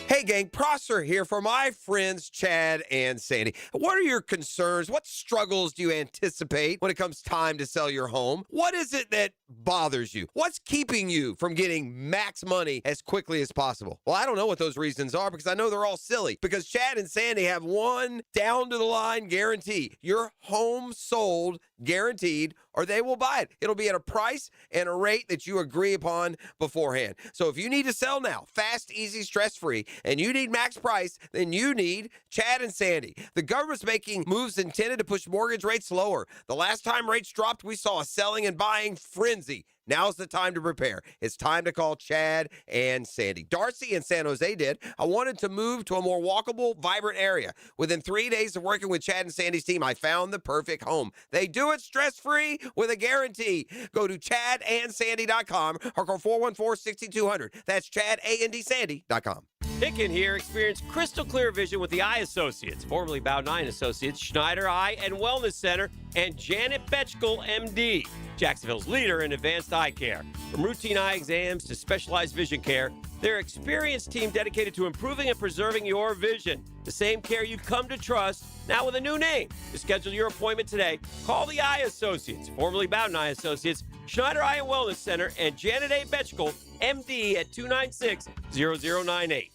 Hey, gang, Prosser here for my friends Chad and Sandy. What are your concerns? What struggles do you anticipate when it comes time to sell your home? What is it that bothers you? What's keeping you from getting max money as quickly as possible? Well, I don't know what those reasons are because I know they're all silly. Because Chad and Sandy have one down-to-the-line guarantee. Your home sold guaranteed, or they will buy it. It'll be at a price and a rate that you agree upon beforehand. So if you need to sell now, fast, easy, stress-free, and you need max price, then you need Chad and Sandy. The government's making moves intended to push mortgage rates lower. The last time rates dropped, we saw a selling and buying frenzy. Now's the time to prepare. It's time to call Chad and Sandy. Darcy in San Jose did. I wanted to move to a more walkable, vibrant area. Within 3 days of working with Chad and Sandy's team, I found the perfect home. They do it stress-free with a guarantee. Go to chadandsandy.com or call 414-6200. That's chadandsandy.com. Hicken here. Experience crystal clear vision with the Eye Associates, formerly Bow 9 Associates, Schneider Eye and Wellness Center, and Janet Betchkel, MD, Jacksonville's leader in advanced eye care. From routine eye exams to specialized vision care, their experienced team dedicated to improving and preserving your vision. The same care you come to trust, now with a new name. To schedule your appointment today, call the Eye Associates, formerly Bow 9 Associates, Schneider Eye and Wellness Center, and Janet A. Betchkel, MD, at 296-0098.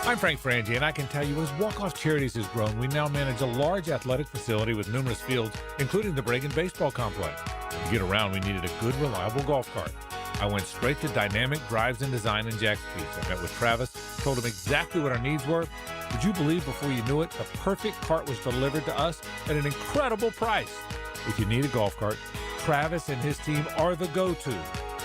I'm Frank Frangie, and I can tell you as Walk-Off Charities has grown, we now manage a large athletic facility with numerous fields, including the Bregan Baseball Complex. To get around, we needed a good, reliable golf cart. I went straight to Dynamic Drives and Design in Jack's Peak. I met with Travis, told him exactly what our needs were. Would you believe before you knew it, the perfect cart was delivered to us at an incredible price? If you need a golf cart, Travis and his team are the go-to.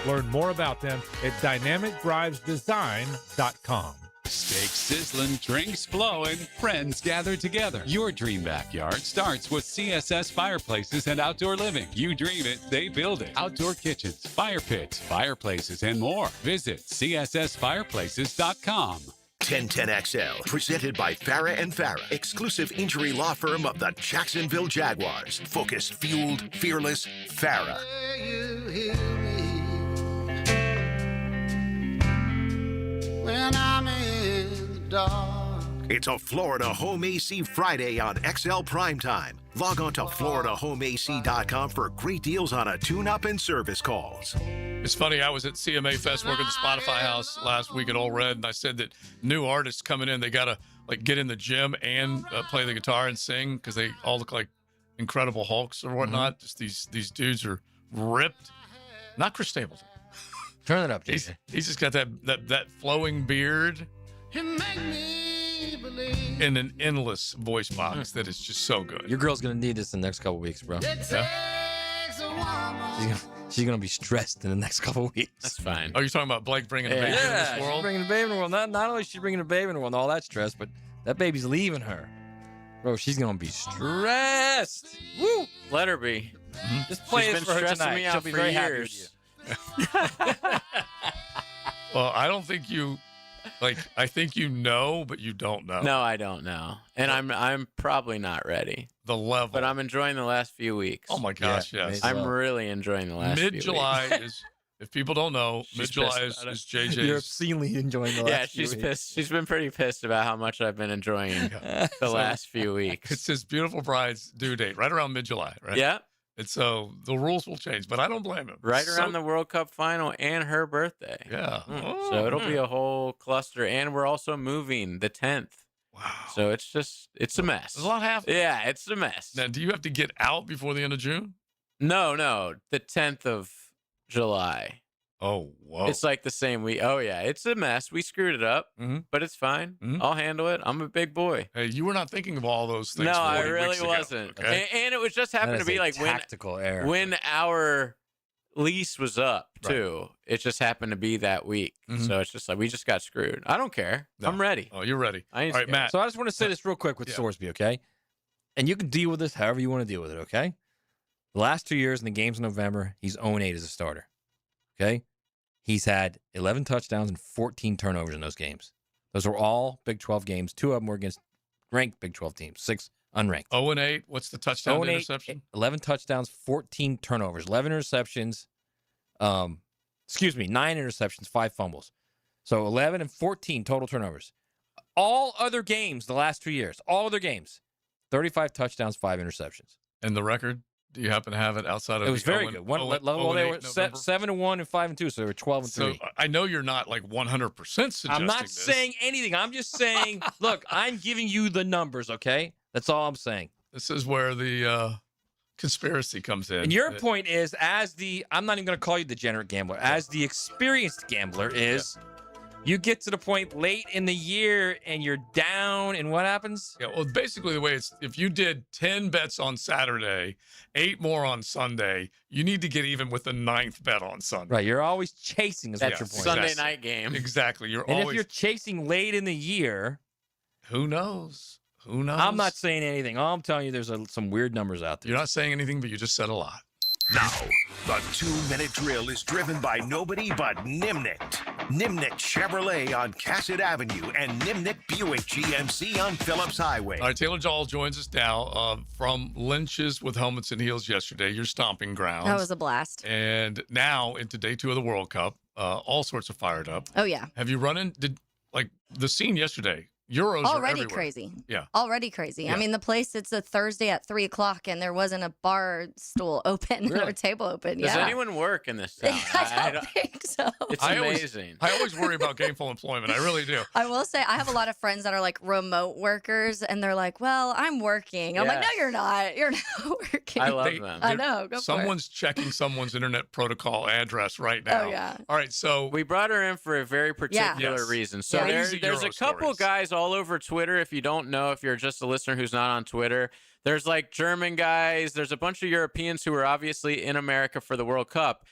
Learn more about them at dynamicdrivesdesign.com. Steak sizzling, drinks flowing, friends gathered together. Your dream backyard starts with CSS Fireplaces and Outdoor Living. You dream it, they build it. Outdoor kitchens, fire pits, fireplaces, and more. Visit CSSFireplaces.com. 1010XL, presented by Farah and Farah, exclusive injury law firm of the Jacksonville Jaguars. Focused, fueled, fearless, Farah. When I'm in the dark. It's a Florida Home AC Friday on XL Primetime. Log on to FloridaHomeAC.com for great deals on a tune-up and service calls. It's funny, I was at CMA Fest working at the Spotify house last week at Old Red, and I said that new artists coming in, they got a like get in the gym and play the guitar and sing because they all look like Incredible Hulks or whatnot. Just these dudes are ripped. Not Chris Stapleton. Turn it up, He's JJ. just got that flowing beard in an endless voice box that is just so good. Your girl's gonna need this in the next couple weeks, bro. Yeah. She's gonna be stressed in the next couple weeks. That's fine. Oh, you're talking about Blake bringing a baby into this she's world? bringing a baby in the world. Not only is she bringing a baby in the world, and all that stress, but that baby's leaving her. Bro, she's gonna be stressed. Woo! Let her be. Just play She's this been for her stressing tonight. me She'll out be for very happy years. with you. Well, I don't think you, like, I think you know, but you don't know. No, I don't know, and I'm probably not ready. The level. But I'm enjoying the last few weeks. Oh my gosh, yes. I'm really enjoying the last few weeks. Mid-July is, if people don't know, She's mid-July pissed is about JJ's. You're obscenely enjoying the last Yeah, few she's weeks. pissed. She's been pretty pissed about how much I've been enjoying the So, last few weeks. It's his beautiful bride's due date, right around mid-July, right? Yeah. And so the rules will change, but I don't blame him. Right So- around the World Cup final and her birthday. Yeah. So it'll be a whole cluster. And we're also moving the 10th. Wow. So it's a mess. There's a lot happening. Yeah, it's a mess. Now, do you have to get out before the end of June? No, the 10th of July. Oh, whoa. It's like the same week. Oh, yeah, it's a mess. We screwed it up, but it's fine. I'll handle it. I'm a big boy. Hey, you were not thinking of all those things. No, I 40 really weeks ago, wasn't. okay? And it was just happened to be like tactical error. when our lease was up too. It just happened to be that week. So it's just like we just got screwed. I don't care. No. I'm ready. Oh, you're ready. I ain't All right, scared. Matt. So I just want to say this real quick with Sorsby, okay? And you can deal with this however you want to deal with it, okay? The last 2 years in the games in November, he's 0-8 as a starter, okay? He's had 11 touchdowns and 14 turnovers in those games. Those are all Big 12 games. 2 of them were against ranked Big 12 teams, 6 unranked. 0-8. What's the touchdown to 0-8, interception? 11 touchdowns, 14 turnovers, 11 interceptions. 9 interceptions, 5 fumbles. So 11 and 14 total turnovers. All other games the last 2 years, all other games, 35 touchdowns, 5 interceptions. And the record? Do you happen to have it outside of It was the very 0 good. and- Well, 0 they and were 8 November? 7-1 and 5-2, so they were 12 and 3. So I know you're not like 100% suggesting I'm not this. saying anything. I'm just saying, look, I'm giving you the numbers, okay? That's all I'm saying. This is where the conspiracy comes in. And your point is, I'm not even going to call you the degenerate gambler, as the experienced gambler is, you get to the point late in the year and you're down, and what happens? Yeah, well, basically the way it's, if you did 10 bets on Saturday, 8 more on Sunday, you need to get even with the 9th bet on Sunday. Right, you're always chasing is what your point is. Sunday night game. Exactly. You're And always, if you're chasing late in the year, who knows? Who knows? I'm not saying anything. All I'm telling you, there's some weird numbers out there. You're not saying anything, but you just said a lot. Now, the 2-minute drill is driven by nobody but Nimnik. Nimnik Chevrolet on Cassett Avenue and Nimnik Buick GMC on Phillips Highway. All right, Taylor Jall joins us now from Lynch's with Helmets and Heels yesterday, your stomping grounds. That was a blast. And now into day 2 of the World Cup, all sorts of fired up. Oh, yeah. Have you run in, like the scene yesterday, Euros are Already everywhere. crazy. Yeah. Already crazy. Yeah. I mean, the place, it's a Thursday at 3:00 and there wasn't a bar stool open or a table open. Does Yeah. anyone work in this town? I don't think so. It's I amazing. always worry about gainful employment. I really do. I will say, I have a lot of friends that are like remote workers, and they're like, well, I'm working. I'm like, no, Yes. you're not. You're not working. I love them. I know. Go for it. Someone's checking someone's internet protocol address right now. Oh, yeah. All right, so we brought her in for a very particular Yes. reason. So Yeah. there's Crazy a Euro couple stories. guys all over Twitter. If you don't know, if you're just a listener who's not on Twitter, there's like German guys. There's a bunch of Europeans who are obviously in America for the World Cup.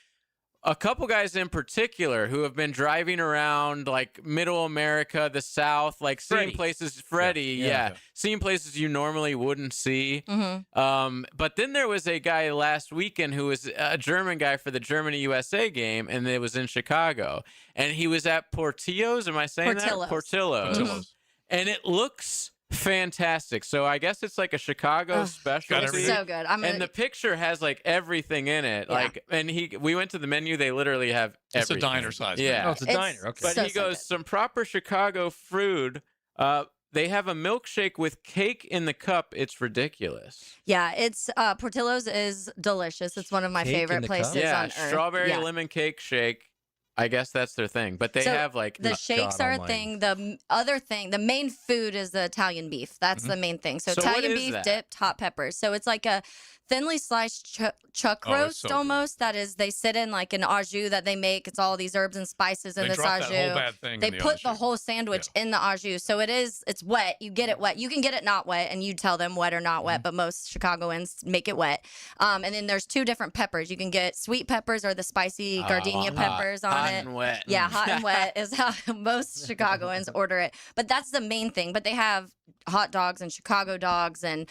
A couple guys in particular who have been driving around like middle America, the South, like seeing Freddie. places, Freddie, yeah, seeing places you normally wouldn't see. But then there was a guy last weekend who was a German guy for the Germany-USA game, and it was in Chicago. And he was at Portillo's, am I saying Portillo's. that? Portillo's. Portillo's. And it looks fantastic. So I guess it's like a Chicago specialty. It's so good. And the picture has like everything in it. Yeah. Like, and we went to the menu. They literally have It's a everything. diner size. Yeah. Oh, it's a diner. Okay. But he goes, some proper Chicago food. They have a milkshake with cake in the cup. It's ridiculous. Yeah, it's Portillo's is delicious. It's one of my Cake in favorite the cup? places Yeah, on earth. strawberry Yeah. lemon cake shake. I guess that's their thing. But they have like the shakes are a thing. The other thing, the main food is the Italian beef. That's the main thing. So Italian beef dipped, hot peppers. So it's like a thinly sliced chuck roast almost. That is, they sit in like an au jus that they make. It's all these herbs and spices in this au jus. They put the whole sandwich in the au jus. So it's wet. You get it wet. You can get it not wet, and you tell them wet or not wet, but most Chicagoans make it wet. And then there's two different peppers. You can get sweet peppers or the spicy gardenia peppers on hot it. And wet. Yeah, hot and wet is how most Chicagoans order it. But that's the main thing. But they have hot dogs and Chicago dogs, and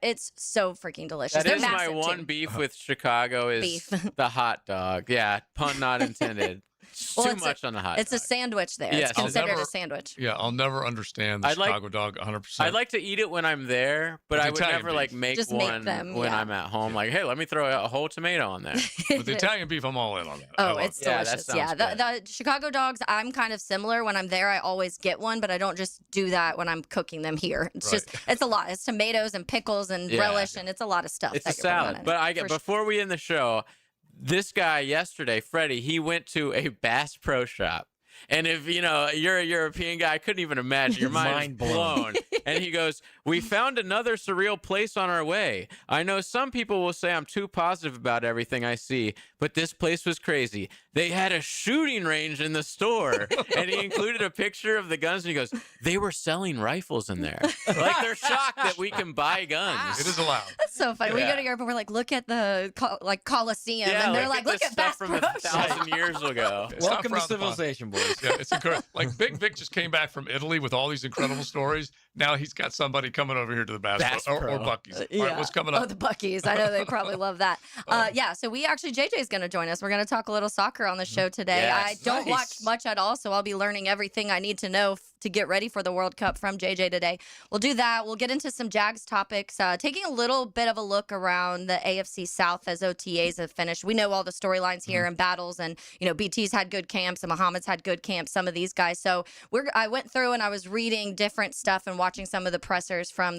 it's so freaking delicious. That is my one beef with Chicago is the hot dog. Yeah, pun not intended. Too much on the hot dog. It's a sandwich there. Yes. It's considered a sandwich. Yeah, I'll never understand the Chicago dog 100%. I'd like to eat it when I'm there, but I would never like make Just one them, when I'm at home. Like, hey, let me throw a whole tomato on there. With the Italian beef, I'm all in on that. Oh, it's delicious. Yeah, the Chicago dogs, I'm kind of similar. When I'm there, I always get one, but I don't just do that when I'm cooking them here. It's just, it's a lot. It's tomatoes and pickles and relish, and it's a lot of stuff. It's a salad. But before we end the show, this guy yesterday, Freddie, he went to a Bass Pro Shop. And if, you're a European guy, I couldn't even imagine. Your mind blown. And he goes, we found another surreal place on our way. I know some people will say I'm too positive about everything I see, but this place was crazy. They had a shooting range in the store. And he included a picture of the guns, and he goes, they were selling rifles in there. Like, they're shocked that we can buy guns. It is allowed. That's so funny. We go to Europe and we're like, look at the Coliseum. And they're like, look at Bass from Pro 1,000 years ago. Welcome to civilization, boys. Yeah, it's incredible. Like Big Vic just came back from Italy with all these incredible stories. Now he's got somebody coming over here to the Bass Pro, or Buc-ee's. All right, what's coming up? Oh, the Buc-ee's. I know they probably love that. So JJ's going to join us. We're going to talk a little soccer on the show today. Yes. I don't watch much at all, so I'll be learning everything I need to know to get ready for the World Cup from JJ today. We'll do that. We'll get into some Jags topics, taking a little bit of a look around the AFC South as OTAs have finished. We know all the storylines here and battles, and BT's had good camps and Muhammad's had good camps, some of these guys. So I went through and I was reading different stuff and watching some of the pressers from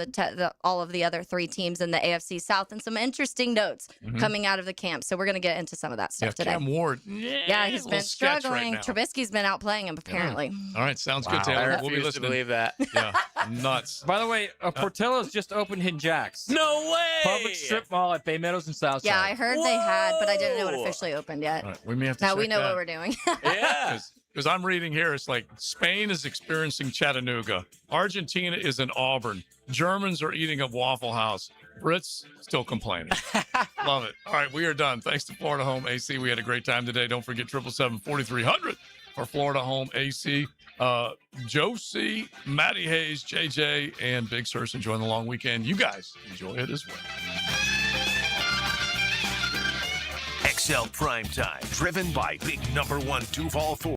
all of the other three teams in the AFC South, and some interesting notes coming out of the camp. So we're going to get into some of that stuff today. Cam Ward. Yeah, he's been struggling. Right, Trubisky's been outplaying him, apparently. All right, sounds good, Taylor. I refuse to believe that. Yeah, nuts. By the way, Portillo's just opened in Jack's. No way! Public strip mall at Bay Meadows and Southside. Yeah, I heard they had, but I didn't know it officially opened yet. All right, we may have to now check we know that. what we're doing. Yeah. Because I'm reading here, it's like Spain is experiencing Chattanooga. Argentina is in Auburn. Germans are eating at Waffle House. Brits still complaining. Love it. All right, we are done. Thanks to Florida Home AC. We had a great time today. Don't forget 777-4300 for Florida Home AC. Josie, Matty Hayes, JJ, and Big Sirs enjoying the long weekend. You guys enjoy it as well. XL Primetime, driven by Big Number 1 Duval Ford.